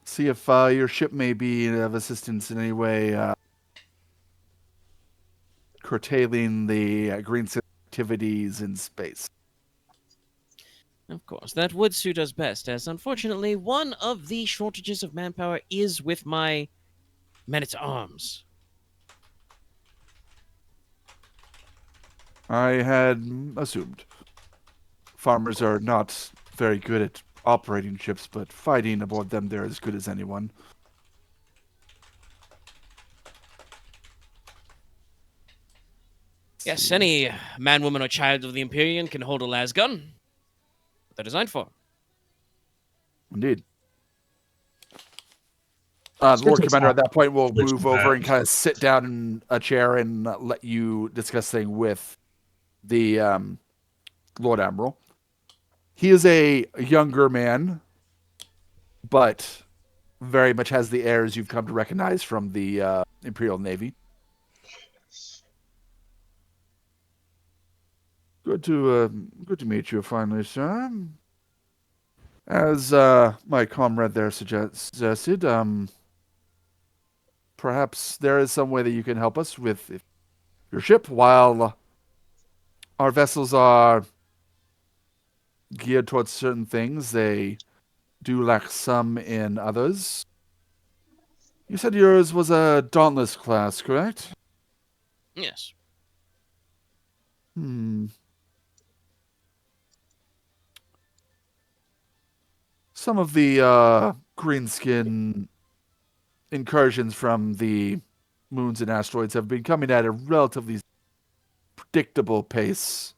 See if your ship may be of assistance in any way curtailing the green activities in space. Of course, that would suit us best, as unfortunately one of the shortages of manpower is with my men-at-arms. I had assumed. Farmers are not very good at operating ships, but fighting aboard them, they're as good as anyone. Yes, any man, woman, or child of the Imperium can hold a lasgun. What they're designed for. Indeed. Lord Commander, at that point, will move over and kind of sit down in a chair and let you discuss things with the Lord Admiral. He is a younger man, but very much has the airs you've come to recognize from the Imperial Navy. Good to meet you finally, sir. As my comrade there suggested, perhaps there is some way that you can help us with your ship. While our vessels are geared towards certain things, they do lack some in others. You said yours was a Dauntless class, correct? Yes. Some of the greenskin incursions from the moons and asteroids have been coming at a relatively predictable pace.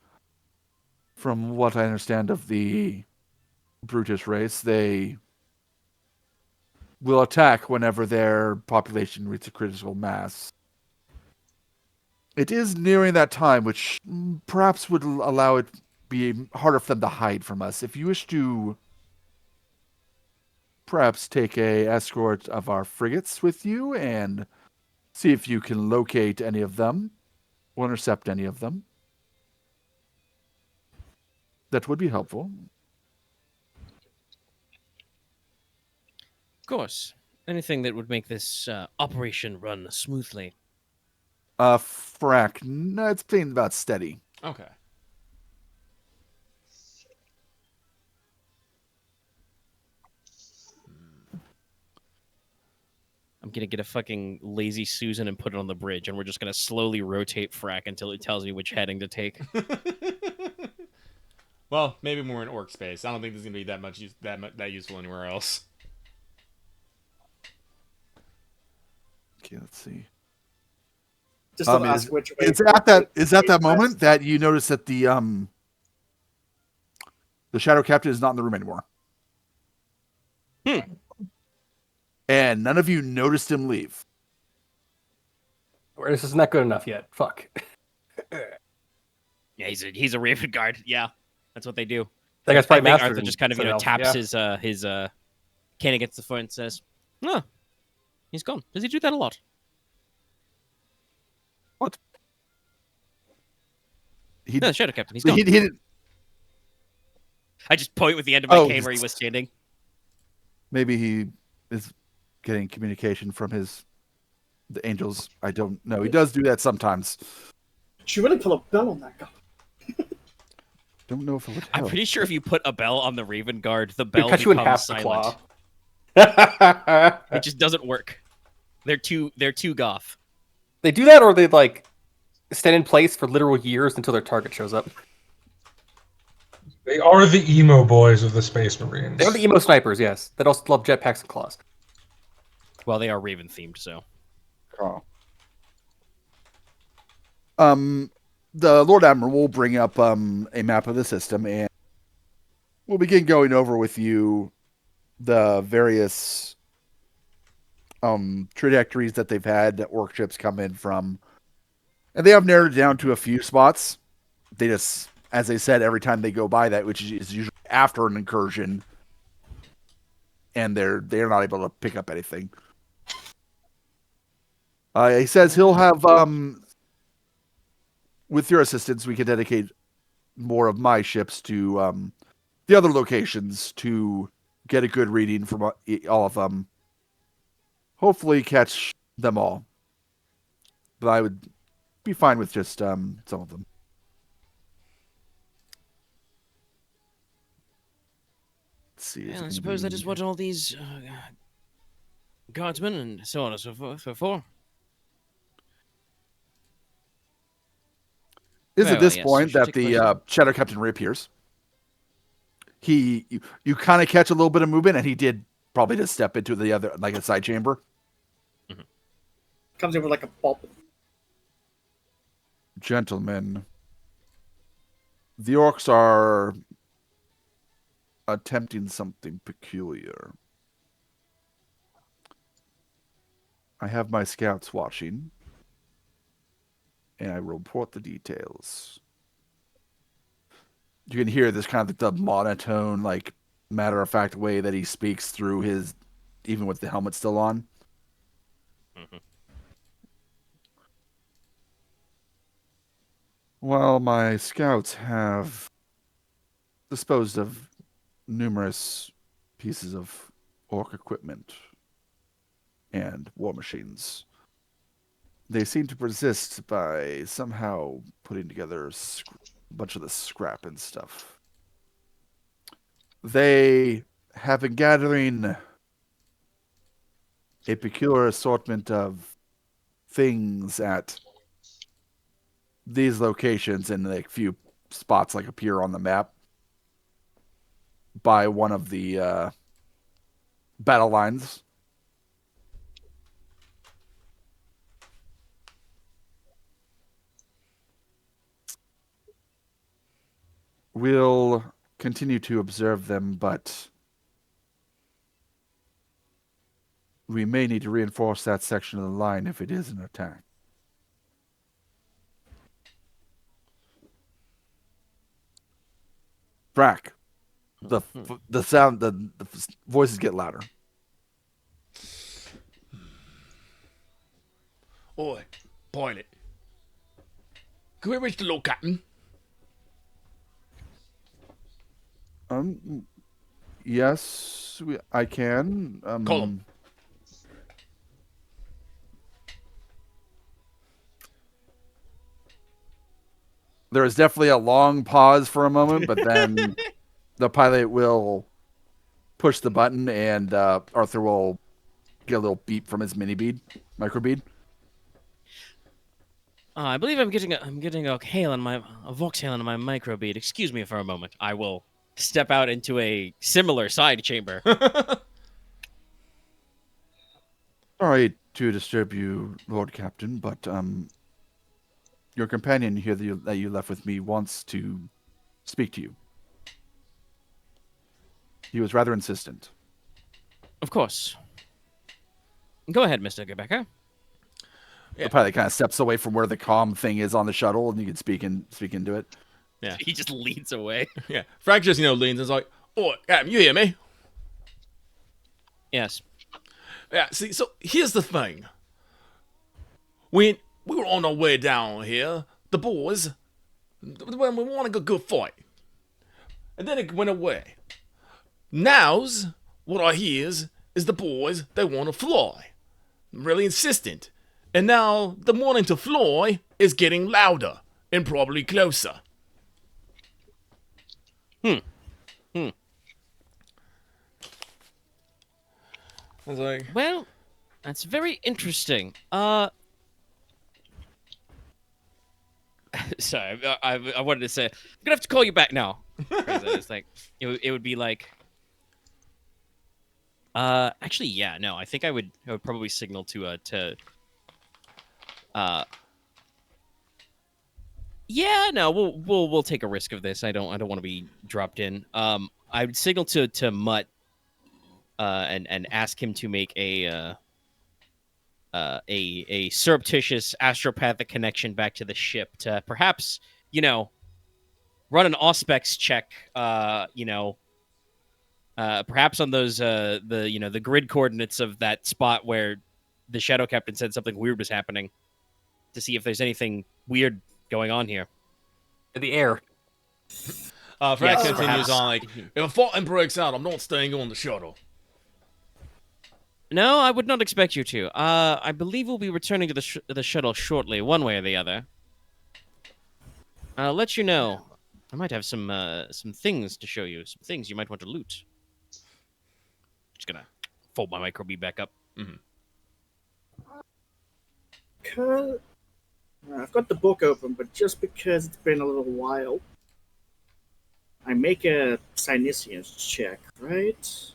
From what I understand of the brutish race, they will attack whenever their population reaches a critical mass. It is nearing that time, which perhaps would allow it be harder for them to hide from us. If you wish to perhaps take a escort of our frigates with you and see if you can locate any of them or intercept any of them. That would be helpful. Of course. Anything that would make this operation run smoothly. Frack, no, it's been about steady. Okay. I'm gonna get a fucking lazy Susan and put it on the bridge, and we're just gonna slowly rotate Frack until it tells me which heading to take. Well, maybe more in orc space. I don't think this is gonna be that much that useful anywhere else. Okay, let's see. Just don't ask which way. Is at that moment that you notice that the Shadow Captain is not in the room anymore. And none of you noticed him leave. This is not good enough yet. Fuck. Yeah, he's a Raven Guard. Yeah, that's what they do. That guy's probably I think mastered. Arthur just kind of taps his can against the foot and says, "Oh, he's gone. Does he do that a lot?" What? No, the Shadow Captain. He's gone. He didn't. I just point with the end of my Oh, cane where he was standing. Maybe he is getting communication from the angels. I don't know. He does do that sometimes. She really put a bell on that guy. Don't know if it would help. I'm pretty sure if you put a bell on the Raven Guard, the bell cut you in becomes half the silent. claw. It just doesn't work. They're too goth. They do that, or they like stand in place for literal years until their target shows up. They are the emo boys of the Space Marines. They're the emo snipers, yes. That also love jetpacks and claws. Well, they are Raven themed, so. Oh. The Lord Admiral will bring up a map of the system, and we'll begin going over with you the various trajectories that they've had that orc ships come in from. And they have narrowed it down to a few spots. They just, as they said, every time they go by that, which is usually after an incursion, and they're not able to pick up anything. He says he'll have, with your assistance, we can dedicate more of my ships to the other locations to get a good reading from all of them. Hopefully catch them all. But I would be fine with just some of them. Let's see. Yeah, I suppose that is what all these guardsmen and so on and so forth are for. It is Very at this well, yes, point you should that take the questions. Shadow Captain reappears. You kind of catch a little bit of movement, and he did probably just step into the other, like a side chamber. Comes in with like a pop. Gentlemen, the orcs are attempting something peculiar. I have my scouts watching, and I will report the details. You can hear this kind of the monotone, like matter-of-fact way that he speaks through his, even with the helmet still on. Well, my scouts have disposed of numerous pieces of orc equipment and war machines. They seem to persist by somehow putting together a bunch of the scrap and stuff. They have been gathering a peculiar assortment of things at these locations in a few spots like appear on the map by one of the battle lines. We'll continue to observe them, but we may need to reinforce that section of the line if it is an attack. Fraak, the sound, the voices get louder. Oi, pilot. Can we reach the Lord Captain? Yes, I can. Call him. There is definitely a long pause for a moment, but then the pilot will push the button, and Arthur will get a little beep from his microbead. I believe I'm getting a vox hail on my microbead. Excuse me for a moment. I will step out into a similar side chamber. Sorry to disturb you, Lord Captain, but your companion here that you left with me wants to speak to you. He was rather insistent. Of course. Go ahead, Mr. Geba'Ker. Yeah. The pilot kind of steps away from where the comm thing is on the shuttle, and you can speak into it. Yeah. He just leads away. Yeah. Fraak just, leans and is like, "Oh, Captain, you hear me?" Yes. Yeah, see, so here's the thing. When we were on our way down here, the boys, when we wanted a good fight. And then it went away. Now's, what I hears, is the boys, they want to fly. Really insistent. And now, the wanting to fly is getting louder and probably closer. I was like, Well, that's very interesting. Sorry, I wanted to say I'm gonna have to call you back now. It's like it would be like. Actually, yeah, no, I think I would probably signal yeah, no, we'll take a risk of this. I don't want to be dropped in. I would signal to Mutt, and ask him to make a surreptitious astropathic connection back to the ship to perhaps, run an auspex check, perhaps on those the grid coordinates of that spot where the Shadow Captain said something weird was happening, to see if there's anything weird going on here. In the air. Fraak Yes, continues perhaps. on like, if a fighting breaks out, I'm not staying on the shuttle. No, I would not expect you to. I believe we'll be returning to the shuttle shortly, one way or the other. I'll let you know. I might have some things to show you. Some things you might want to loot. Just gonna fold my microbead back up. I've got the book open, but just because it's been a little while, I make a Psyniscience check, right?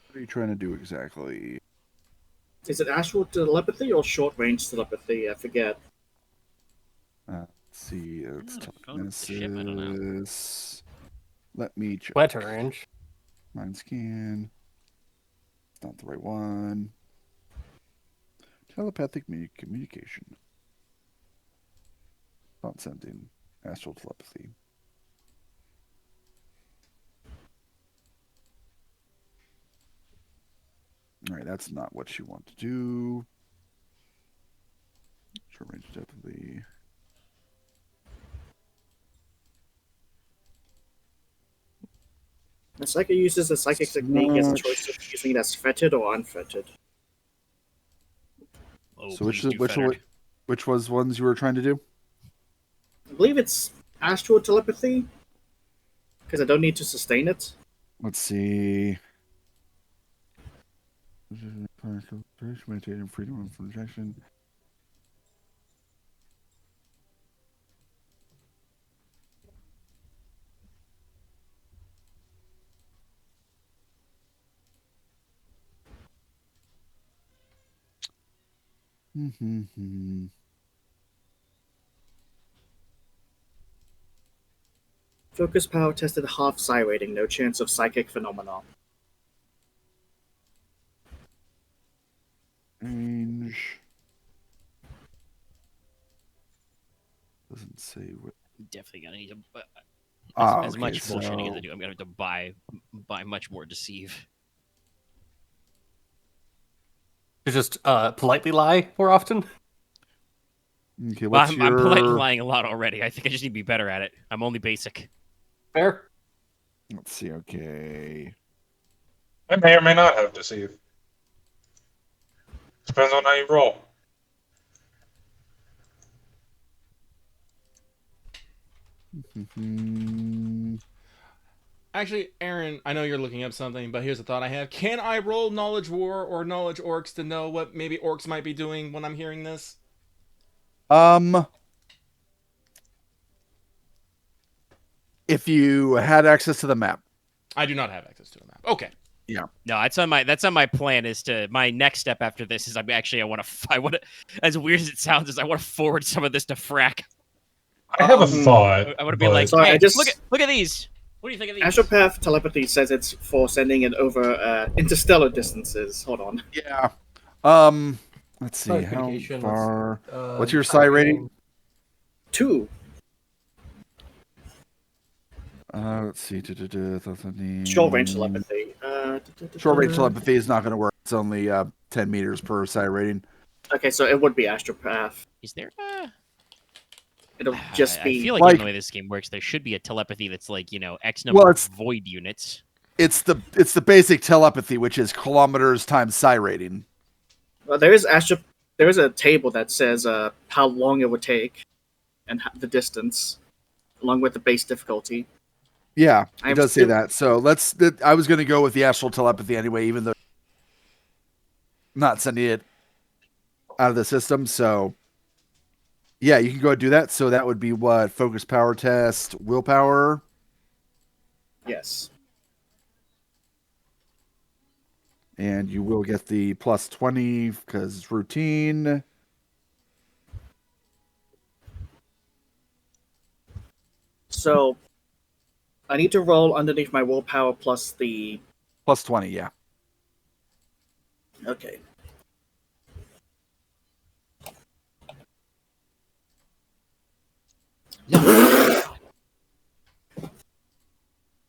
What are you trying to do exactly? Is it astral telepathy or short range telepathy? I forget. Let's see. It's Not a phone with the ship, I don't know. telekinesis. Let me check. Wetter range. Mind scan. It's not the right one. Telepathic communication. Not sending. Astral telepathy. Alright, that's not what you want to do. Short range telepathy. The psychic uses a psychic technique as a choice of using it as fetid or unfetid. Oh, So please do fettered. which was ones you were trying to do? I believe it's astral telepathy, because I don't need to sustain it. Let's see. Maintaining freedom from rejection. Focus power tested half psi rating, no chance of psychic phenomenon. Range. Doesn't say what. Definitely gonna need to. As Okay, much bullshitting as I so do, I'm gonna have to buy much more deceive. To just politely lie more often. Okay, Well, what's I'm politely your... lying a lot already. I think I just need to be better at it. I'm only basic. Fair. Let's see, okay. I may or may not have deceive. Depends on how you roll. Actually, Aaron, I know you're looking up something, but here's a thought I have. Can I roll Knowledge War or Knowledge Orcs to know what maybe Orcs might be doing when I'm hearing this? If you had access to the map. I do not have access to a map. Okay. Yeah. No, that's on my plan. Is to my next step after this is I want to as weird as it sounds is I want to forward some of this to Frack. I have a thought. I want to be but- like, Sorry, hey, I just- look at these. What do you think of these? Astropath telepathy says it's for sending it over interstellar distances. Hold on. Yeah. Let's see, Sorry, how communication, far... What's your psi rating? 2. Let's see. Short range telepathy. Short range telepathy is not going to work. It's only 10 meters per psi rating. Okay, so it would be Astropath. Is there? It'll just I be. feel like, like- given the way this game works, there should be a telepathy that's like X number Well, of it's- void units. It's the basic telepathy, which is kilometers times psi rating. Well, there is a table that says how long it would take and the distance, along with the base difficulty. Yeah, it I'm does say still- that. So I was going to go with the astral telepathy anyway, even though not sending it out of the system. So yeah, you can go and do that. So that would be what? Focus power test, willpower. Yes. And you will get the plus 20 because it's routine. So I need to roll underneath my willpower plus the. Plus 20, yeah. Okay.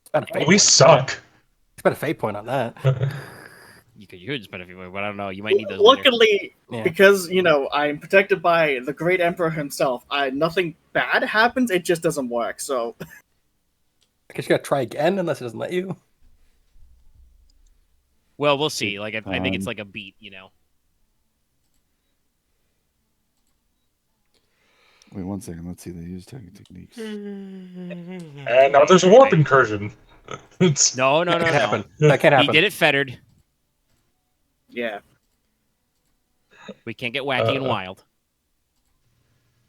Spent a fate We point. suck. Spent a fate point on that. You could spend a few more, but I don't know. You might need those later. Luckily, Yeah. because I'm protected by the Great Emperor himself, nothing bad happens. It just doesn't work. So I guess you gotta try again unless it doesn't let you. Well, we'll see. Like, I think it's like a beat, Wait 1 second. Let's see. They use techniques. And now there's a warp incursion. It's, No. That can't happen. That can't He happen. did it fettered. yeah. We can't get wacky and wild.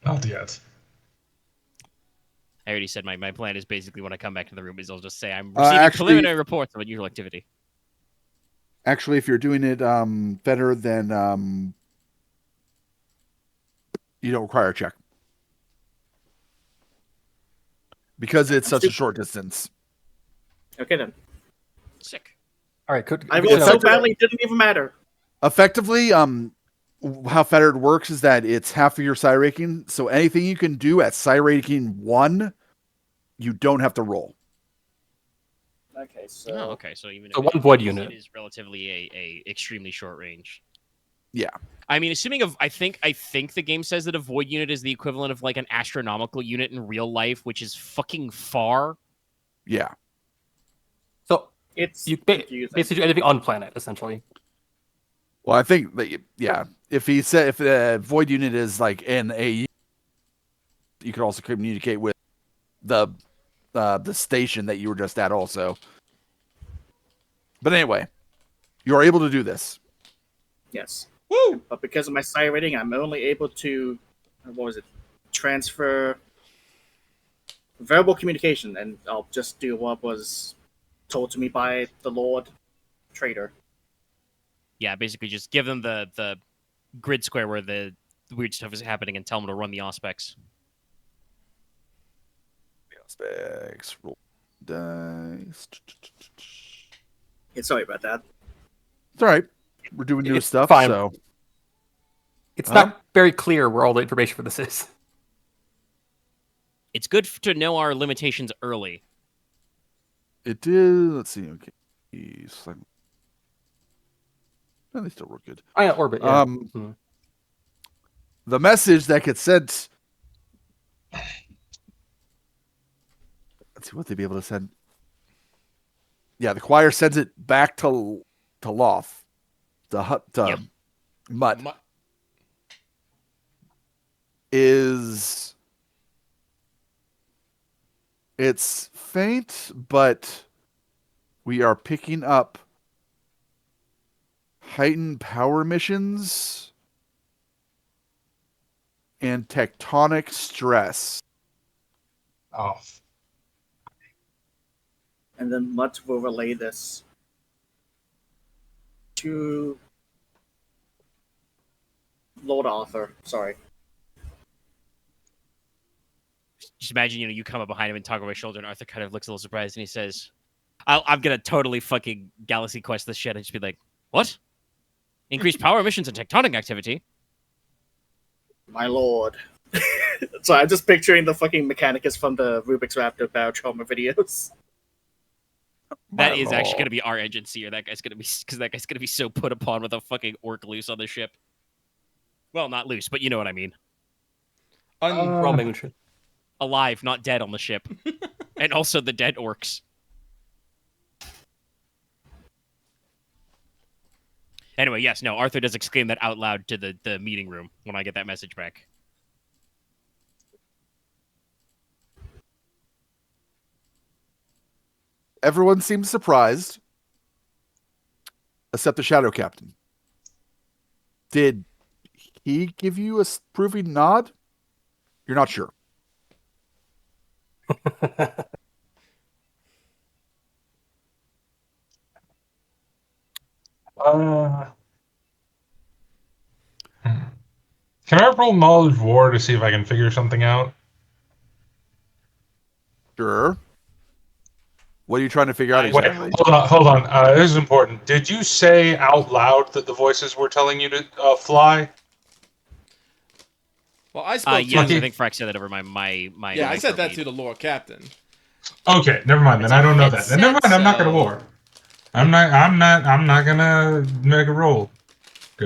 not yet. I already said my plan is basically when I come back to the room is I'll just say I'm Uh, receiving actually- preliminary reports of unusual activity. Actually, if you're doing it better than you don't require a check. Because it's such a short distance. Okay then. Sick. All right, could I we rolled get so a- badly, it didn't even matter. Effectively, how fettered works is that it's half of your psi rating. So anything you can do at psi rating 1, you don't have to roll. Okay, so Oh, okay. So even So if one void it unit. is relatively a extremely short range. Yeah. I mean, assuming I think the game says that a void unit is the equivalent of like an astronomical unit in real life, which is fucking far. Yeah. So it's you confusing. basically do anything on planet, essentially. Well, I think that, yeah. If the void unit is like in a, you could also communicate with the station that you were just at also. But anyway, you are able to do this. Yes. Woo! But because of my psi rating, I'm only able to, transfer verbal communication, and I'll just do what was told to me by the Lord Trader. Yeah, basically just give them the grid square where the weird stuff is happening and tell them to run the auspex. Specs, roll dice. Yeah, sorry about that. It's all right. We're doing new It's stuff, fine. so It's not very clear where all the information for this is. It's good to know our limitations early. it is. Let's see. Okay. No, they still work good. I know, orbit. Yeah. The message that gets sent. Let's see what they'd be able to send. Yeah, the choir sends it back to Loth, to Mutt. It's faint, but we are picking up heightened power emissions and tectonic stress. Oh, And then Mutt will relay this to Lord Arthur. Sorry. Just imagine, you come up behind him and talk over his shoulder, and Arthur kind of looks a little surprised, and he says, I'm gonna totally fucking Galaxy Quest this shit and just be like, what? Increased power emissions and tectonic activity? My lord. So I'm just picturing the fucking Mechanicus from the Rubik's Raptor Barotrauma videos. That is actually going to be our agency, or that guy's going to be, because that guy's going to be so put upon with a fucking orc loose on the ship. Well, not loose, but you know what I mean. Alive, not dead on the ship. And also the dead orcs. Anyway, yes, no, Arthur does exclaim that out loud to the meeting room when I get that message back. Everyone seems surprised, except the Shadow Captain. Did he give you a proving nod? You're not sure. Can I roll Knowledge War to see if I can figure something out? Sure. What are you trying to figure out exactly? Wait, hold on. This is important. Did you say out loud that the voices were telling you to fly? Well, I spoke. Yes, I think Fraak said that over my. Yeah, I said that to the Lord Captain. Okay, never mind. Then I don't know that. Then never mind. I'm not gonna war. I'm not gonna make a roll.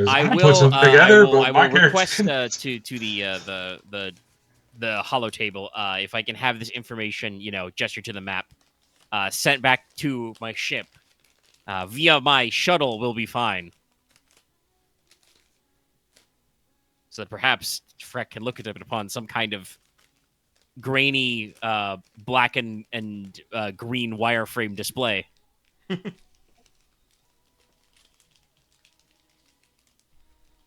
I will put something together. I will request to the holo table if I can have this information, gesture to the map, sent back to my ship via my shuttle will be fine. So that perhaps Freck can look at it upon some kind of grainy black and green wireframe display.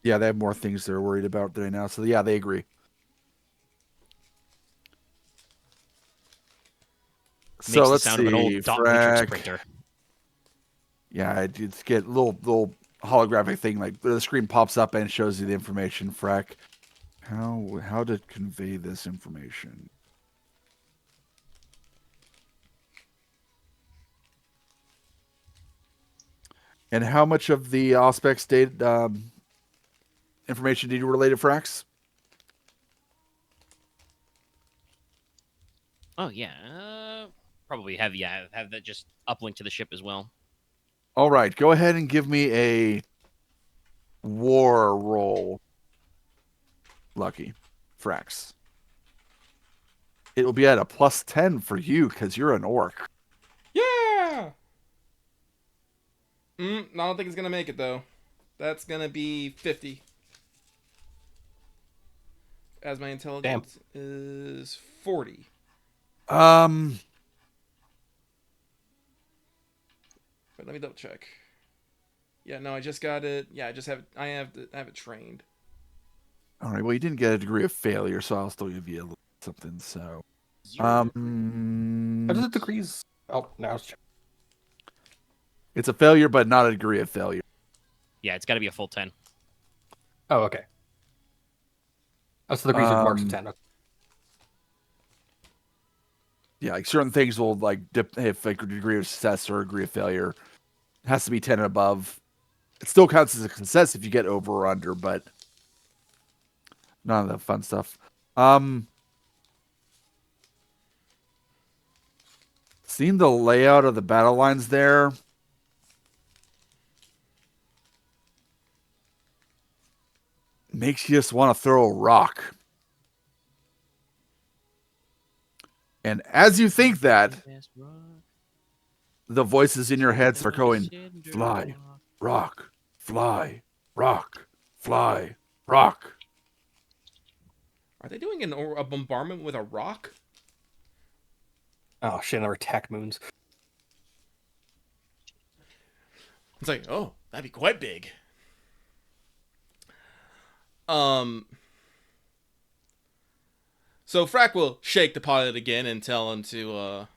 Yeah, they have more things they're worried about right now. So yeah, they agree. So Makes let's the sound see. of an old dot matrix printer. Yeah, it's get a little holographic thing, like the screen pops up and shows you the information. Frack, how to convey this information? And how much of the Auspex data information did you relay to Frax? Oh yeah, probably have that just uplink to the ship as well. All right, go ahead and give me a war roll. Lucky, Frax. It will be at a +10 for you because you're an orc. Yeah. I don't think it's gonna make it though. That's gonna be 50. As my intelligence is 40. But let me double check. Yeah, no, I just got it. Yeah, I have it trained. All right. Well, you didn't get a degree of failure, so I'll still give you a little something. So, How does the degrees? Oh, now it's it's a failure, but not a degree of failure. Yeah, it's got to be a full 10. Oh, okay. Oh, so the degrees are marks of 10. Okay. Yeah, like certain things will if like a degree of success or a degree of failure it has to be 10 and above. It still counts as a success if you get over or under, but none of the fun stuff. Seeing the layout of the battle lines there. makes you just want to throw a rock. And as you think that, the voices in your heads are going, fly, rock, fly, rock, fly, rock. Are they doing a bombardment with a rock? Oh shit! Another attack moons. It's like, oh, that'd be quite big. So Fraak will shake the pilot again and tell him to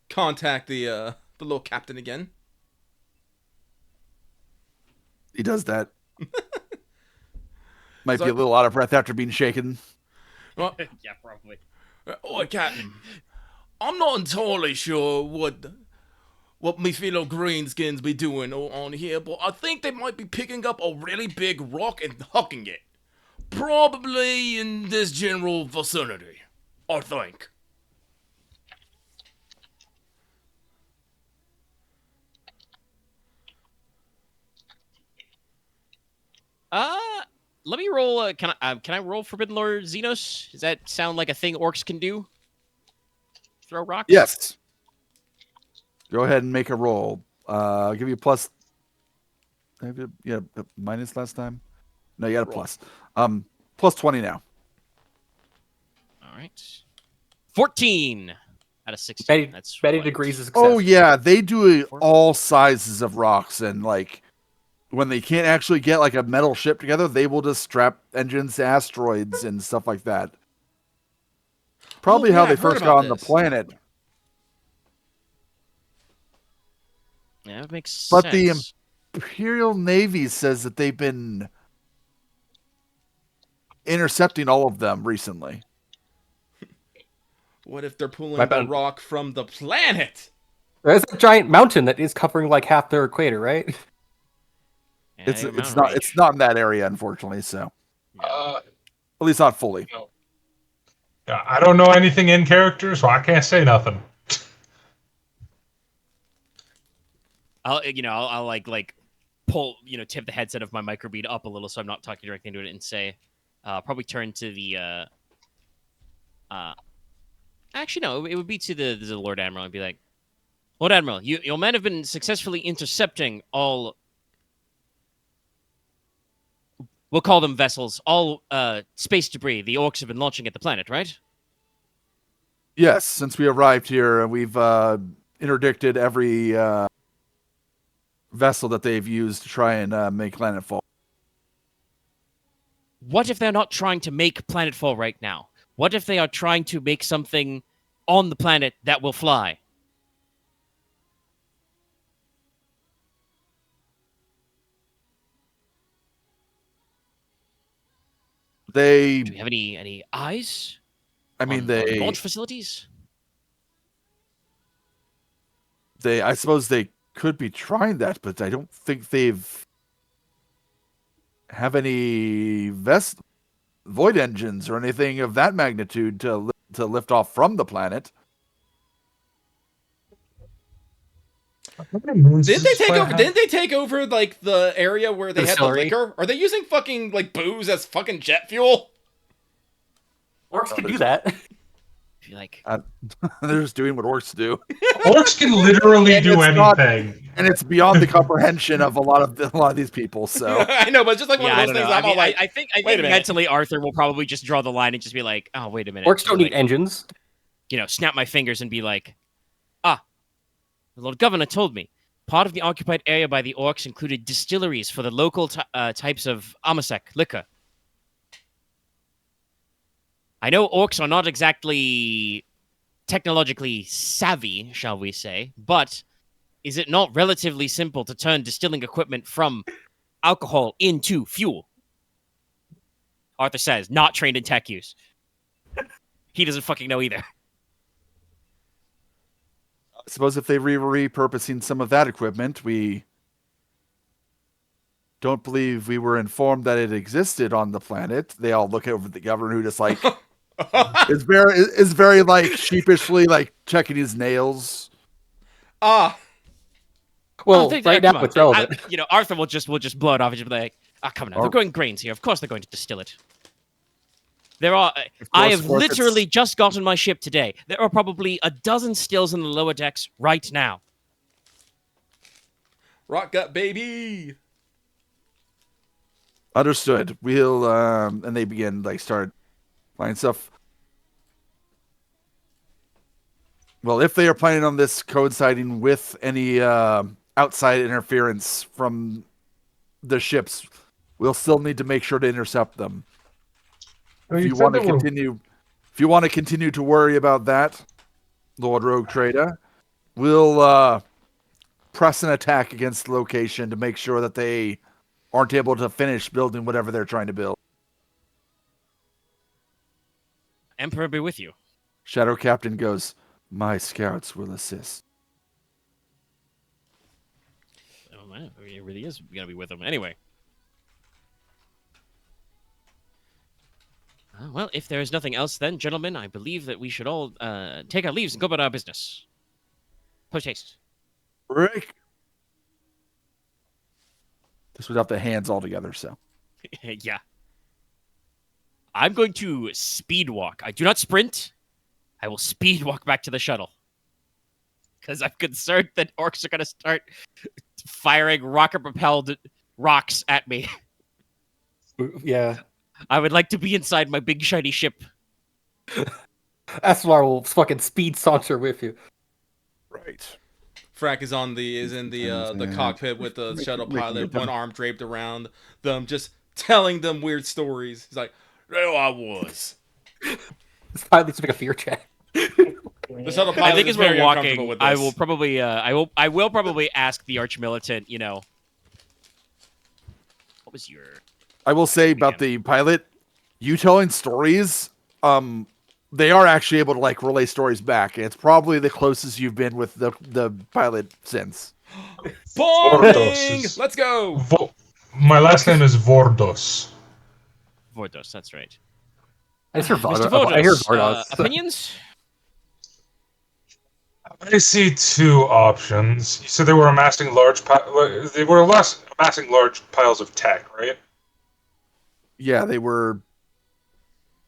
contact the little captain again. He does that. Might be a little out of breath after being shaken. Well, Yeah, probably. oh, Captain, I'm not entirely sure what me fellow greenskins be doing on here, but I think they might be picking up a really big rock and hucking it. Probably in this general vicinity, I think. Let me roll. Can I roll Forbidden Lore Xenos? Does that sound like a thing orcs can do? Throw rocks? Yes. Go ahead and make a roll. I'll give you a plus. Maybe, yeah, minus last time. No, you got a plus. Plus 20 now. All right. 14 out of 16. Betty, That's Betty right. degrees of success. Oh yeah, they do all sizes of rocks, and like when they can't actually get like a metal ship together, they will just strap engines to asteroids and stuff like that. Probably Oh, how yeah, they I've heard first about got on the this. planet. Yeah, that makes sense. But the Imperial Navy says that they've been intercepting all of them recently. What if they're pulling Right, the but- rock from the planet? There's a giant mountain that is covering like half their equator, right? Yeah, It's they have mountain not range. it's not in that area, unfortunately. So Uh, at least not fully. yeah, I don't know anything in character, so I can't say nothing. I'll like pull, tip the headset of my microbead up a little so I'm not talking directly into it and say, probably turn to the, actually no, it would be to the Lord Admiral and be like, Lord Admiral, your men have been successfully intercepting all, we'll call them vessels, all space debris the orcs have been launching at the planet, right? Yes, since we arrived here, we've interdicted every vessel that they've used to try and make planetfall. What if they're not trying to make planetfall right now? What if they are trying to make something on the planet that will fly? Do we have any eyes? I mean, on the launch facilities? I suppose they could be trying that, but I don't think have any void engines or anything of that magnitude to lift off from the planet. Didn't they take over like the area where they had the Distillery? liquor? Are they using fucking like booze as fucking jet fuel? Orcs can do that. Be like, They're just doing what orcs do, Orcs can literally And do it's not- anything. and it's beyond the comprehension of a lot of these people. So I know, but it's just like one yeah, I of those don't things. know. I'm all like, I think wait a minute. mentally Arthur will probably just draw the line and just be like, oh, wait a minute. Orcs don't Like, need engines. Snap my fingers and be like, the Lord Governor told me. Part of the occupied area by the orcs included distilleries for the local types of amasek liquor. I know orcs are not exactly technologically savvy, shall we say, but is it not relatively simple to turn distilling equipment from alcohol into fuel? Arthur says, not trained in tech use. He doesn't fucking know either. I suppose if they were repurposing some of that equipment, we don't believe we were informed that it existed on the planet. They all look over at the governor, who just like is very like sheepishly like checking his nails. ah, Well, right now come on. it's relevant. Arthur will just blow it off and just be like, come on, they're growing grains here. Of course they're going to distill it. I have literally just gotten my ship today. There are probably a dozen stills in the lower decks right now. Rock gut, baby. Understood. We'll and they begin start finding stuff. Well, if they are planning on this coinciding with any outside interference from the ships, we'll still need to make sure to intercept them. If you want to continue to worry about that, Lord Rogue Trader, we'll press an attack against the location to make sure that they aren't able to finish building whatever they're trying to build. Emperor be with you. Shadow Captain goes, my scouts will assist. Oh man, it really is gonna be with him. Anyway. Well, if there is nothing else then, gentlemen, I believe that we should all take our leaves and go about our business. Post haste. Rick. This without the hands all together, so. Yeah. I'm going to speed walk. I do not sprint. I will speed walk back to the shuttle. Because I'm concerned that orcs are going to start firing rocket-propelled rocks at me. Yeah. I would like to be inside my big shiny ship. Astelaar will fucking speed saunter with you. Right. Fraak is in the cockpit with the shuttle pilot, one arm draped around them, just telling them weird stories. He's like, "There I was." This pilot needs to make a fear check. The shuttle pilot I think is as we're very uncomfortable walking, with this. I will probably, I will probably ask the Arch-Militant, what was your? I will say about the pilot, you telling stories, they are actually able to relay stories back. It's probably the closest you've been with the pilot since. Bombing! Let's go! My last name is Vordos. Vordos, that's right. I hear Mr. Vordos. I hear Vordos, Vordos. opinions? I see two options. You said they were amassing large piles of tech, right? Yeah, they were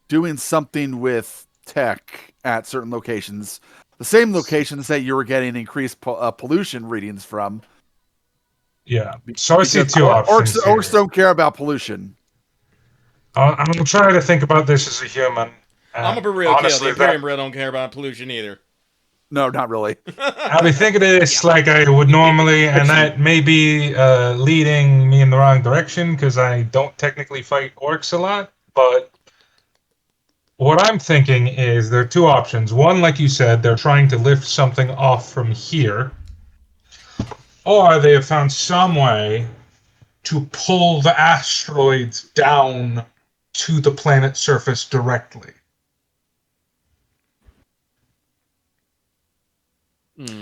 doing something with tech at certain locations. The same locations that you were getting increased pollution readings from. Yeah. So I see two options. Orcs don't care about pollution. I'm going to try to think about this as a human. I'm going to be real kill. The Imperium Red don't care about pollution either. No, not really. I'll be thinking of this like I would normally, and that may be leading me in the wrong direction because I don't technically fight orcs a lot. But what I'm thinking is there are two options. One, like you said, they're trying to lift something off from here, or they have found some way to pull the asteroids down to the planet's surface directly.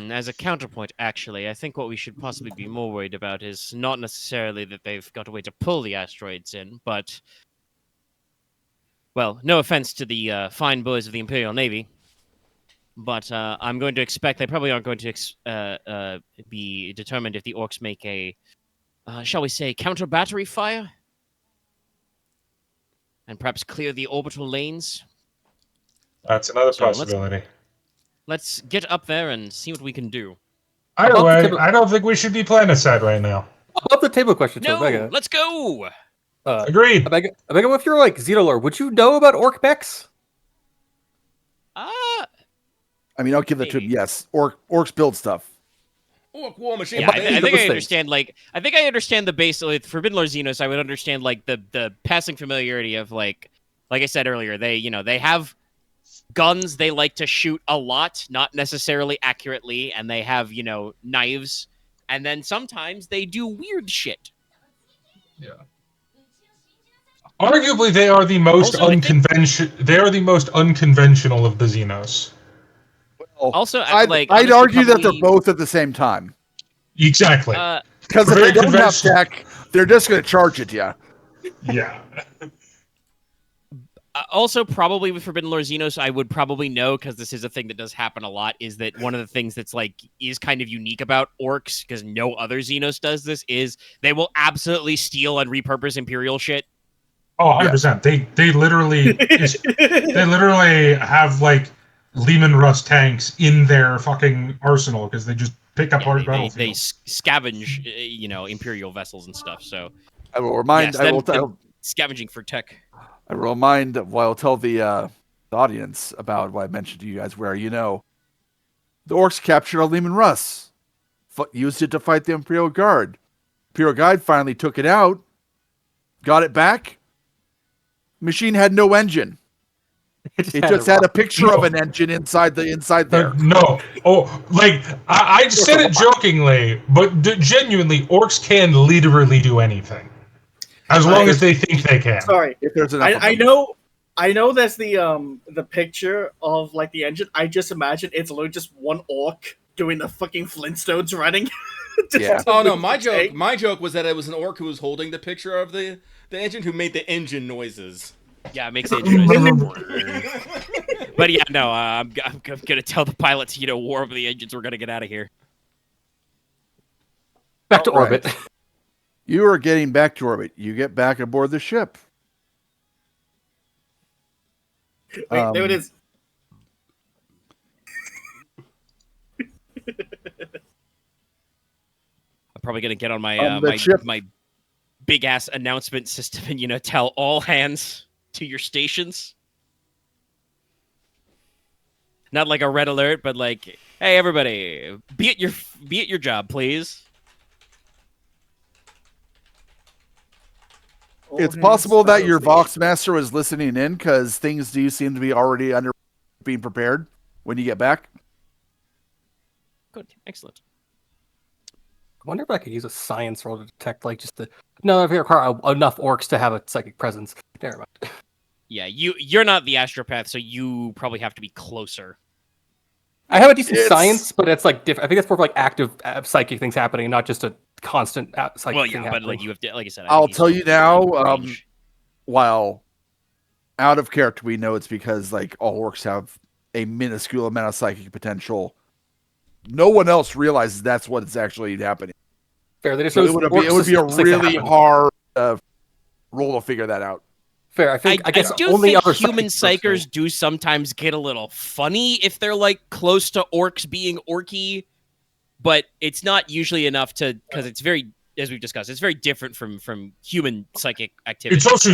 As a counterpoint, actually, I think what we should possibly be more worried about is not necessarily that they've got a way to pull the asteroids in, but, well, no offense to the fine boys of the Imperial Navy, but I'm going to expect they probably aren't going to be determined if the orcs make a, shall we say, counter-battery fire? And perhaps clear the orbital lanes? That's another possibility. Let's get up there and see what we can do. Either way, I don't think we should be planetside right now. Up the table question to No, Omega. let's go! Agreed. Omega, if you're Xenolore, would you know about orc mechs? I mean, I'll give that to him. Yes, orcs build stuff. Orc war machine. Yeah, I think I understand. I think I understand the base with Forbidden Lord Xenos. I would understand the passing familiarity of like I said earlier. They have guns they like to shoot a lot, not necessarily accurately, and they have knives, and then sometimes they do weird shit. Yeah. Arguably, they are the most They are the most unconventional of the Xenos. Also, I'd argue that they're both at the same time. Exactly. Because if they don't have tech, they're just going to charge at you. Yeah. Also, probably with Forbidden Lore Xenos, I would probably know, because this is a thing that does happen a lot, is that one of the things that's is kind of unique about orcs, because no other Xenos does this, is they will absolutely steal and repurpose Imperial shit. Oh, 100%. They literally have like Lehman Russ tanks in their fucking arsenal because they just pick up hard battlefield. They scavenge, Imperial vessels and stuff. So I will remind. them scavenging for tech. I will remind. Well, I'll tell the audience about what I mentioned to you guys. Where the orcs captured a Lehman Russ, used it to fight the Imperial Guard. Imperial Guard finally took it out, got it back. Machine had no engine. It just had a picture of an engine inside there. No. Oh, I said it jokingly, but genuinely, orcs can literally do anything. As long as they think they can. Sorry. If there's enough I know that's the picture of like the engine. I just imagine it's literally just one orc doing the fucking Flintstones running. Yeah. Oh no, my joke was that it was an orc who was holding the picture of the engine who made the engine noises. Yeah, it makes the engine noises. But yeah, no, I'm gonna tell the pilots, war over the engines. We're gonna get out of here. Back to orbit. You are getting back to orbit. You get back aboard the ship. Wait, there it is. I'm probably gonna get on my my big ass announcement system and tell all hands to your stations. Not like a red alert, but like, hey everybody, be at your job, please. It's possible that your Vox Master was listening in because things do seem to be already being prepared when you get back. Good, excellent. I wonder if I could use a science roll to detect, no, if you require enough orcs to have a psychic presence. Never mind. Yeah, you're not the Astropath, so you probably have to be closer. I have a decent science, but it's different. I think it's more of active psychic things happening, not just a constant psychic thing happening. But you have to, like I said, I'll tell you now. While out of character, we know it's because all orcs have a minuscule amount of psychic potential. No one else realizes that's what is actually happening. Fair. They just it would be a really hard roll to figure that out. Fair. I guess do only think other human psychers do sometimes get a little funny if they're close to orcs being orky, but it's not usually enough because it's very, as we've discussed, it's very different from human psychic activity. It's also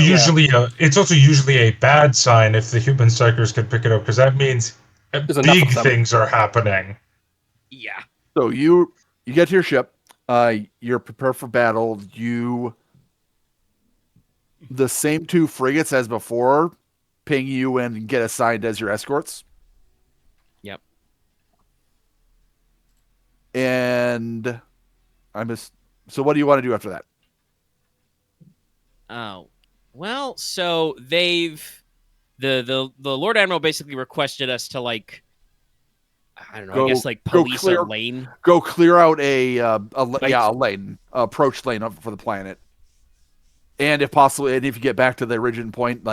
usually a bad sign if the human psychers can pick it up because that means big things are happening. Yeah. So you get to your ship. You're prepared for battle. The same two frigates as before ping you and get assigned as your escorts. Yep. And so what do you want to do after that? Oh, well, so they've the Lord Admiral basically requested us to I don't know, police a lane. Go clear out a lane, approach lane for the planet. And if possible, and if you get back to the origin point,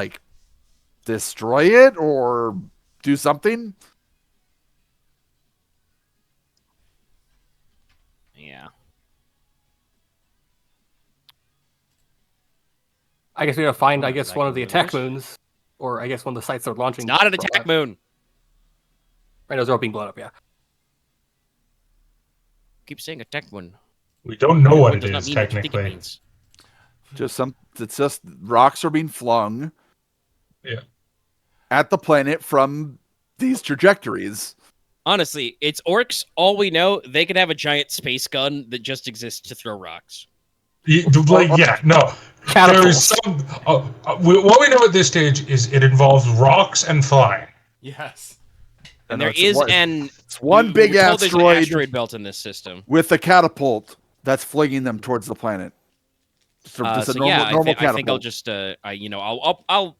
destroy it or do something. Yeah. I guess we gotta find, one of the attack moons, or one of the sites they're launching. It's not an attack moon. Right, those are all being blown up, yeah. Keep saying attack moon. We don't know what it is, technically. It's just rocks are being flung at the planet from these trajectories. Honestly, it's orcs. All we know, they could have a giant space gun that just exists to throw rocks. No. There's what we know at this stage is it involves rocks and flying. Yes. And there is it's one big asteroid belt in this system with a catapult that's flinging them towards the planet. I think I'll just I'll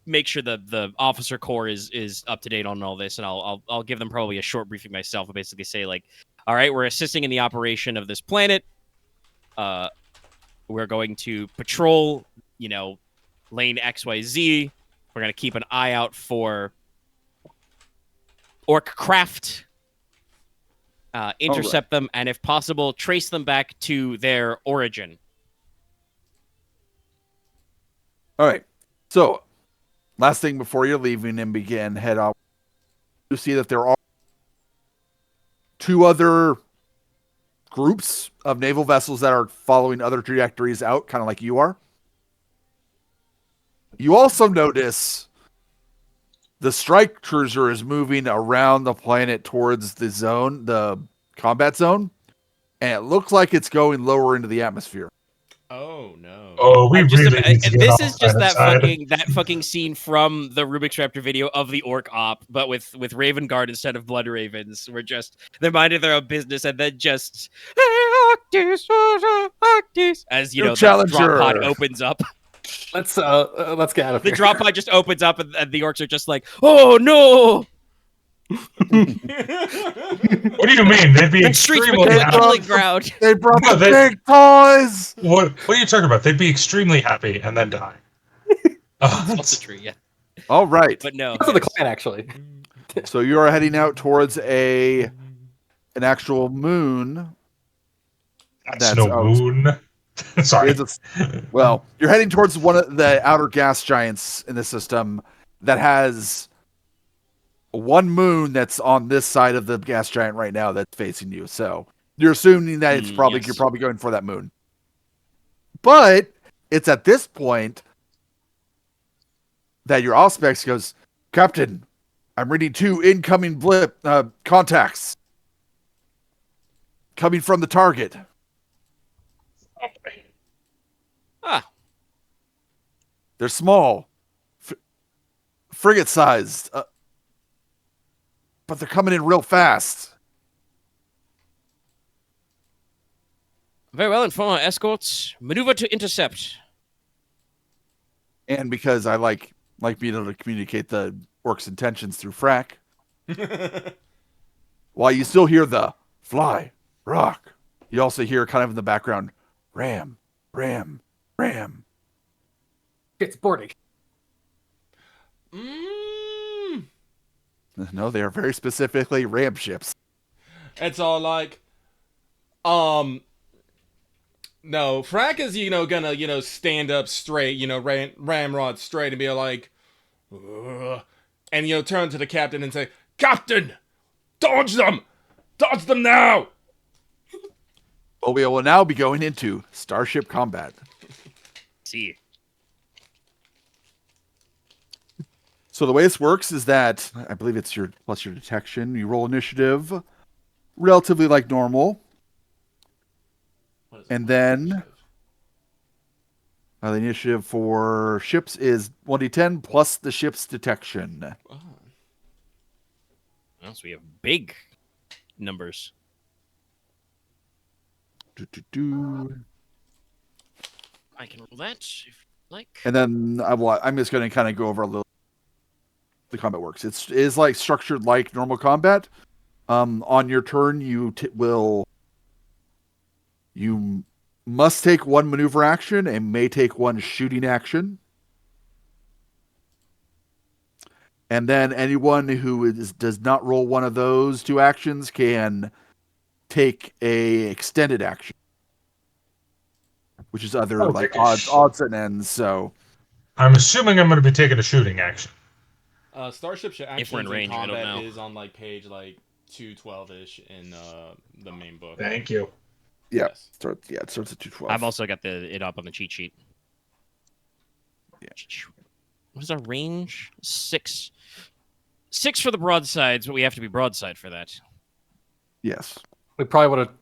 make sure the officer corps is up to date on all this, and I'll give them probably a short briefing myself and basically say all right, we're assisting in the operation of this planet. We're going to patrol lane XYZ. We're going to keep an eye out for orc craft, intercept them, and if possible, trace them back to their origin. All right. So, last thing before you're leaving and begin head out, you see that there are 2 other groups of naval vessels that are following other trajectories out, kind of like you are. You also notice the strike cruiser is moving around the planet towards the zone, the combat zone, and it looks like it's going lower into the atmosphere. Oh no. Oh, we really need to get this off is just that side. fucking scene from the Rubik's Raptor video of the orc op, but with Raven Guard instead of Blood Ravens. We're just they're minding their own business and then just as you know, the drop pod opens up. Let's get out of The here. drop pod just opens up and the orcs are just like, oh no! What do you mean? They'd be And streets extremely become a happy. killing ground. They brought No, the they- big toys! What are you talking about? They'd be extremely happy and then die. That's also true, yeah. All right. But no. Because of the clan, actually. So you are heading out towards an actual moon. That's no moon. Sorry. Well, you're heading towards one of the outer gas giants in the system that has one moon that's on this side of the gas giant right now that's facing you. So you're assuming that it's probably yes. you're probably going for that moon. But it's at this point that your Auspex goes, Captain, I'm reading 2 incoming contacts coming from the target. Ah. They're small, frigate-sized, but they're coming in real fast. Very well, inform our escorts. Maneuver to intercept. And because I like being able to communicate the orc's intentions through Fraak, while you still hear the fly, rock, you also hear kind of in the background, ram, ram, ram. It's boarding. No, they are very specifically ram ships. It's all like, no, Fraak is, gonna, stand up straight, ramrod straight and be like, ugh, and, turn to the captain and say, Captain, dodge them now. Well, we will now be going into starship combat. See. So the way this works is that I believe it's your plus your detection. You roll initiative, relatively like normal, and then the initiative for ships is 1d10 plus the ship's detection. Oh, so we have big numbers. I can roll that if you like. And then I'm just going to kind of go over a little. The combat works. It is like structured like normal combat. On your turn, you must take 1 maneuver action and may take 1 shooting action. And then anyone who does not roll one of those 2 actions can take a extended action, which is other like odds and ends. So I'm assuming I'm going to be taking a shooting action. Starship If we're in Actions range, in I don't Combat know. is on like page like 212-ish in the main book. Thank you. yeah, Yes. it starts at 212. I've also got it up on the cheat sheet. Yeah. What is our range? 6. 6 for the broadsides, but we have to be broadside for that. Yes. We probably would have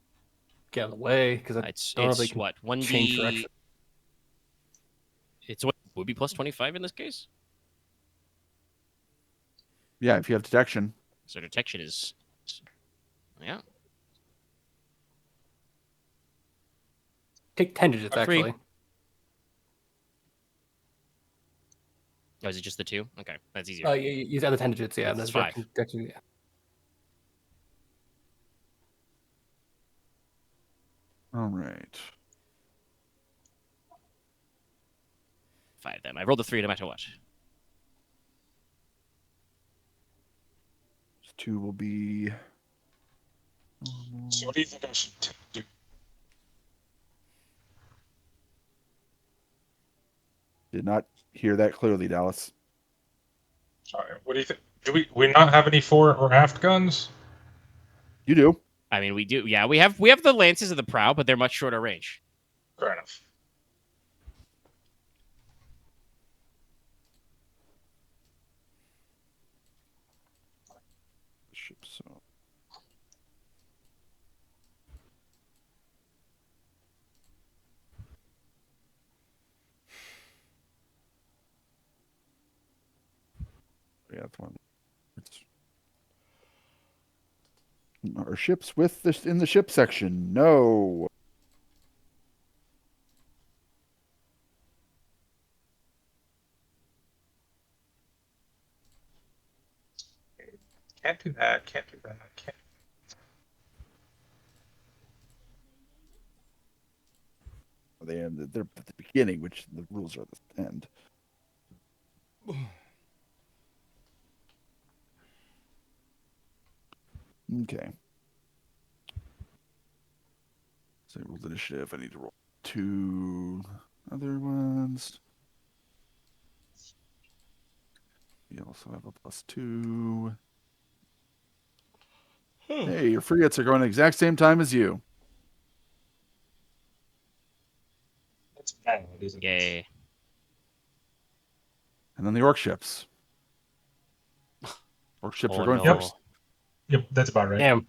get out of the way because It's don't know if they can what? change 1d. direction. It's what would be plus 25 in this case. Yeah, if you have detection. So detection is, yeah. Take 10 digits, Free. actually. Oh, is it just the 2? Okay, that's easier. Use other 10 digits, yeah. That's That's 5. yeah. All right. 5 then. I rolled a 3 no matter what. 2 will be. So what do you think I should do? Did not hear that clearly, Dallas. Sorry, what do you think? Do we not have any fore or aft guns? You do. I mean, we do. Yeah, we have the lances of the prow, but they're much shorter range. Fair enough. Ship so. Yeah, that's one. Are ships with this in the ship section? No. Can't do that. Can't do that. Can't. They're at the beginning, which the rules are at the end. Okay. So rolled initiative. I need to roll 2 other ones. You also have a +2. Hey, your frigates are going at the exact same time as you. That's bad, isn't it? Yay. And then the orc ships. Orc ships Oh, are going no. first. Yep, that's about right. Damn.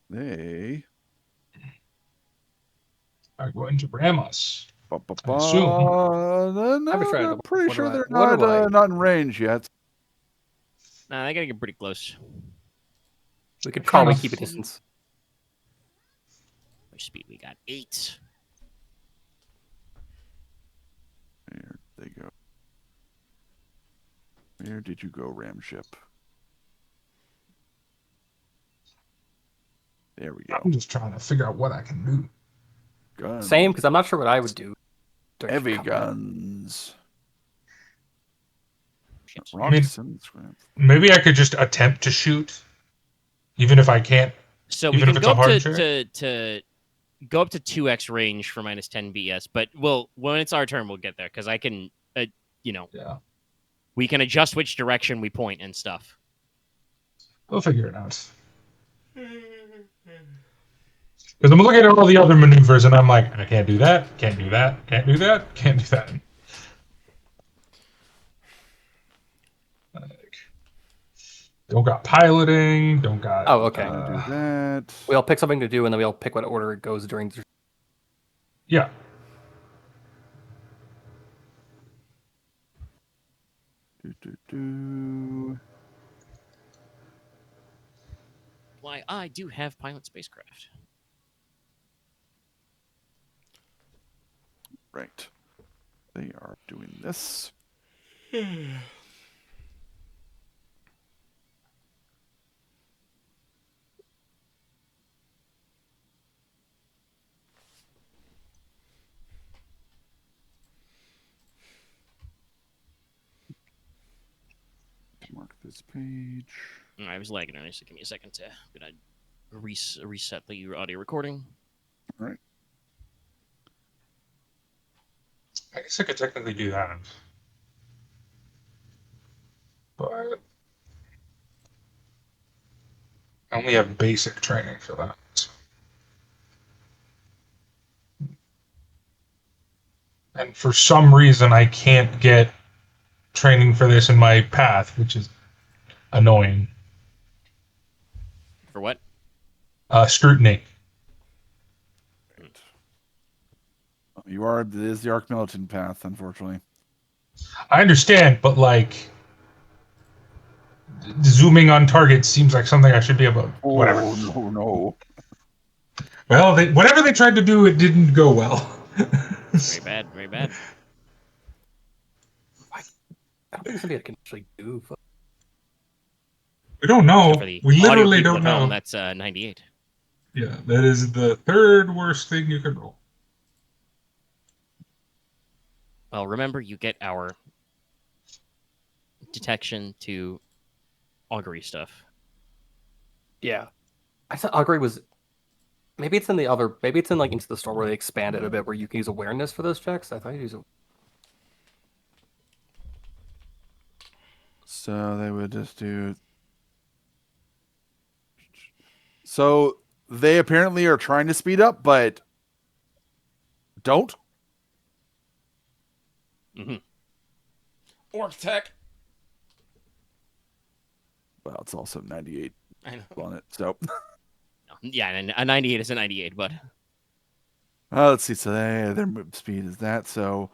They. Are going to ram us. Ba, ba, I assume. no, I was trying to- I'm pretty what sure do I- they're what do I- not in range yet. Nah, they gotta get pretty close. We could Trying probably to- keep a distance. Which speed we got? 8. There they go. Where did you go, ram ship? There we go. I'm just trying to figure out what I can do. Guns. Same, because I'm not sure what I would do. during Heavy combat. guns. Shit. I mean- Rocks and scrap. Maybe I could just attempt to shoot, even if I can't. So we Even can if it's go a hard up check? to go up to 2x range for -10 BS, but when it's our turn, we'll get there because I can, Yeah, we can adjust which direction we point and stuff. we'll figure it out. Because I'm looking at all the other maneuvers, and I'm like, I can't do that. Can't do that. Can't do that. Can't do that. Like, don't got piloting. Don't got. Oh, okay. Do that. We all pick something to do, and then we all pick what order it goes during. Yeah. Do. Why, I do have pilot spacecraft. Right. They are doing this. Mark this page. I was lagging earlier, so give me a second to gonna reset the audio recording. All right. I guess I could technically do that. But I only have basic training for that. And for some reason, I can't get training for this in my path, which is annoying. For what? Scrutiny. You are. It is the Arch-Militant path, unfortunately. I understand, but like zooming on target seems like something I should be able to. Whatever. Oh, no. Well, whatever they tried to do, it didn't go well. Very bad, very bad. I don't think somebody can actually do. We don't know. Except for the We audio literally people don't at home, know. that's 98. Yeah, that is the third worst thing you could roll. Well, remember, you get our detection to augury stuff. Yeah. I thought augury was. Maybe it's in the other. Maybe it's in like Into the Storm where they expanded a bit, where you can use awareness for those checks. I thought you use. So they would just do. So they apparently are trying to speed up, but don't. Orc tech. Well, it's also 98 I know. on it. So Yeah, and a 98 is a 98, but let's see. So their move speed is that. So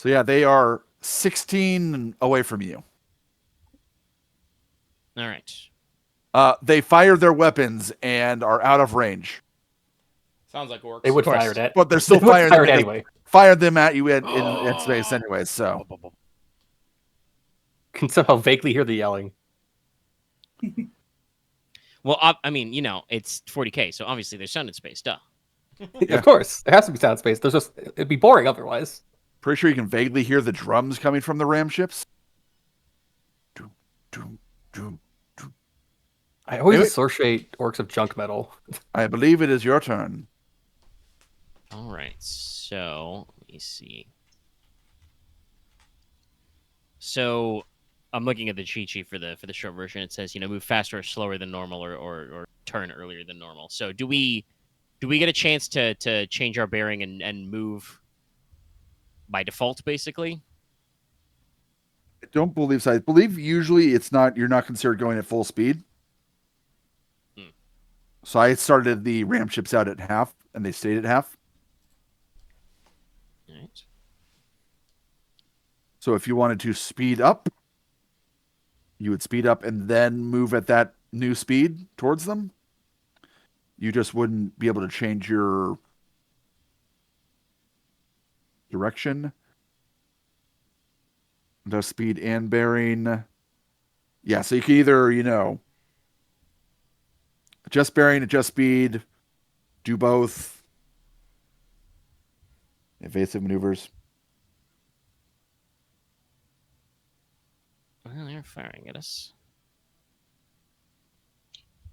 yeah, they are 16 away from you. all right. They fire their weapons and are out of range, Sounds like orcs. They would course. fire it. but they're still They would firing fire it them anyway. fire them at you in space anyway. So Can somehow vaguely hear the yelling. Well, I mean, it's 40K, so obviously there's sound in space, duh. Yeah. Of course, there has to be sound space. There's just it'd be boring otherwise. pretty sure you can vaguely hear the drums coming from the ram ships. Doom, doom, doom. I always Anyway. associate orcs of junk metal. I believe it is your turn. All right, so let me see. So I'm looking at the cheat sheet for the short version. It says, move faster or slower than normal, or turn earlier than normal. So do we get a chance to change our bearing and move by default, basically? I don't believe so. I believe usually you're not considered going at full speed. So I started the ram ships out at half, and they stayed at half. All right. So if you wanted to speed up, you would speed up and then move at that new speed towards them. You just wouldn't be able to change your direction. The speed and bearing. Yeah, so you can either, adjust bearing, adjust speed, do both. Evasive maneuvers. Well, they're firing at us.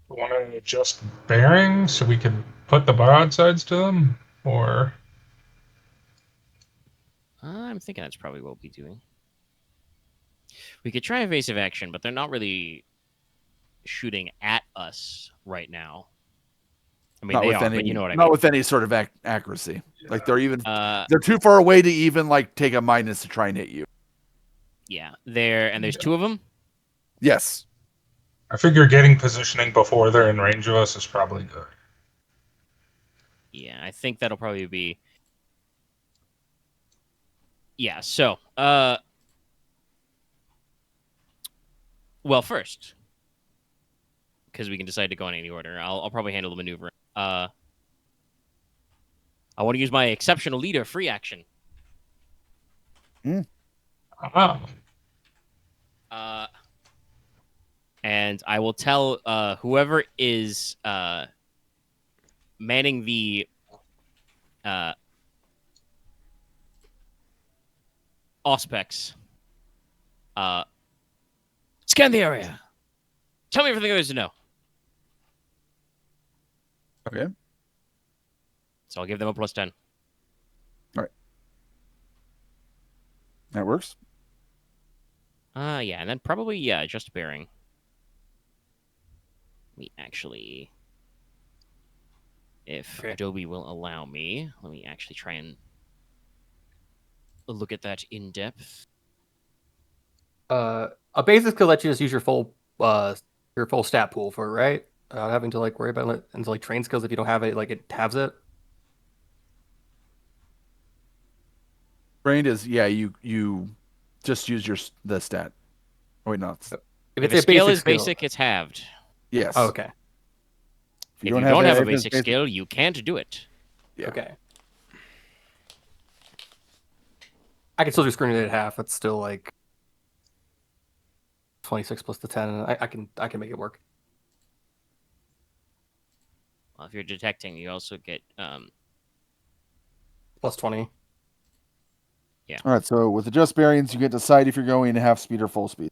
Want to adjust bearing so we can put the broadsides to them, or I'm thinking that's probably what we'll be doing. We could try evasive action, but they're not really shooting at us right now. I mean, they are, but you know what I mean. Not with any sort of accuracy. Like Uh, they're too far away to even take a minus to try and hit you. yeah, there's two of them. Yes. I figure getting positioning before they're in range of us is probably good. Yeah, I think that'll probably be. Yeah. So, well, first, because we can decide to go in any order, I'll probably handle the maneuver. I want to use my exceptional leader free action. Ah. And I will tell whoever is manning the auspex, scan the area. Tell me everything there is to know. Okay. So I'll give them a +10. All right. That works. Yeah, and then probably just bearing. Me actually, if Adobe will allow me, let me actually try and look at that in depth. A basic could let you just use your full stat pool for it, right? Without having to worry about it until train skills if you don't have it, it halves it. Trained is you just use the stat. Oh wait, no. If the skill is basic, it's halved. Yes. Oh, okay. If you don't have a basic skill, you can't do it. Yeah. Okay. I can still do screen at half. That's still 26 plus the 10. I can make it work. Well, if you're detecting, you also get Plus 20. All right, so with adjust bearings, you get to decide if you're going half speed or full speed.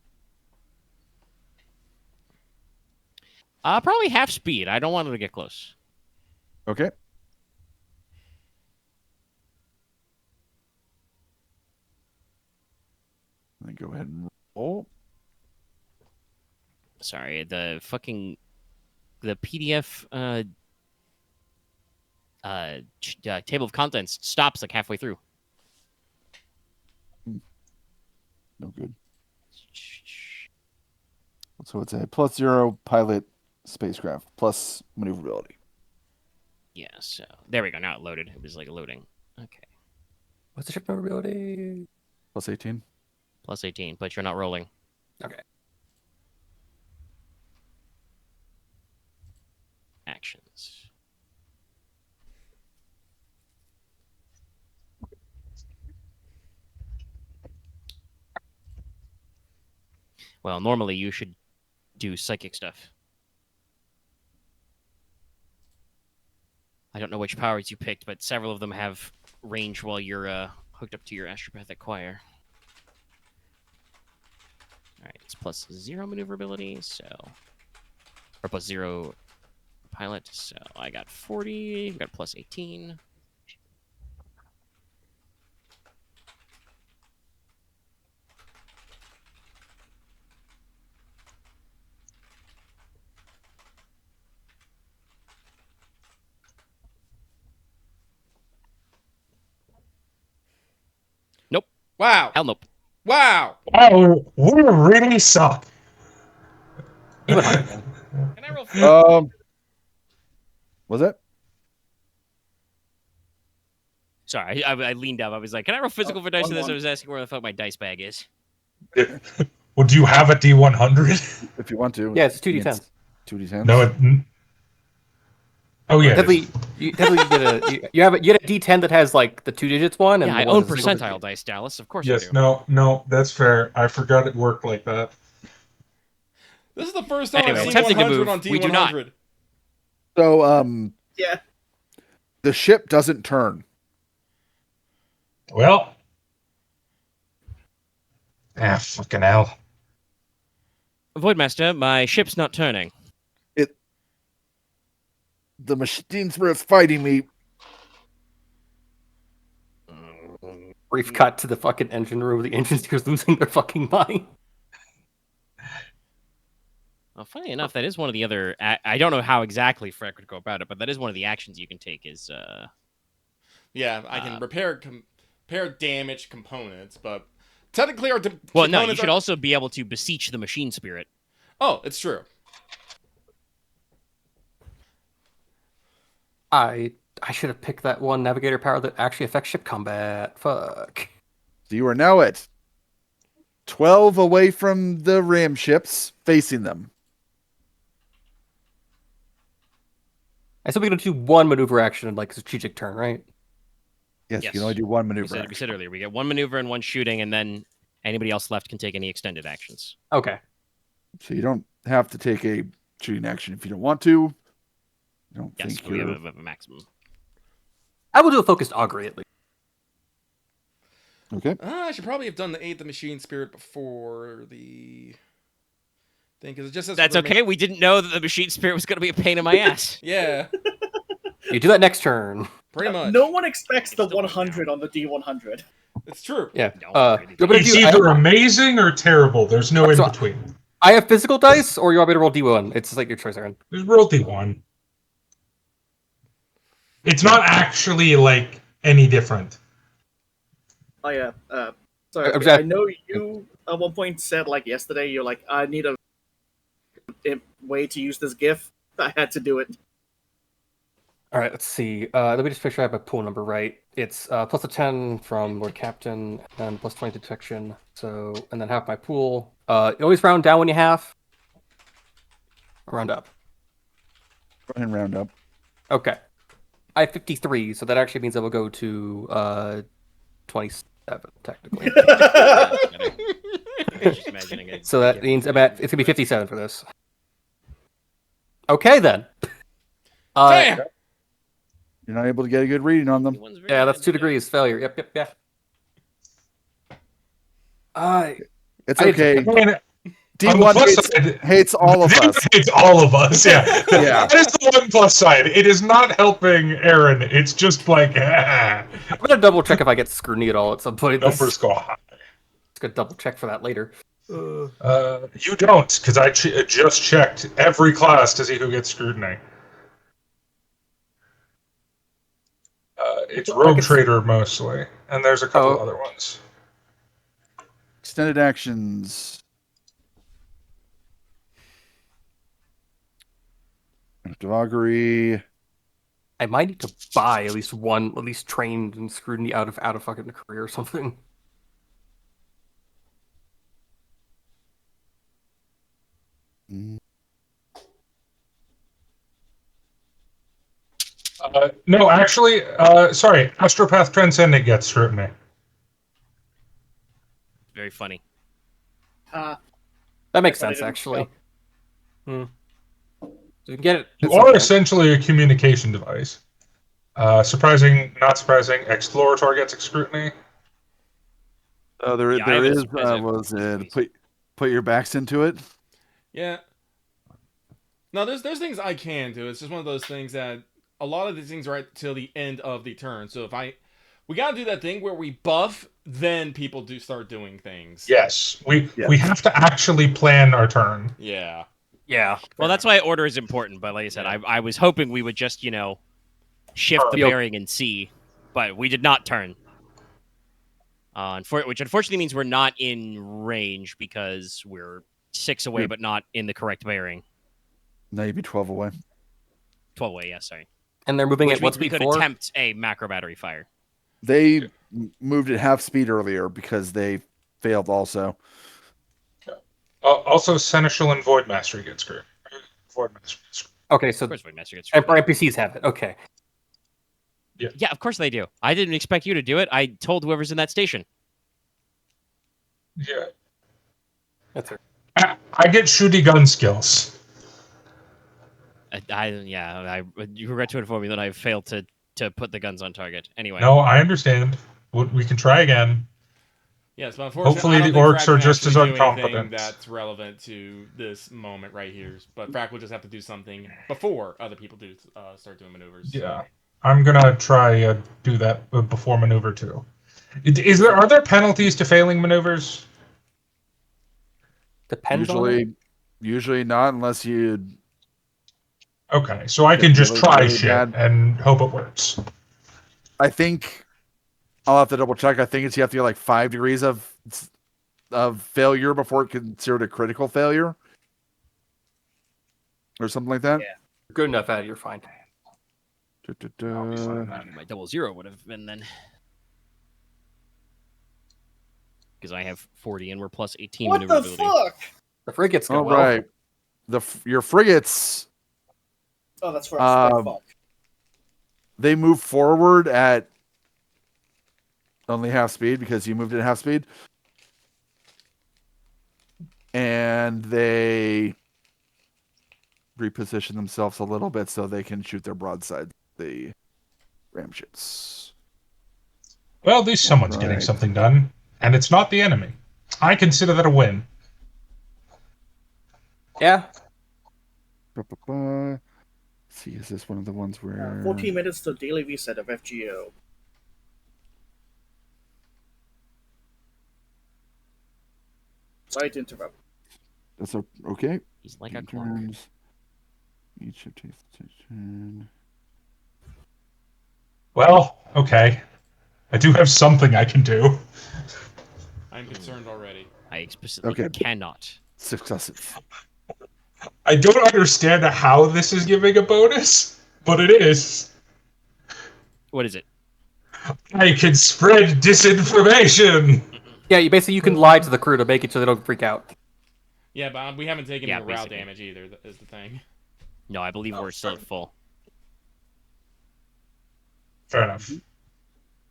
probably half speed. I don't want him to get close. Okay. Then go ahead and roll. Sorry, the PDF table of contents stops like halfway through. No good. So it's a +0 pilot spacecraft plus maneuverability. Yeah, so there we go. Now it loaded. It was like loading. Okay. What's the ship maneuverability? Plus 18. Plus 18, but you're not rolling. Okay. Actions. Well, normally you should do psychic stuff. I don't know which powers you picked, but several of them have range while you're hooked up to your astropathic choir. Alright, it's +0 maneuverability, so... Or +0 pilot, so I got 40, you got +18. Wow. Hell nope. Wow. Oh, we really suck. Even higher, man. Can I roll? Was that? Sorry, I leaned up. I was like, can I roll physical for dice for this? I was asking where the fuck my dice bag is. Would you have a D100? If you want to. Yeah, it's 2d10s. 2d10s. No. Oh yeah. Definitely, you get a you have a D10 that has like the 2 digits one. And Yeah, I the one own that's a single percentile dice, Dallas. Of course Yes. I do. No. That's fair. I forgot it worked like that. This is the first time Anyway, I've seen attempting to 100 move. on D100. We do not. So, Yeah. the ship doesn't turn. Well. Fucking hell. Voidmaster, my ship's not turning. The machine spirit's fighting me. brief cut to the fucking engine room. The engineers losing their fucking mind. Well, funny enough, that is one of the other... I don't know how exactly Fraak would go about it, but that is one of the actions you can take is... Yeah, I can repair damaged components, but technically our well, no, you should also be able to beseech the machine spirit. Oh, it's true. I should have picked that one navigator power that actually affects ship combat. Fuck. So you are now at 12 away from the ram ships, facing them. I still be able to do one maneuver action, like strategic turn, right? Yes, Yes. you can only do one maneuver. We said earlier, we get one maneuver and one shooting, and then anybody else left can take any extended actions. Okay. So you don't have to take a shooting action if you don't want to. I don't Yes, think we you're... have a maximum. I will do a focused augury at least. Okay. I should probably have done the 8th machine spirit before the thing, because it just says... That's okay, we didn't know that the machine spirit was going to be a pain in my ass. Yeah, You do that next turn. pretty much. No one expects the It's still 100 on the D100. It's true. Yeah. No, really. You want me to It's do- either amazing or terrible. There's no in So- between. I have physical dice, or you want me to roll D1? It's like your choice, Aren. Just roll D1. It's not actually like any different. Oh yeah. Sorry. I'm I just- know you at one point said like yesterday. You're like, I need a way to use this GIF. I had to do it. All right, let's see. Let me just make sure I have my pool number right. It's plus a 10 from Lord Captain, and then plus 20 detection. So, and then half my pool. You always round down when you half. Or round up. Go ahead and round up. Okay. I have 53, so that actually means I will go to 27, technically. Just imagining it. So that means it's going to be 57 for this. Okay, then. Damn! You're not able to get a good reading on them. One's very Yeah, that's bad. 2 degrees failure. Yep. It's I had okay. I mean, on the D1 plus hates, side, hates all of us. It's all of us. Yeah. Yeah. That is the one plus side. It is not helping Aren. It's just like I'm gonna double check if I get scrutiny at all at some point. numbers go high. It's gonna double check for that later. You don't, because I just checked every class to see who gets scrutiny. It's Rogue Trader mostly, and there's a couple other ones. Extended actions. Active augury. I might need to buy at least trained in scrutiny out of fucking career or something. No, actually, sorry, Astropath Transcendent gets scrutiny. Very funny. That makes But I sense, didn't actually. So you can get it. You it's are okay. essentially a communication device. Surprising, not surprising, Explorator gets scrutiny. There Yeah, I have is. it as a- Was it put your backs into it? Yeah. No, there's things I can do. It's just one of those things that a lot of these things are right till the end of the turn. So we gotta do that thing where we buff, then people do start doing things. Yes, we have to actually plan our turn. Yeah. Yeah. Well, that's why order is important. But like I said, I was hoping we would just shift the bearing and see, but we did not turn. Which unfortunately means we're not in range because we're 6 away, but not in the correct bearing. No, you'd be 12 away. 12 away, yeah, sorry. And they're moving Which at what means we speed? could 4? attempt a macro battery fire. They moved at half speed earlier because they failed also. Also, Seneschal and Void Mastery get screwed. Void Mastery gets screwed. Okay, so Of course, Voidmaster gets and screwed. NPCs have it. Okay. Yeah, of course they do. I didn't expect you to do it. I told whoever's in that station. Yeah. That's her. I get shooty gun skills. You regret to inform me that I failed to put the guns on target. Anyway. No, I understand. We can try again. Yes, but unfortunately, Hopefully I don't the think orcs Fraak are can just as actually do incompetent. anything that's relevant to this moment right here. But Fraak will just have to do something before other people do start doing maneuvers. Yeah, I'm gonna try do that before maneuver 2. Are there penalties to failing maneuvers? Depends on it. Usually not unless you. Okay, so I can just really, try really shit bad. and hope it works. I think I'll have to double check. I think you have to get like 5 degrees of failure before it's considered a critical failure, or something like that. Yeah. Good enough at it, you're fine. My 00 would have been then. Because I have 40 and we're plus 18 What the maneuverability. fuck? The frigates go All well. right. Your frigates, Oh, that's right. Fuck. they move forward at only half speed because you moved at half speed. And they reposition themselves a little bit so they can shoot their broadside the ram ships. Well, at least someone's getting Right. something done, and it's not the enemy. I consider that a win. Yeah. Let's see, is this one of the ones where 14 minutes to daily reset of FGO. Sorry to interrupt. that's okay? He's like a clock. Turns. Each ship takes a turn. Well, okay. I do have something I can do. I'm concerned already. I specifically Okay. cannot. Successive. I don't understand how this is giving a bonus, but it is. What is it? I can spread disinformation. Yeah, you can lie to the crew to make it so they don't freak out. Yeah, but we haven't taken any morale basically. damage either, is the thing. No, I believe we're still at full. Fair enough.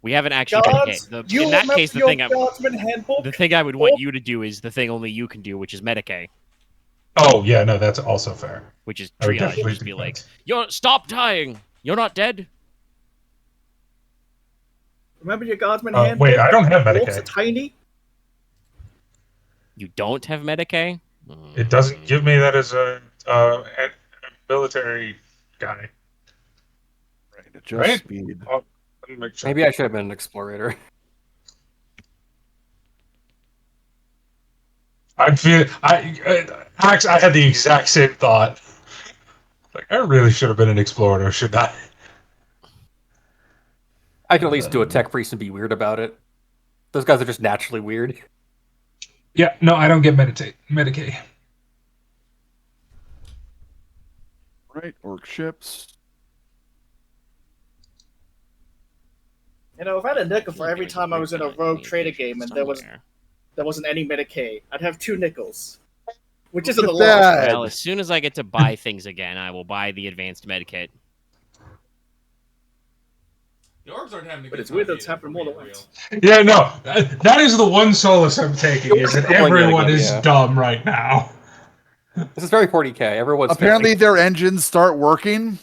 We haven't actually. Gods, you In that remember case, your guardsman handbook? the thing I would want you to do is the thing only you can do, which is Medicaid. Oh yeah, no, that's also fair. which is I would triage. definitely Just be do like, that. stop dying. You're not dead. Remember your Guardsman handbook? Wait, I don't have Orcs are Medicaid. tiny. You don't have Medicaid? It doesn't give me that as a military guy. Right, adjust Right? speed. Oh, let me make sure. Maybe I should have been an explorator. I had the exact same thought. Like, I really should have been an explorer, shouldn't I? I can at least do a tech priest and be weird about it. Those guys are just naturally weird. Yeah, no, I don't get Medicaid. Right, orc ships. You know, if I had a nickel for every Like, time I was in a break rogue down trader communication game and somewhere. there wasn't any Medicaid, I'd have 2 nickels. Which Look isn't at a lot. that. Well, as soon as I get to buy things again, I will buy the advanced medikit. The orcs aren't having a But good it's time weird that it's either, happened for more being than once. Yeah, no, that is the one solace I'm taking, is that You're playing everyone metagame, is yeah. dumb right now. This is very 40k. Everyone's Apparently, failing. their engines start working,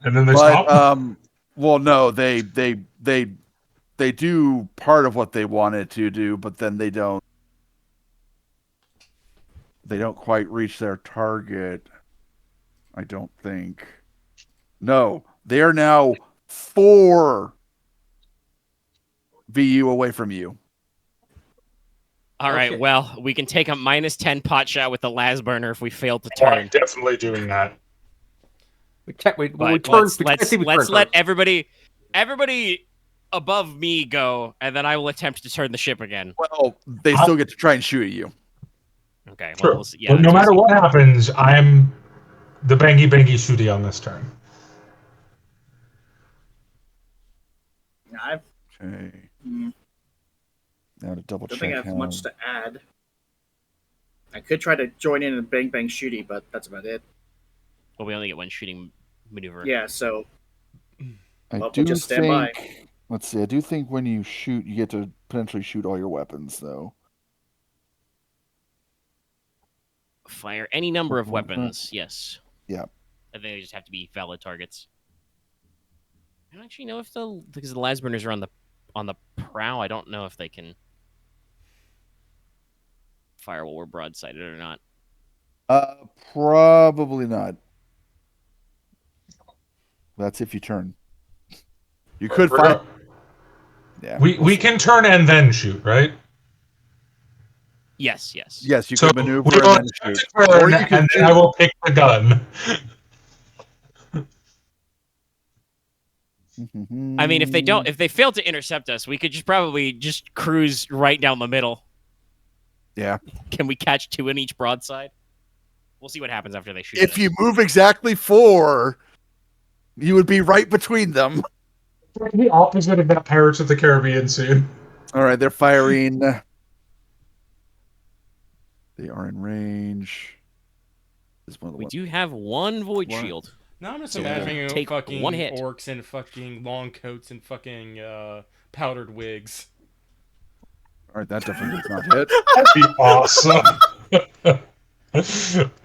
And then they but stop. well, no, they do part of what they wanted to do, but then they don't quite reach their target. I don't think. No, they are now 4 VU away from you. All right, Okay. well, we can take a -10 pot shot with the las burner if we fail to Oh, I'm turn. definitely doing that. We check. We But turn. let's let everybody above me go, and then I will attempt to turn the ship again. Well, they still get to try and shoot at you. Okay. Well, Sure. we'll see. Yeah, But no that's matter we'll what happens, I'm the bangy shooty on this turn. I Okay. mm, Now to double don't check. think I have how- much to add. I could try to join in and bang shooty, but that's about it. Well, we only get one shooting maneuver. Yeah, so I we'll do just stand by. think. Let's see. I do think when you shoot, you get to potentially shoot all your weapons, though. Fire any number of Mhm. weapons. Yes. Yeah. I think they just have to be valid targets. I don't actually know if because the las burners are on the prow. I don't know if they can fire while we're broadsided or not. Probably not. That's if you turn. You could fire. Yeah. We can turn and then shoot, right? Yes. Yes. Yes, you So can maneuver we will and then attempt shoot. to turn, Or you and can then shoot. I will pick the gun. I mean, if they fail to intercept us, we could probably just cruise right down the middle. Yeah. Can we catch 2 in each broadside? We'll see what happens after they shoot. If us. you move exactly 4, you would be right between them. The opposite of that Pirates of the Caribbean scene. All right, they're firing. They are in range. This is one of the we ones. do have one void One. shield. Now I'm just So imagining take fucking one hit. orcs in fucking long coats and fucking powdered wigs. All right, that definitely does not hit. That'd be awesome.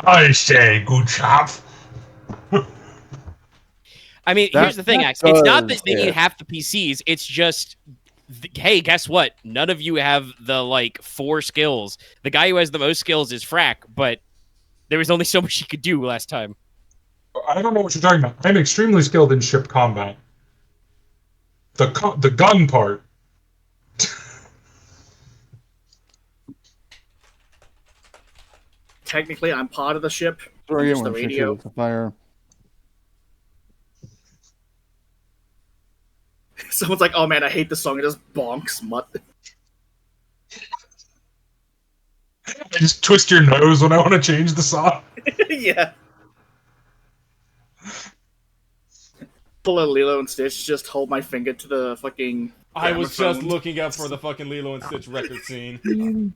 I say, good job. I mean, That- here's the thing, that Axe. It's not does that they need hit. half the PCs. It's just, hey, guess what? None of you have the 4 skills. The guy who has the most skills is Fraak, but there was only so much he could do last time. I don't know what you're talking about. I'm extremely skilled in ship combat. The gun part. Technically, I'm part of the ship. Sorry, Just I the want to radio. the fire. Someone's like, "Oh man, I hate this song." It just bonks Mutt. I just twist your nose when I want to change the song. Yeah. Pull a Lilo and Stitch. Just hold my finger to the fucking. I was just gramophone. looking up for the fucking Lilo and Stitch record scene.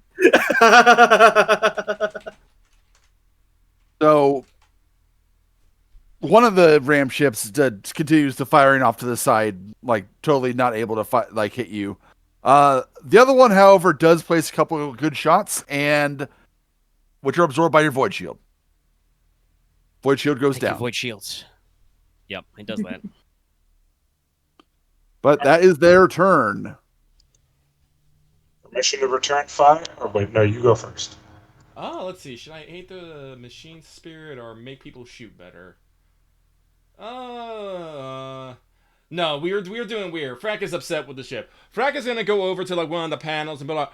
So, one of the ram ships continues to firing off to the side, like totally not able to hit you. The other one, however, does place a couple of good shots, and which are absorbed by your void shield. Void shield goes Thank you, down. void shields. Yep, it does that. But that is their turn. Permission to return fire? Or wait, no, you go first. Oh, let's see. Should I hate the machine spirit or make people shoot better? No, we're doing weird. Fraak is upset with the ship. Fraak is gonna go over to like one of the panels and be like,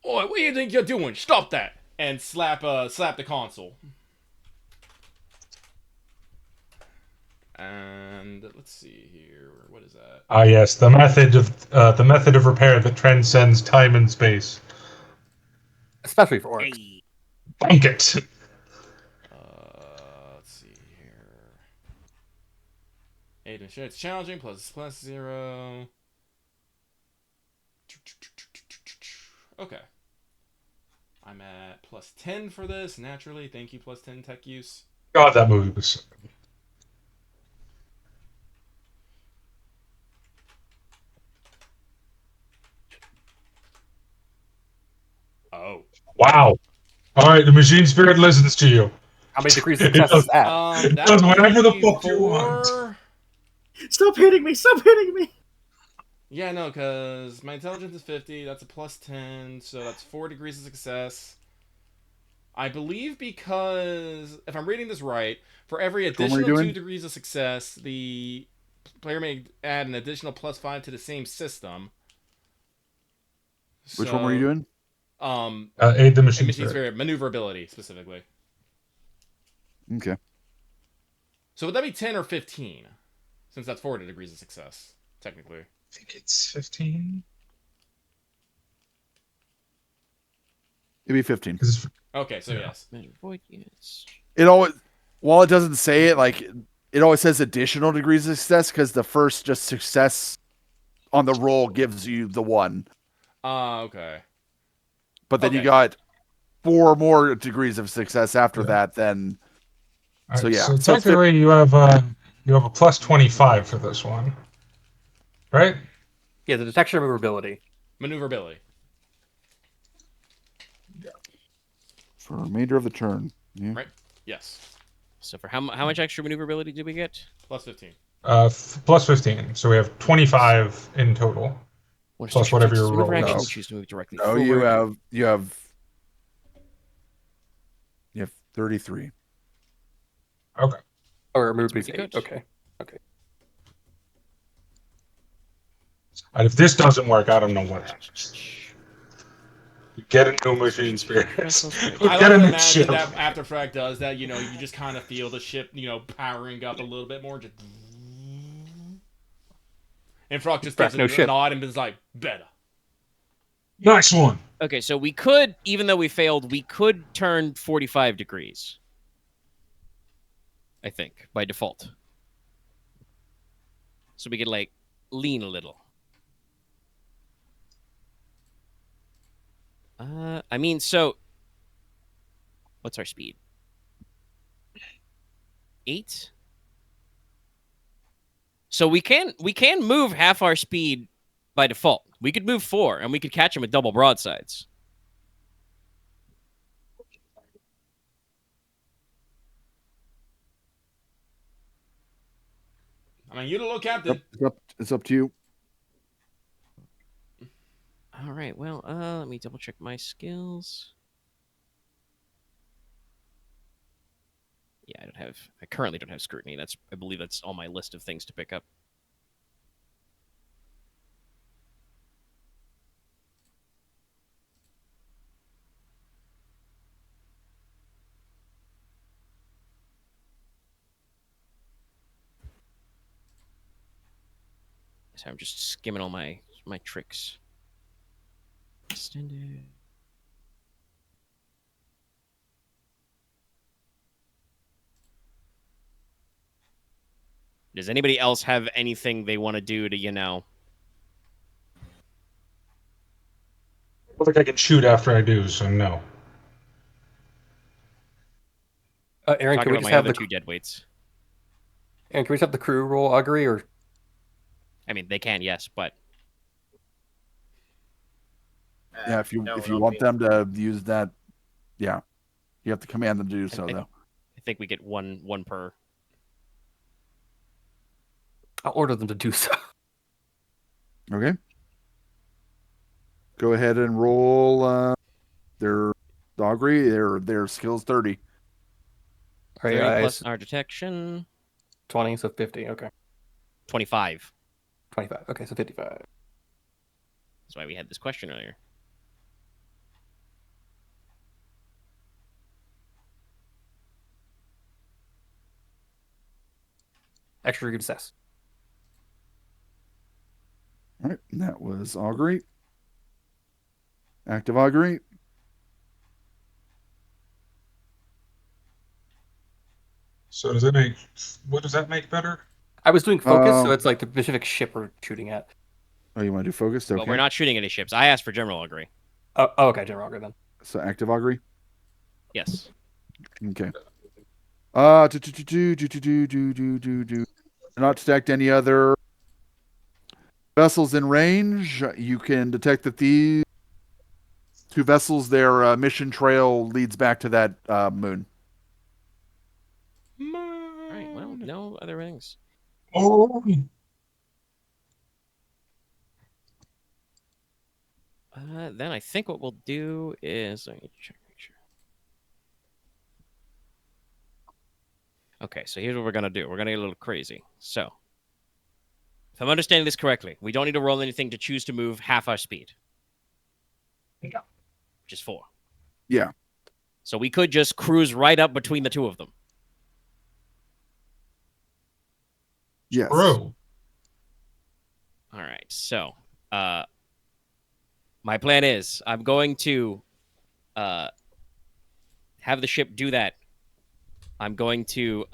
"Oi, what do you think you're doing? Stop that!" And slap the console. And let's see here. What is that? Ah, yes, the method of repair that transcends time and space. Especially for orcs. Hey. Thank it. Let's see here. 8 and shit. It's challenging. Plus 0. Okay. I'm at plus 10 for this, naturally. Thank you, plus 10 tech use. God, that movie was so good. Oh. Wow. All right, the machine spirit listens to you. How many degrees of success is that? That Does would whatever the be fuck you want. 4. Stop hitting me! Stop hitting me! Yeah, no, because my intelligence is 50. That's a plus 10, so that's 4 degrees of success. I believe because, if I'm reading this right, for every additional 2 degrees of success, the player may add an additional plus 5 to the same system. Which one were you doing? Aid the machine machine spirit. spirit, maneuverability specifically. Okay. So would that be 10 or 15? Since that's 4 degrees of success, technically. I think it's 15. It'd be 15. Okay, so yes. Void units. It always, while it doesn't say it, like it always says additional degrees of success because the first just success on the roll gives you the 1. Okay. But then you Okay. got 4 more degrees of success after that. Then All right, So, yeah. So So technically, you have a plus 25 for this one, right? Yeah, the detection of maneuverability. Maneuverability. for the remainder of the turn. Yeah. Right? Yes. So for how much extra maneuverability did we get? Plus 15. Plus 15. So we have 25 in total. Plus whatever you're Maneuver rolling. action, No. choose to move directly No, forward. you have 33. Okay. Or maneuverability. pretty good. Okay. And if this doesn't work, I don't know what happens. You get a new machine spirit. I Get like a to new imagine ship. that after Fraak does that, you just kind of feel the ship, powering up a little bit more. Just... And Fraak just gives Fraak, no a ship. nod and is like, better. Nice one. Okay, so we could, even though we failed, we could turn 45 degrees. I think, by default. So we could, lean a little. So... What's our speed? 8? So we can move half our speed by default. We could move 4, and we could catch them with double broadsides. I mean, you're the little captain. It's up to you. All right. Well, let me double check my skills. Yeah, I currently don't have scrutiny. I believe that's on my list of things to pick up. So I'm just skimming all my tricks. Extended. Does anybody else have anything they want to do to, I don't think I can shoot after I do, so no. Aaron, talk can we about just my have other the two dead weights? Aaron, can we just have the crew roll augury or? I mean, they can, yes, but Yeah, if you No, if you not want me. them to use that, yeah. You have to command them to do so, though. I think we get one per. I'll order them to do so. Okay. Go ahead and roll their doggery. Their skills 30. All right, 30 plus our detection. 20, so 50. Okay. 25. 25. Okay, so 55. That's why we had this question earlier. Extra good success. All right, and that was augury. Active augury. So what does that make better? I was doing focus, so it's like the specific ship we're shooting at. Oh, you want to do focused? Okay. But we're not shooting any ships. I asked for general augury. Oh, okay, General Augur then. So active augury. Yes. Okay. Do not detect any other vessels in range. You can detect that these two vessels, their mission trail leads back to that moon. All right. Well, no other things. Oh, Then I think what we'll do is let me check. Make sure. Okay, so here's what we're gonna do. We're gonna get a little crazy. So, if I'm understanding this correctly, we don't need to roll anything to choose to move half our speed. Yeah. Which is 4. Yeah. So we could just cruise right up between the two of them. Yes. true. All right. So, my plan is I'm going to have the ship do that. I'm going to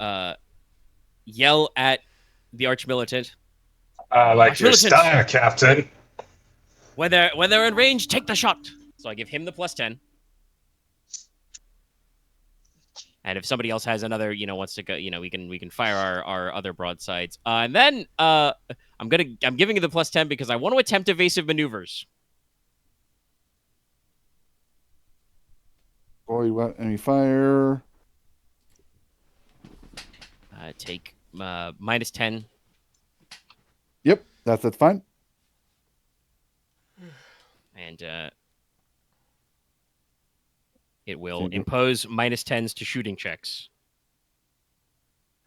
yell at the Arch-Militant. I like your Arch-Militant. style, Captain. When they're in range, take the shot. So I give him the +10. And if somebody else has another, wants to go, we can fire our other broadsides. And then I'm giving you the +10 because I want to attempt evasive maneuvers. Avoid enemy fire. Take -10. Yep, that's fine. And it will impose -10s to shooting checks.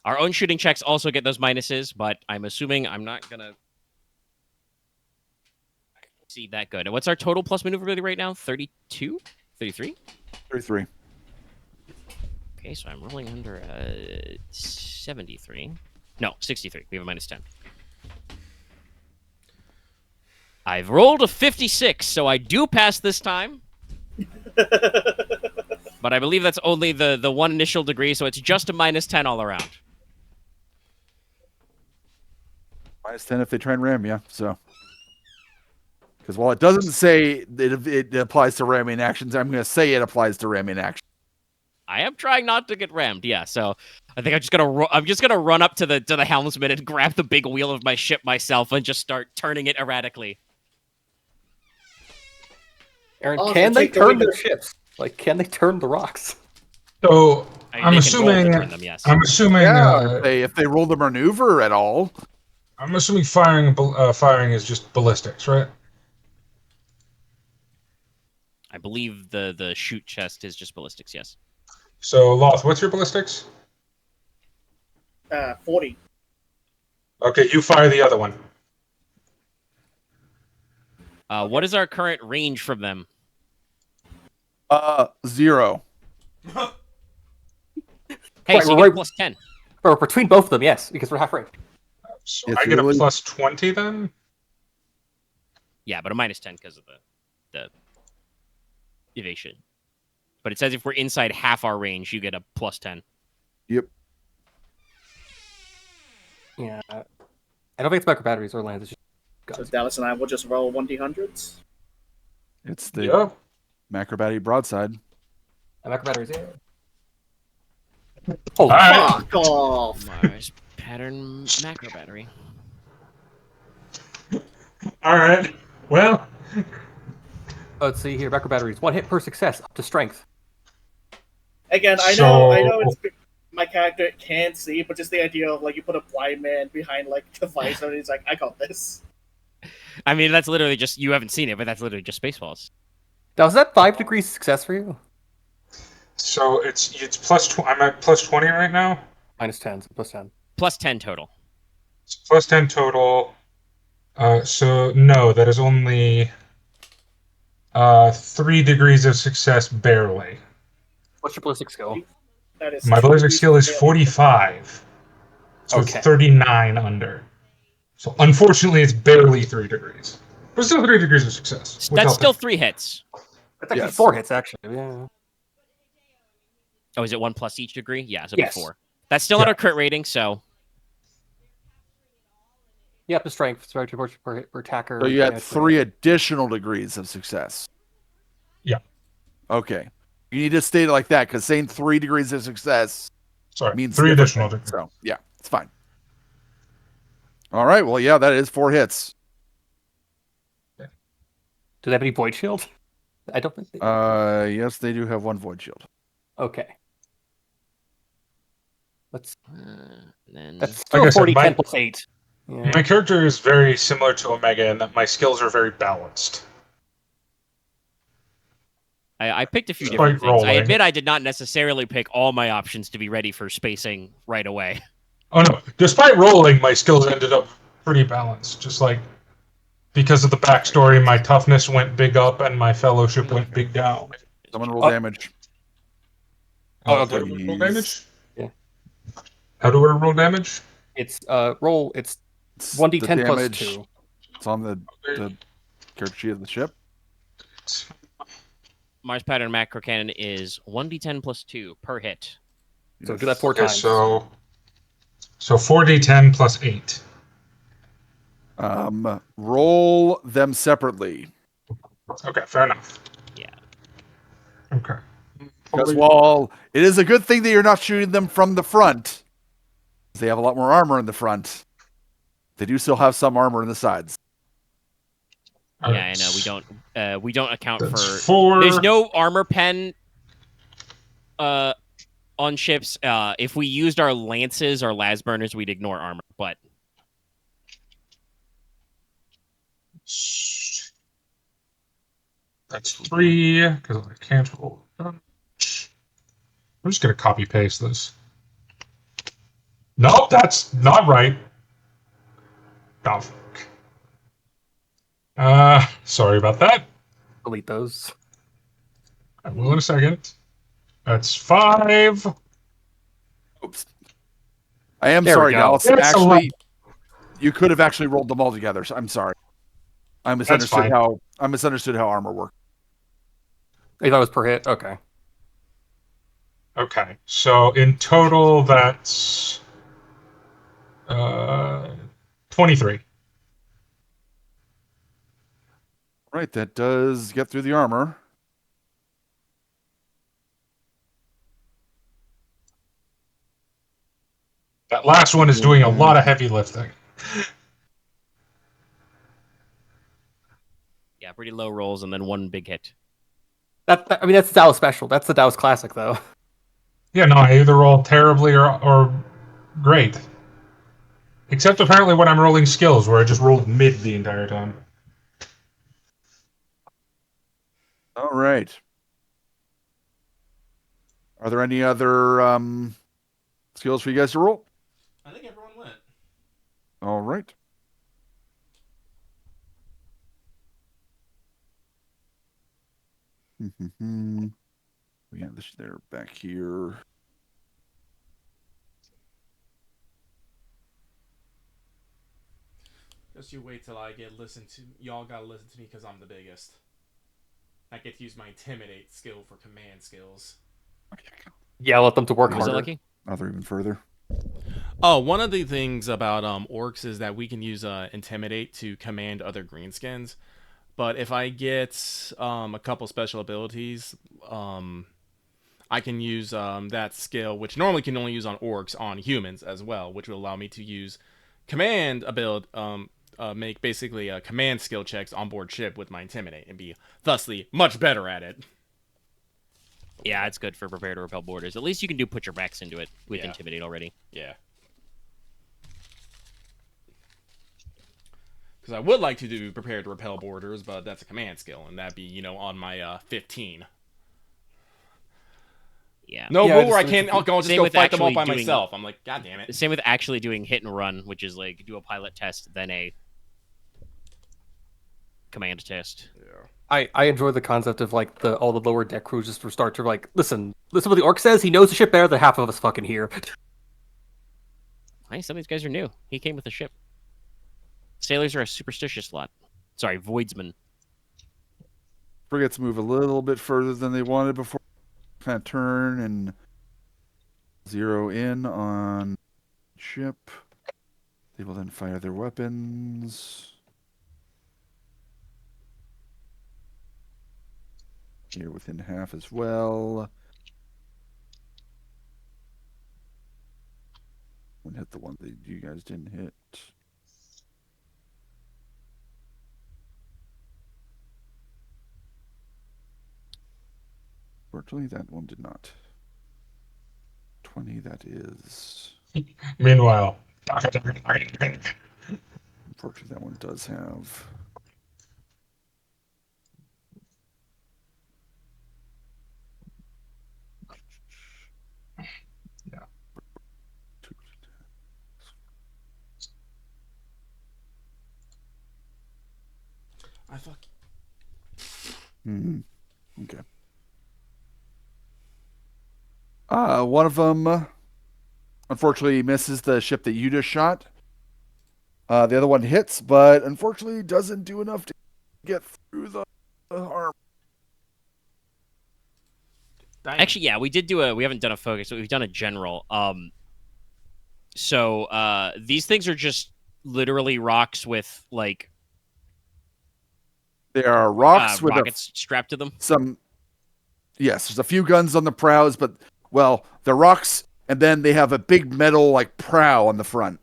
Our own shooting checks also get those minuses, but I'm assuming I'm not gonna see that good. And what's our total plus maneuverability right now? 32? 33? 33. Okay, so I'm rolling under 73. No, 63. We have a -10. I've rolled a 56, so I do pass this time. But I believe that's only the one initial degree, so it's just a -10 all around. -10 if they try and ram you. So, because while it doesn't say that it applies to ramming actions, I'm going to say it applies to ramming actions. I am trying not to get rammed, yeah. So I think I'm just gonna run up to the helmsman and grab the big wheel of my ship myself and just start turning it erratically. Aaron, Also, can they take the turn window- their ships? Like, can they turn the rocks? So I mean, I'm they can roll assuming. to turn them, yes. I'm assuming. If they roll the maneuver at all. I'm assuming firing is just ballistics, right? I believe the shoot chest is just ballistics, yes. So Loth, what's your ballistics? 40. Okay, you fire the other one. What is our current range from them? 0. Hey, Right, so you we're get right- +10. Or between both of them, yes, because we're half range. So It's I get really- a +20 then. Yeah, but a -10 because of the evasion. But it says if we're inside half our range, you get a +10. Yep. Yeah. I don't think it's micro batteries or lands. It's just So guns. Dallas and I will just roll 1d100s. It's the Yeah. macrobatty broadside. Micro batteries, yeah. Holy Alright. Fuck off! Mars pattern macro battery. All right. Well, Let's see here. Micro batteries. 1 hit per success, up to strength. Again, I know it's my character can't see, but just the idea of like you put a blind man behind like the visor and he's like, I got this. I mean, that's literally just you haven't seen it, but that's literally just Spaceballs. Now, is that 5 degrees success for you? So it's plus. I'm at plus 20 right now. -10, so +10. Plus 10 total. It's plus 10 total. So no, that is only 3 degrees of success, barely. What's your ballistic skill? That is My two ballistic degrees skill is of 45. So Okay. it's 39 under. So unfortunately, it's barely 3 degrees. But still 3 degrees of success. That's still 3 hits. That's actually Yes. 4 hits, actually. Yeah. Oh, is it 1 plus each degree? Yeah, so Yes. 4. That's still not a crit rating, so Yep, the strength. Sorry, per attacker. So you had 3 additional degrees of success. Yeah. Okay. You need to state it like that because saying 3 degrees of success Sorry, means 3 different additional things. degrees. So yeah, it's fine. All right. Well, yeah, that is 4 hits. Do they have any void shield? I don't think they do. Yes, they do have 1 void shield. Okay. Let's. then That's Like still I said, 40, my- 10 plus 8. Yeah. My character is very similar to Omega in that my skills are very balanced. I picked a few Despite different things. I rolling. admit I did not necessarily pick all my options to be ready for spacing right away. Oh no, despite rolling, my skills ended up pretty balanced. Just like because of the backstory, my toughness went big up and my fellowship went big down. Someone roll damage. Oh, How okay. do we roll damage? Yeah. How do I roll damage? It's roll. It's It's 1d10 the plus damage. 2. It's on the character sheet of the ship. Mars pattern macro cannon is 1d10 plus 2 per hit. So do that 4 Okay, times. so 4d10 plus 8. Roll them separately. Okay, fair enough. Yeah. Okay. Because while it is a good thing that you're not shooting them from the front, they have a lot more armor in the front. They do still have some armor in the sides. Yeah, I know. We don't account That's for 4. There's no armor pen on ships. If we used our lances or las burners, we'd ignore armor, but That's 3 because I can't roll. I'm just gonna copy paste this. Nope, that's not right. Oh, fuck. Sorry about that. Delete those. I will in a second. That's 5. Oops. I am There we sorry, go. Dallas. That's Actually, you could have actually rolled them all together. So I'm sorry. I misunderstood fine. how armor worked. I thought it was per hit. Okay. Okay, so in total, that's 23. Right, that does get through the armor. That last one is doing a lot of heavy lifting. yeah, pretty low rolls and then 1 big hit. I mean, that's the Dallas special. That's the Dallas classic, though. Yeah, no, I either roll terribly or great. Except apparently when I'm rolling skills, where I just rolled mid the entire time. All right. Are there any other skills for you guys to roll? I think everyone went. All right. We have this there back here. Just you wait till I get listened to. Y'all gotta listen to me because I'm the biggest. I get to use my intimidate skill for command skills. Yell at them to work Was it harder. lucky? Other even further. Oh, one of the things about orcs is that we can use intimidate to command other greenskins. But if I get a couple special abilities, I can use that skill, which normally can only use on orcs, on humans as well, which will allow me to use command ability, make basically command skill checks on board ship with my intimidate and be thusly much better at it. Yeah, it's good for prepare to repel borders. At least you can do put your backs into it with Yeah. intimidate already. Yeah. Because I would like to do prepare to repel borders, but that's a command skill, and that'd be, you know, on my 15. Yeah. No Yeah, rule where I just can't. like- I'll just Same go with fight them all actually by doing- myself. I'm like, God damn it. Same with actually doing hit and run, which is like do a pilot test, then a command test. Yeah. I enjoy the concept of like all the lower deck crews just start to like listen what the orc says. He knows the ship better than half of us fucking here. Hey, some of these guys are new. He came with a ship. Sailors are a superstitious lot. Sorry, voidsmen. Frigates move a little bit further than they wanted before. Kind of turn and zero in on ship. They will then fire their weapons. Here within half as well. And hit the one that you guys didn't hit. Fortunately, that one did not. 20, that is. Meanwhile, Unfortunately, that one does have. Yeah. I fuck. Okay. One of them, unfortunately, misses the ship that you just shot. The other one hits, but unfortunately doesn't do enough to get through the arm. Actually, yeah, we did do we haven't done a focus, but we've done a general. So these things are just literally rocks with like They are rocks with rockets strapped to them. Yes, there's a few guns on the prows, but well, they're rocks, and then they have a big metal like prow on the front,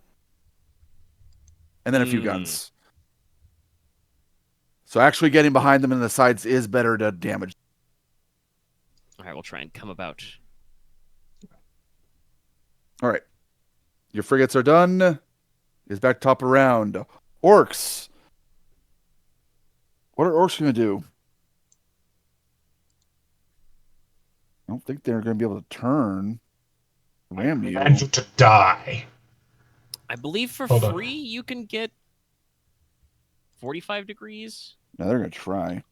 and then a few guns. So actually getting behind them in the sides is better to damage. All right, we'll try and come about. All right, your frigates are done. Is back top of round. Orcs. What are orcs going to do? I don't think they're going to be able to turn. Ram you. and to die. I believe for Hold on. free you can get 45 degrees. No, they're going to try.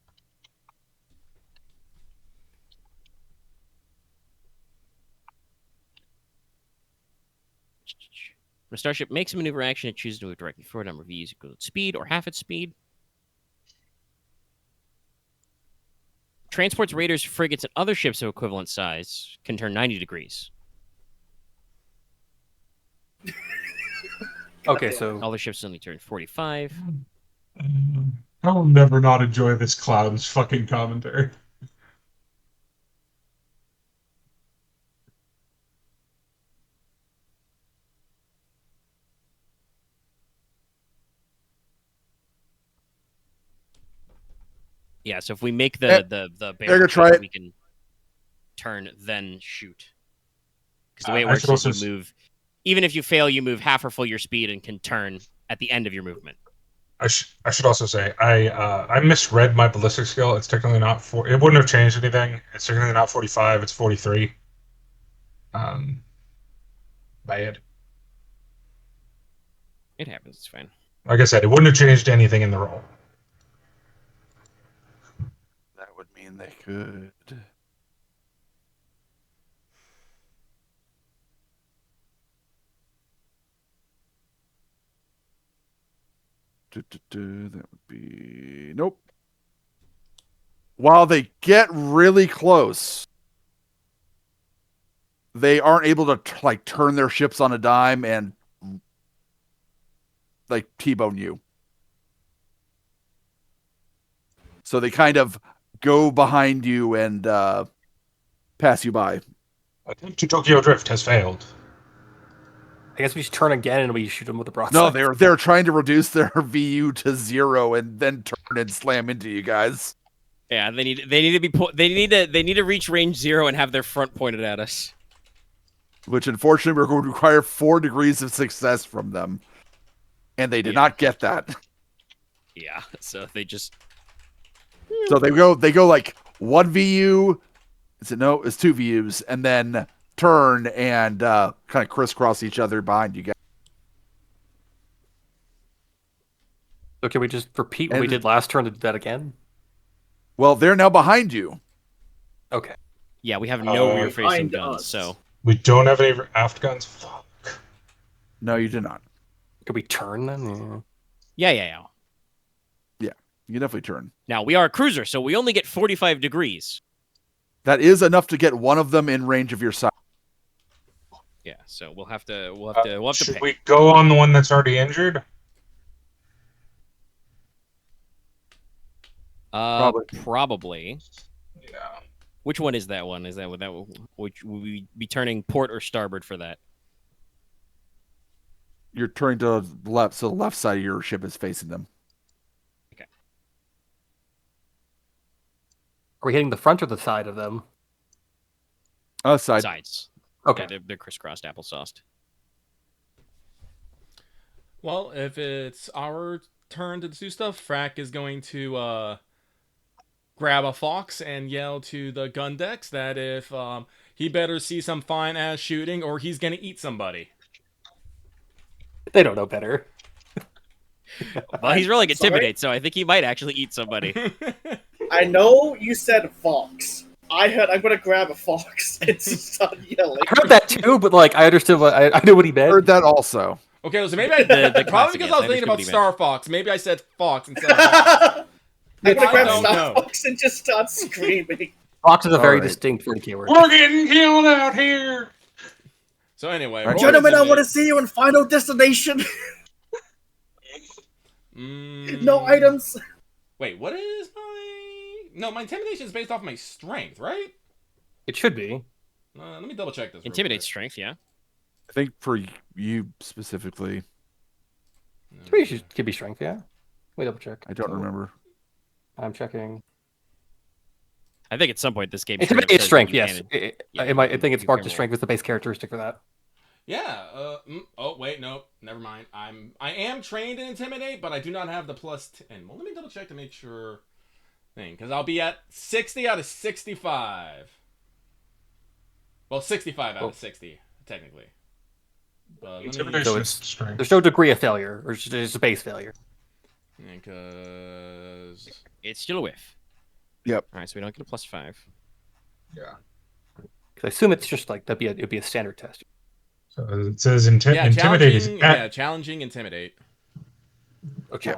When a starship makes a maneuver action, it chooses to move directly forward. Number of V's equal to its speed or half its speed. Transports, raiders, frigates, and other ships of equivalent size can turn 90 degrees. Okay, so Other ships only turn 45. I will never not enjoy this clown's fucking commentary. Yeah, so if we make the they're barrel gonna try shape, it. we can turn then shoot. Because the way it I works should is also you move, even if you fail, you move half or full your speed and can turn at the end of your movement. I should also say I misread my ballistic skill. It's technically not it wouldn't have changed anything. It's technically not 45. It's 43. Bad. It happens. It's fine. Like I said, it wouldn't have changed anything in the roll. That would mean they could. That would be nope. While they get really close, they aren't able to like turn their ships on a dime and like T-bone you. So they kind of go behind you and pass you by. Attempt to Tokyo Drift has failed. I guess we should turn again and we shoot them with the broadside. No, they're trying to reduce their VU to 0 and then turn and slam into you guys. Yeah, they need to be they need to reach range 0 and have their front pointed at us. Which unfortunately we're going to require 4 degrees of success from them. And they did not get that. Yeah, so they just So they go like 1 VU. Is it no? It's 2 VUs, and then turn and kind of crisscross each other behind you guys. So can we just repeat what we did last turn to do that again? Well, they're now behind you. Okay. yeah, we have no rear facing behind guns, us. so We don't have any aft guns. Fuck. No, you did not. Could we turn then? yeah. Yeah, you can definitely turn. Now we are a cruiser, so we only get 45 degrees. That is enough to get one of them in range of your side. Yeah, so we'll have to Should pick. we go on the one that's already injured? Probably. Yeah. Which one is that one? Is that which will we be turning port or starboard for that? You're turning to the left, so the left side of your ship is facing them. Are we hitting the front or the side of them? Side. Sides. Okay. Yeah, they're crisscrossed, applesauced. Well, if it's our turn to do stuff, Fraak is going to grab a fox and yell to the gun decks that if he better see some fine ass shooting or he's gonna eat somebody. They don't know better. Well, he's rolling Sorry? intimidate, so I think he might actually eat somebody. I know you said fox. I heard I'm gonna grab a fox and start yelling. I heard that too, but like I understood what I knew what he meant. Heard that also. Okay, so maybe I The probably classic because is, I was I thinking about understood what he Star Fox. Maybe I said fox instead of fox. I'm gonna I grab don't Star know. Fox and just start screaming. Fox is a very Alright. distinct food keyword. We're getting killed out here. So anyway, Right. roll Gentlemen, I want to intimidate. see you in Final Destination. Mm, No items. Wait, what is my? No, my intimidation is based off my strength, right? It should be. Let me double check this. real Intimidate quick. strength, yeah. I think for you specifically, It could be strength, yeah. Wait, double check. I don't remember. I'm checking. I think at some point this game. Intimidate is strength, yes. Yeah, I think it's you marked can as strength with the base characteristic for that. Yeah. Oh wait, no, never mind. I am trained in intimidate, but I do not have the plus 10. Well, let me double check to make sure. Because I'll be at 60 out of 65. Well, 65 out of 60 technically. Let me- Intimidation So is it's- strength. There's no degree of failure, or it's just a base failure. Because It's still a whiff. Yep. All right, so we don't get a +5. Yeah. Because I assume it's just like it'd be a standard test. So it says yeah, intimidate is challenging. Yeah, challenging intimidate, Okay.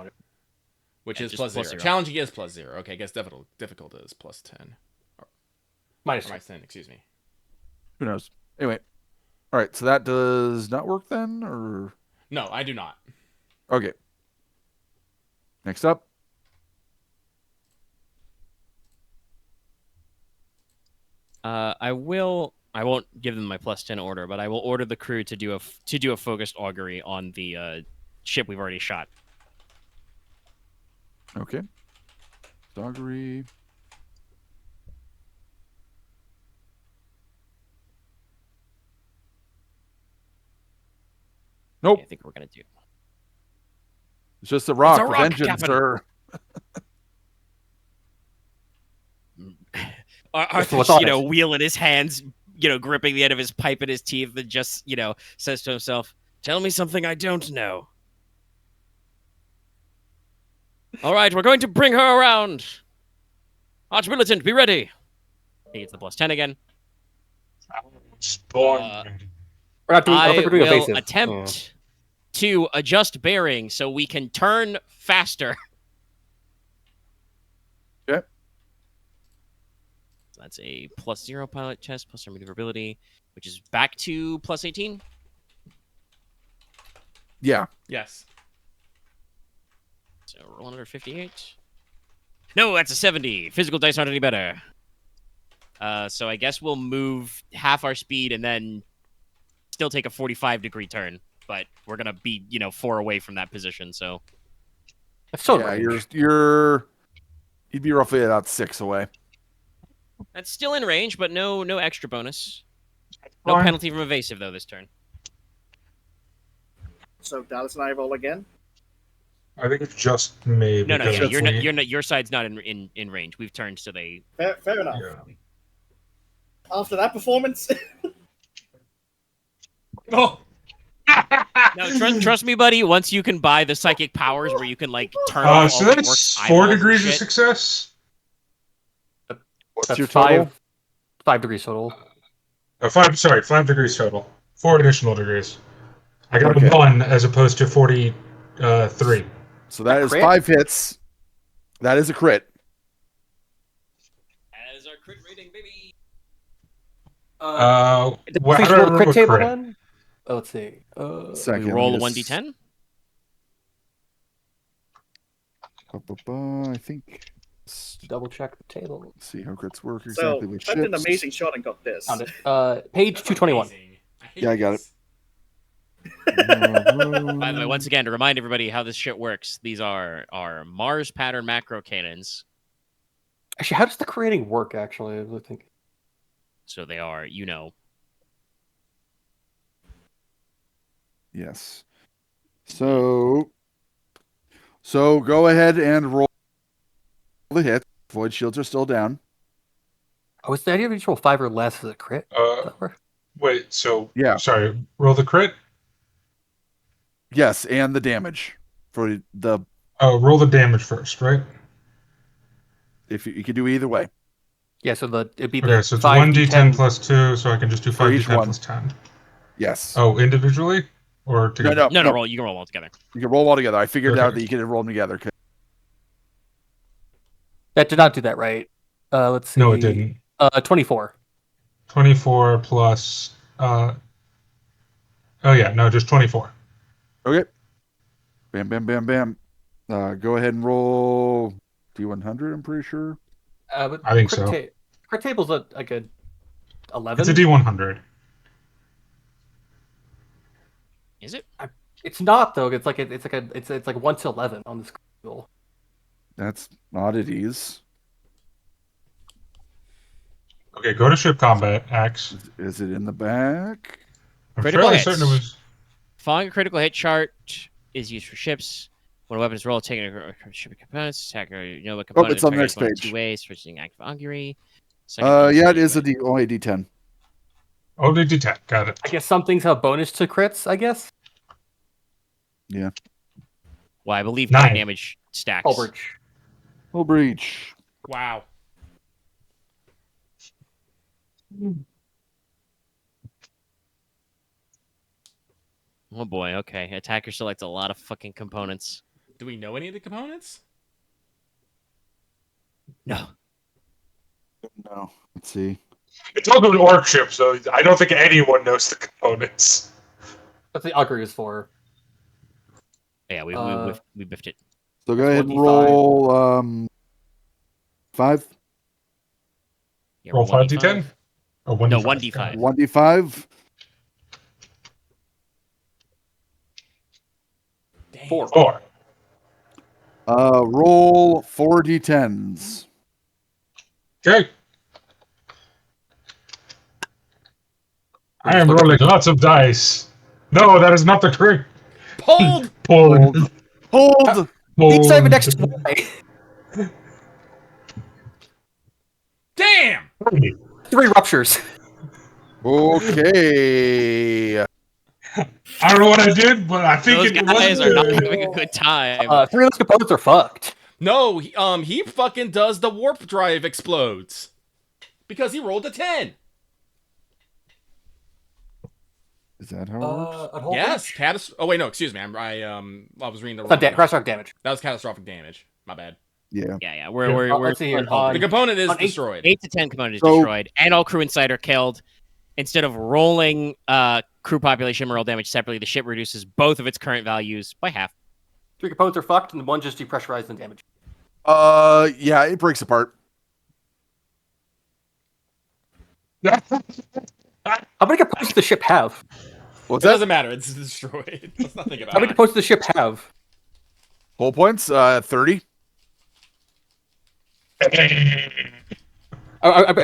which Yeah, is just plus plus 0. 0. Challenging is plus 0. Okay, I guess difficult is plus 10. Minus Or two. minus 10, excuse me. Who knows? Anyway. All right, so that does not work then, or No, I do not. okay. Next up, I won't give them my +10 order, but I will order the crew to do a focused augury on the ship we've already shot. okay. Doggery. Nope, I think we're gonna do. it's just a rock. a The rock, vengeance, Captain. sir. Arthur's, what's on it? wheeling his hands, gripping the end of his pipe in his teeth, and just, says to himself, "Tell me something I don't know." All right, we're going to bring her around. Arch-Militant, be ready. He gets the +10 again. Born. We're not doing. I don't I think we're doing will evasive. attempt to adjust bearing so we can turn faster. Okay. So that's a +0 pilot test, +0 maneuverability, which is back to +18. Yeah. Yes. So roll under 58. No, that's a 70. Physical dice aren't any better. So I guess we'll move half our speed and then still take a 45-degree turn. But we're gonna be, 4 away from that position. So It's still Yeah, range. you're You'd be roughly about 6 away. That's still in range, but no extra bonus. No Fine. penalty from evasive though this turn. So Dallas and I roll again. I think it's just me. No, because you're we- not. Your side's not in range. We've turned so they. Fair enough. Yeah. After that performance, Oh, No, trust me, buddy. Once you can buy the psychic powers where you can like turn off So all the that's orcs' 4 eyeballs and degrees of shit. success. What's That's your total? 5 degrees total. 5 degrees total. 4 additional degrees. I got Okay. a 1 as opposed to 43. So that is crit? 5 hits. That is a crit. As our crit rating, baby. How do I Please roll the remember crit table crit? then. Oh, let's see. Second. We roll a let me just- 1d10. I think. Double check the table. Let's see how crits work so exactly with that's an ships. amazing shot and got this. Found it. Page 221. amazing. hate Yeah, I got this. By the way, once again, to remind everybody how this shit works, these are Mars pattern macro cannons. Actually, how does the creating work? Actually, I think. So they are, Yes. So go ahead and roll the hit. Void shields are still down. Oh, it's the idea of each roll 5 or less as a crit. Does that work? Wait, so Yeah. sorry, roll the crit? Yes, and the damage for the Oh, roll the damage first, right? if you could do either way. Yeah, so it'd be the Okay, so it's 5d10 1d10 plus 2, so I can just do For each 5d10 one. plus 10. Yes. Oh, individually? Or together? No, roll. You can roll all together. You can roll them all together. I figured Okay. out that you could roll them together. That did not do that right. Let's see. No, it didn't. 24. 24 plus... oh yeah, no, just 24. Okay. Bam, bam, bam, bam. Go ahead and roll D100, I'm pretty sure. But I think so. Crit table's like a 11. It's a d100. Is it? It's not though. It's like 1 to 11 on this table. That's oddities. Okay, go to ship combat, Axe. Is it in the back? I'm Critical fairly hits. certain it was... Following a critical hit chart is used for ships. When a weapon is rolled, taking a ship components, attacker, what component it's on the targets next one of page. 2 ways, switching active augury. Yeah, it is only a D10. Oh, the d10, got it. I guess some things have bonus to crits. I guess. Yeah. Well, I believe 9. damage stacks. Hull breach. Full breach. Wow. Oh boy, okay. Attacker selects a lot of fucking components. Do we know any of the components? No. No. Let's see. It's also an orc ship, so I don't think anyone knows the components. That's the augury is for. Yeah, we biffed it. So go ahead and 25. roll 5. Yeah, Roll 5d10? Or 1d5? No, 1d5. 1d5. Damn. 4. Roll 4d10s. Okay. I am rolling lots of dice. No, that is not the crit. Pulled! Pulled. Hold! These have an extra Y. Damn! 3 ruptures. Okay. I don't know what I did, but I think Those it guys wasn't are not good. having a good time. 3 of those components are fucked. No, he fucking does the warp drive explodes. Because he rolled a 10. Is that how it works? Yes, oh wait, no, excuse me. I was reading the It's not wrong. catastrophic damage. That was catastrophic damage. My bad. Yeah. Yeah. We're let's see here. The component is on destroyed. 8 to 10 component is So- destroyed, and all crew inside are killed. Instead of rolling crew population roll damage separately, the ship reduces both of its current values by half. 3 components are fucked, and 1 just depressurized and damaged. Yeah, it breaks apart. How many components does the ship have? What's It that? doesn't matter. It's destroyed. Let's not think How about many it. components does the ship have? Whole points? 30. I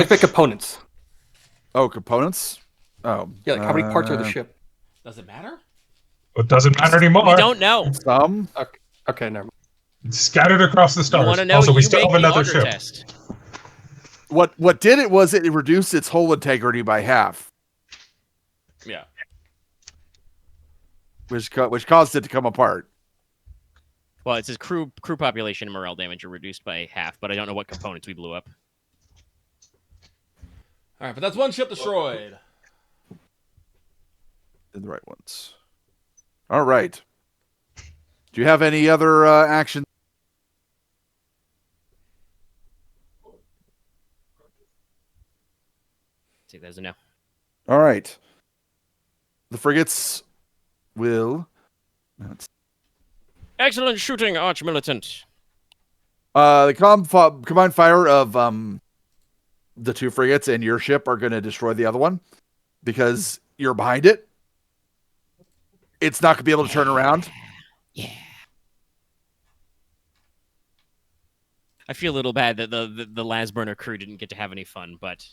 pick components. Oh, components. Oh, Yeah, like how many parts are the ship? Does it matter? It doesn't matter anymore. We don't know. Some. Okay, never mind. It's scattered across the You stars. want to know? Also, we You still make have the another auger ship. test. What did it was it reduced its hull integrity by half, Yeah. which caused it to come apart. Well, it says crew population and morale damage are reduced by half, but I don't know what components we blew up. All right, but that's one ship destroyed. In the right ones. All right. Do you have any other action? Take that as a no. All right. The frigates will. Excellent shooting, Arch-Militant. The combined fire of the two frigates and your ship are going to destroy the other one because you're behind it. It's not going to be able to turn around. Yeah. I feel a little bad that the Lasburner crew didn't get to have any fun, but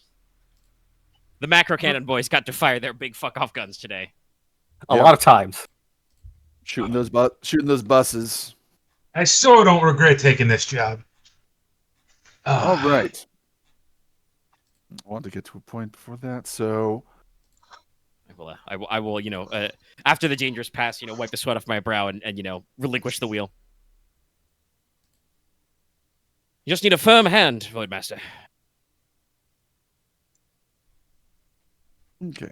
the macro cannon boys got to fire their big fuck off guns today. A lot of times. Shooting those buses. I so don't regret taking this job. All right. I want to get to a point before that, so I will, after the dangerous pass, wipe the sweat off my brow and relinquish the wheel. You just need a firm hand, Voidmaster. okay.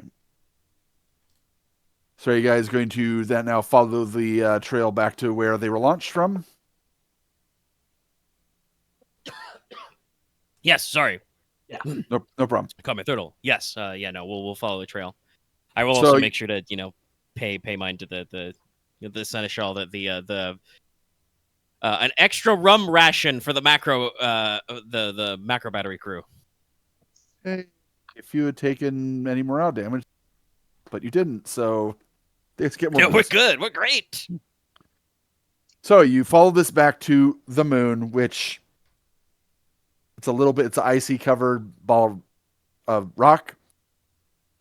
So are you guys going to then now follow the trail back to where they were launched from? Yes, sorry. No problem. I caught my turtle. Yes, we'll follow the trail. I will So also make sure to pay mine to the seneschal that the an extra rum ration for the macro the macro battery crew. Hey, if you had taken any morale damage, but you didn't, so let's get more. Yeah, we're good. We're great. So you follow this back to the moon, which it's an icy covered ball of rock.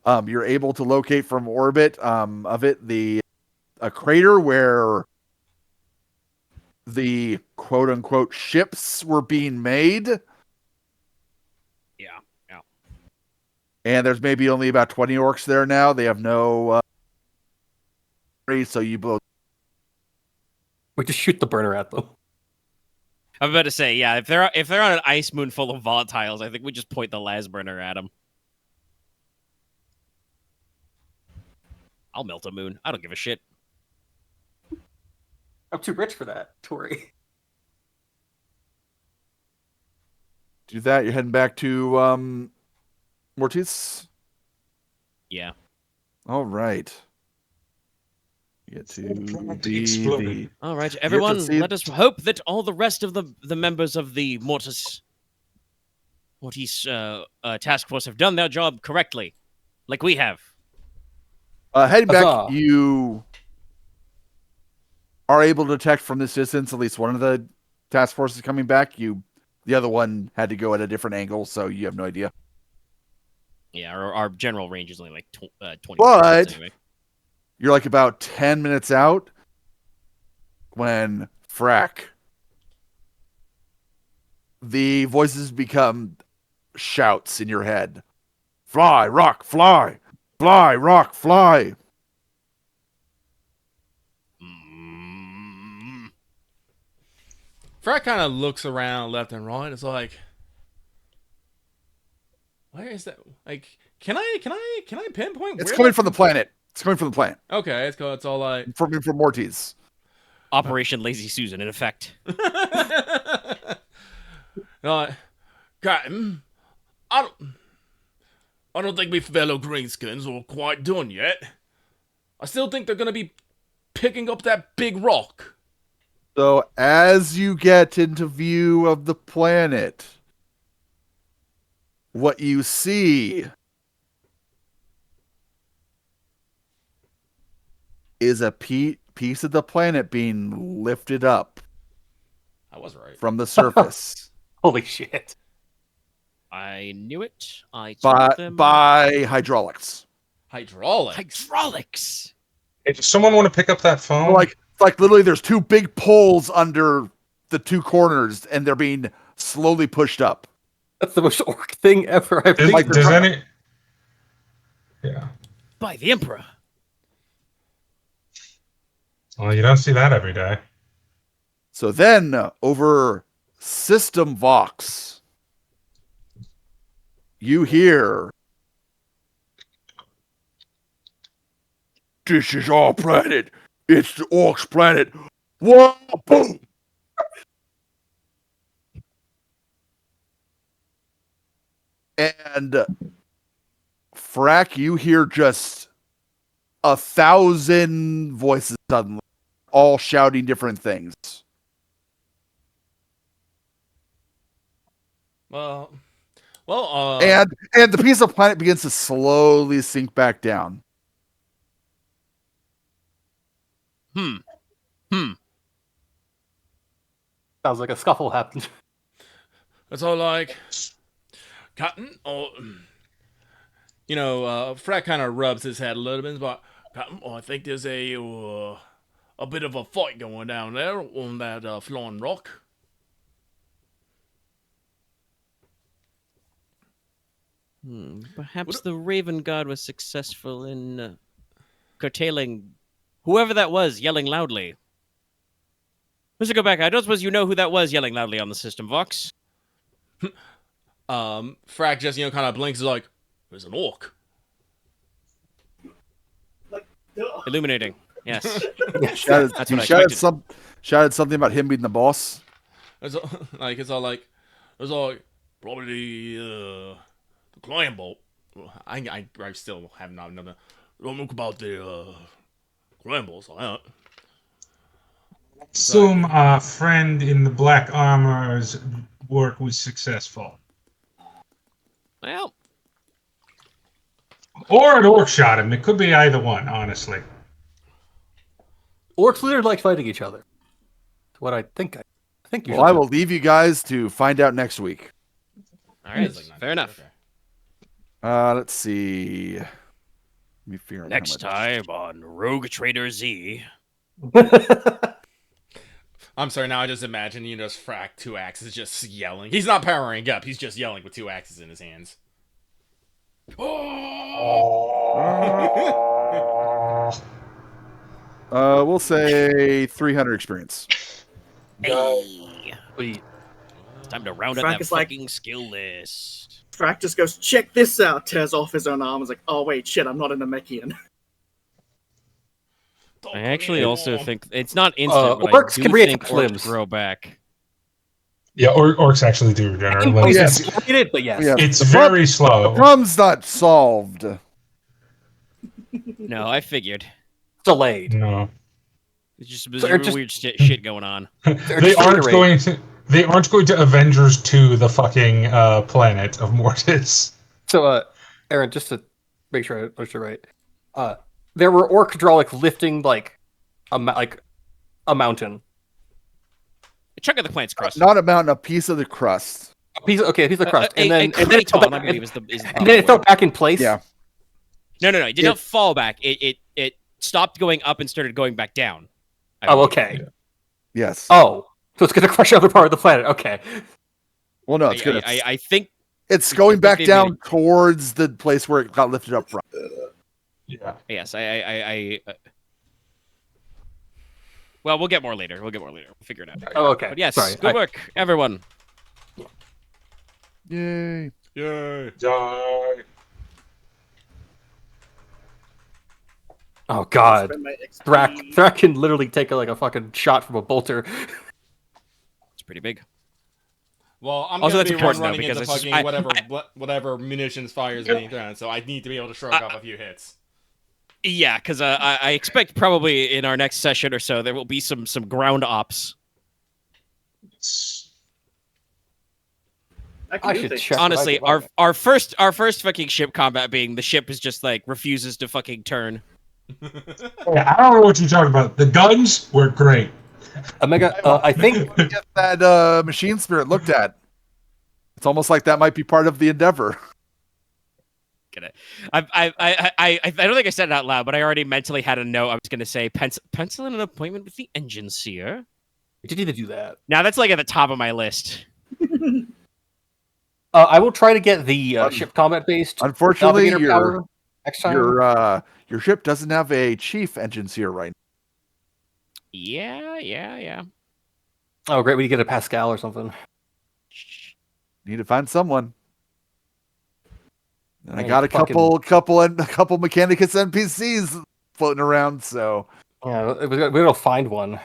You're able to locate from orbit of it a crater where the quote unquote ships were being made. Yeah. And there's maybe only about 20 orcs there now. They have no so you blow. We just shoot the burner at them. I'm about to say, yeah, if they're on an ice moon full of volatiles, I think we just point the Lasburner at them. I'll melt a moon. I don't give a shit. I'm too rich for that, Tori. Do that. You're heading back to Mortis. Yeah. All right. You get to Exploded. All right, everyone, see- let us hope that all the rest of the members of the Mortis task force have done their job correctly, like we have. Heading back, Huzzah. you are able to detect from this distance at least one of the task forces coming back. The other one had to go at a different angle, so you have no idea. Yeah, our general range is only like 20 But- distance anyway. You're like about 10 minutes out when Fraak, the voices become shouts in your head. Fly, rock, fly. Fly, rock, fly. Fraak kind of looks around left and right. It's like, where is that? Like, can I pinpoint? It's where coming that- from the planet. It's coming from the planet. Okay, it's cool. It's all like. From Mortis. Operation Lazy Susan in effect. Captain, I don't think my fellow greenskins are quite done yet. I still think they're gonna be picking up that big rock. So as you get into view of the planet, what you see is a piece of the planet being lifted up I was right. from the surface. Holy shit. I knew it. I told by, them. by hydraulics. Hydraulics. Hey, does someone want to pick up that phone? Like it's like literally there's two big poles under the two corners, and they're being slowly pushed up. That's the most orc thing ever. I think. does any? Yeah. By the Emperor. Well, you don't see that every day. So then over System Vox, you hear, "This is our planet. It's the Orcs' planet. Whoa, boom!" And Fraak, you hear just 1,000 voices suddenly, all shouting different things. Well, And the piece of planet begins to slowly sink back down. Sounds like a scuffle happened. it's all like, Captain, or Frack kind of rubs his head a little bit. But Captain, I think there's a bit of a fight going down there on that flying rock. Perhaps the Raven God was successful in curtailing whoever that was yelling loudly. Mr. Geba'Ker, I don't suppose you know who that was yelling loudly on the system, Vox? Frack just kind of blinks, like, there's an orc. Illuminating. Yes. Shouted, That's he what I shouted, expected. shouted something about him being the boss. It's all like probably the client bolt. I still have not know about the client bolts. Assume our friend in the black armor's work was successful. Well, Or an orc shot him. It could be either one, honestly. Orcs literally like fighting each other. That's what I think. I think you. Well, I will leave you guys to find out next week. all right. Fair enough. Let's see. Let me figure out Next how much- time on Rogue Trader Z. I'm sorry. Now I just imagine just Frack 2 axes just yelling. He's not powering up. He's just yelling with 2 axes in his hands. We'll say 300 experience. Hey. Sweet. It's time to round Frack up that is like- fucking skill list. Frack just goes, check this out, tears off his own arm. Is like, oh wait, shit, I'm not in the Mechian. I actually also think it's not instant, but I orcs do can think reattach orcs limbs. grow back. Yeah, orcs actually do regenerate limbs. Yes. It's but yes. Yeah. It's The very The slow. problem's not solved. No, I figured. Delayed. No. It's just They're just- weird shit going on. They aren't going to. They aren't going to Avengers 2 the fucking planet of Mortis. So, Aaron, just to make sure I understood right, there were orc hydraulic lifting like a mountain. A chunk of the plant's crust. Not a mountain, a piece of the crust. A piece of the crust, and then a it fell craton, back, I believe, is the and then proper it fell word. back in place. Yeah. No, it did not fall back. It stopped going up and started going back down. I Oh, believe. okay. Yes. Oh, so it's gonna crush another part of the planet. Okay. Well, no, it's good. I think It's going back they down made towards the place where it got lifted up from. Yeah. yes. Well, we'll get more later. We'll figure it out. Oh, okay. But yes, Sorry. good work, everyone. Yay. Yay. Die. Oh God. Spend my XP. Thrak can literally take a fucking shot from a bolter. It's pretty big. Well, I'm Also, gonna that's be important, though, running into because it's fucking just- whatever munitions fires being thrown, so I need to be able to shrug off a few hits. Yeah, because I expect probably in our next session or so there will be some ground ops. can I do should things. check. Honestly, Right. our first fucking ship combat being the ship is just like refuses to fucking turn. Yeah, I don't know what you're talking about. The guns were great. Omega, I think Get that machine spirit looked at. It's almost like that might be part of the endeavor. I don't think I said it out loud, but I already mentally had a note. I was going to say pencil in an appointment with the engine seer. We did need to do that. Now that's like at the top of my list. I will try to get the ship combat based. Unfortunately, Navigator power next time. your ship doesn't have a chief engine seer right now. Yeah. Oh, great! We get a Pascal or something. Need to find someone. And I Man, got a fucking- couple Mechanicus NPCs floating around, so Yeah, we're gonna find one.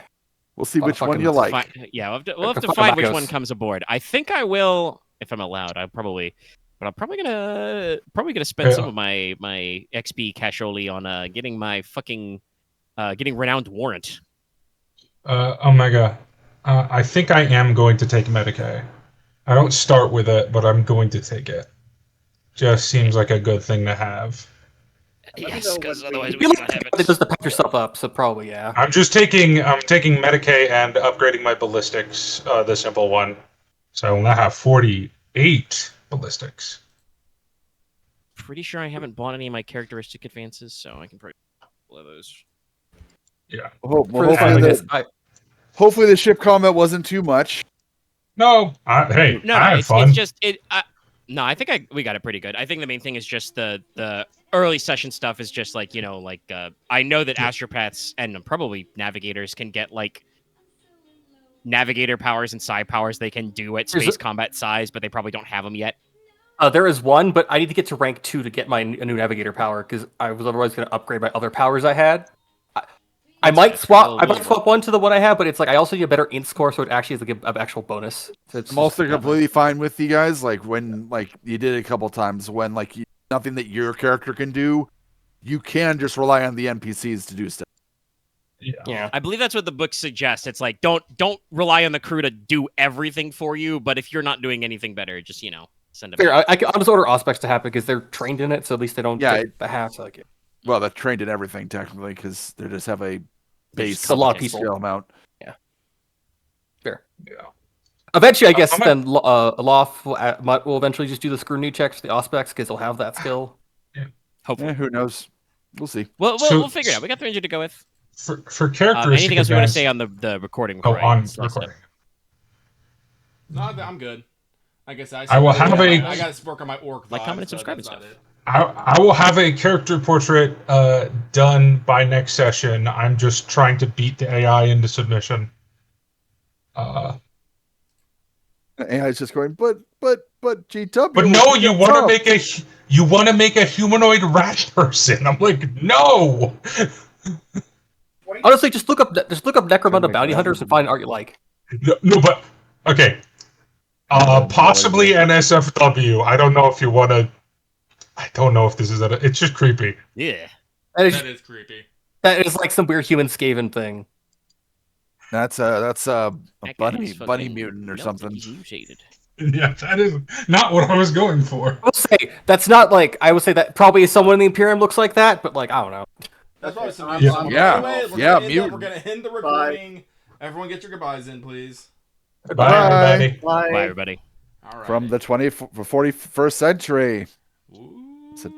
we'll see Oh, which one fucking you like. We'll have to Fuck find which Bacchus. one comes aboard. I think I will, if I'm allowed. I'm probably gonna spend some of my XP casholi on getting my fucking getting renowned warrant. Omega, I think I am going to take Medicaid. I don't start with it, but I'm going to take it. Just seems like a good thing to have. Yes, because otherwise we You cannot have it it. just to patch yourself up, so probably yeah. I'm taking Medicaid and upgrading my ballistics, the simple one. So I will now have 48 ballistics. Pretty sure I haven't bought any of my characteristic advances, so I can probably blow those. Yeah. Hopefully the ship combat wasn't too much. No, I had fun. It's just it. No, I think we got it pretty good. I think the main thing is just the early session stuff is just like I know that astropaths and probably navigators can get like navigator powers and psi powers they can do at space combat size, but they probably don't have them yet. There is one, but I need to get to rank 2 to get a new navigator power because I was otherwise going to upgrade my other powers I had. I might swap one to the one I have, but it's like I also need a better int score, so it actually is like an actual bonus. So I'm also completely fine with you guys. Like when you did it a couple times when nothing that your character can do, you can just rely on the NPCs to do stuff. Yeah. I believe that's what the book suggests. It's like don't rely on the crew to do everything for you, but if you're not doing anything better, just send them. Fair. I'll just order Auspex to have it because they're trained in it, so at least they don't get the half like it. Well, they're trained in everything technically because they just have a base a lot of people skill amount. Yeah. Fair. Yeah. Eventually, I guess then Loth Mutt will eventually just do the scrutiny checks for the Auspex because he'll have that skill. Yeah. Hopefully. Who knows? We'll see. We'll figure it out. We got 300 to go with. For characters. Anything else you want to say on the recording? On recording. No, I'm good. Like I said, I will have I got to work on my orc. Like, vibe, comment, and so subscribe, that's and about stuff. it. I will have a character portrait done by next session. I'm just trying to beat the AI into submission. AI is just going, but GW. But no, you want to make a humanoid rat person. I'm like, no. Honestly, just look up Necromunda bounty hunters and find an art you like. No, but okay. Possibly NSFW. I don't know if you want to. I don't know if this is it's just creepy. Yeah. That is creepy. That is like some weird human Skaven thing. That's a That bunny guy's fucking mutant or melted. something. He's mutated. Yeah, that is not what I was going for. I would say that's not like I would say that probably someone in the Imperium looks like that, but like I don't know. That's probably some Yeah. Anyway, Mutant. we're gonna end the recording. Everyone, get your goodbyes in, please. Bye, everybody. Bye, everybody. All right. From the 41st century. Ooh.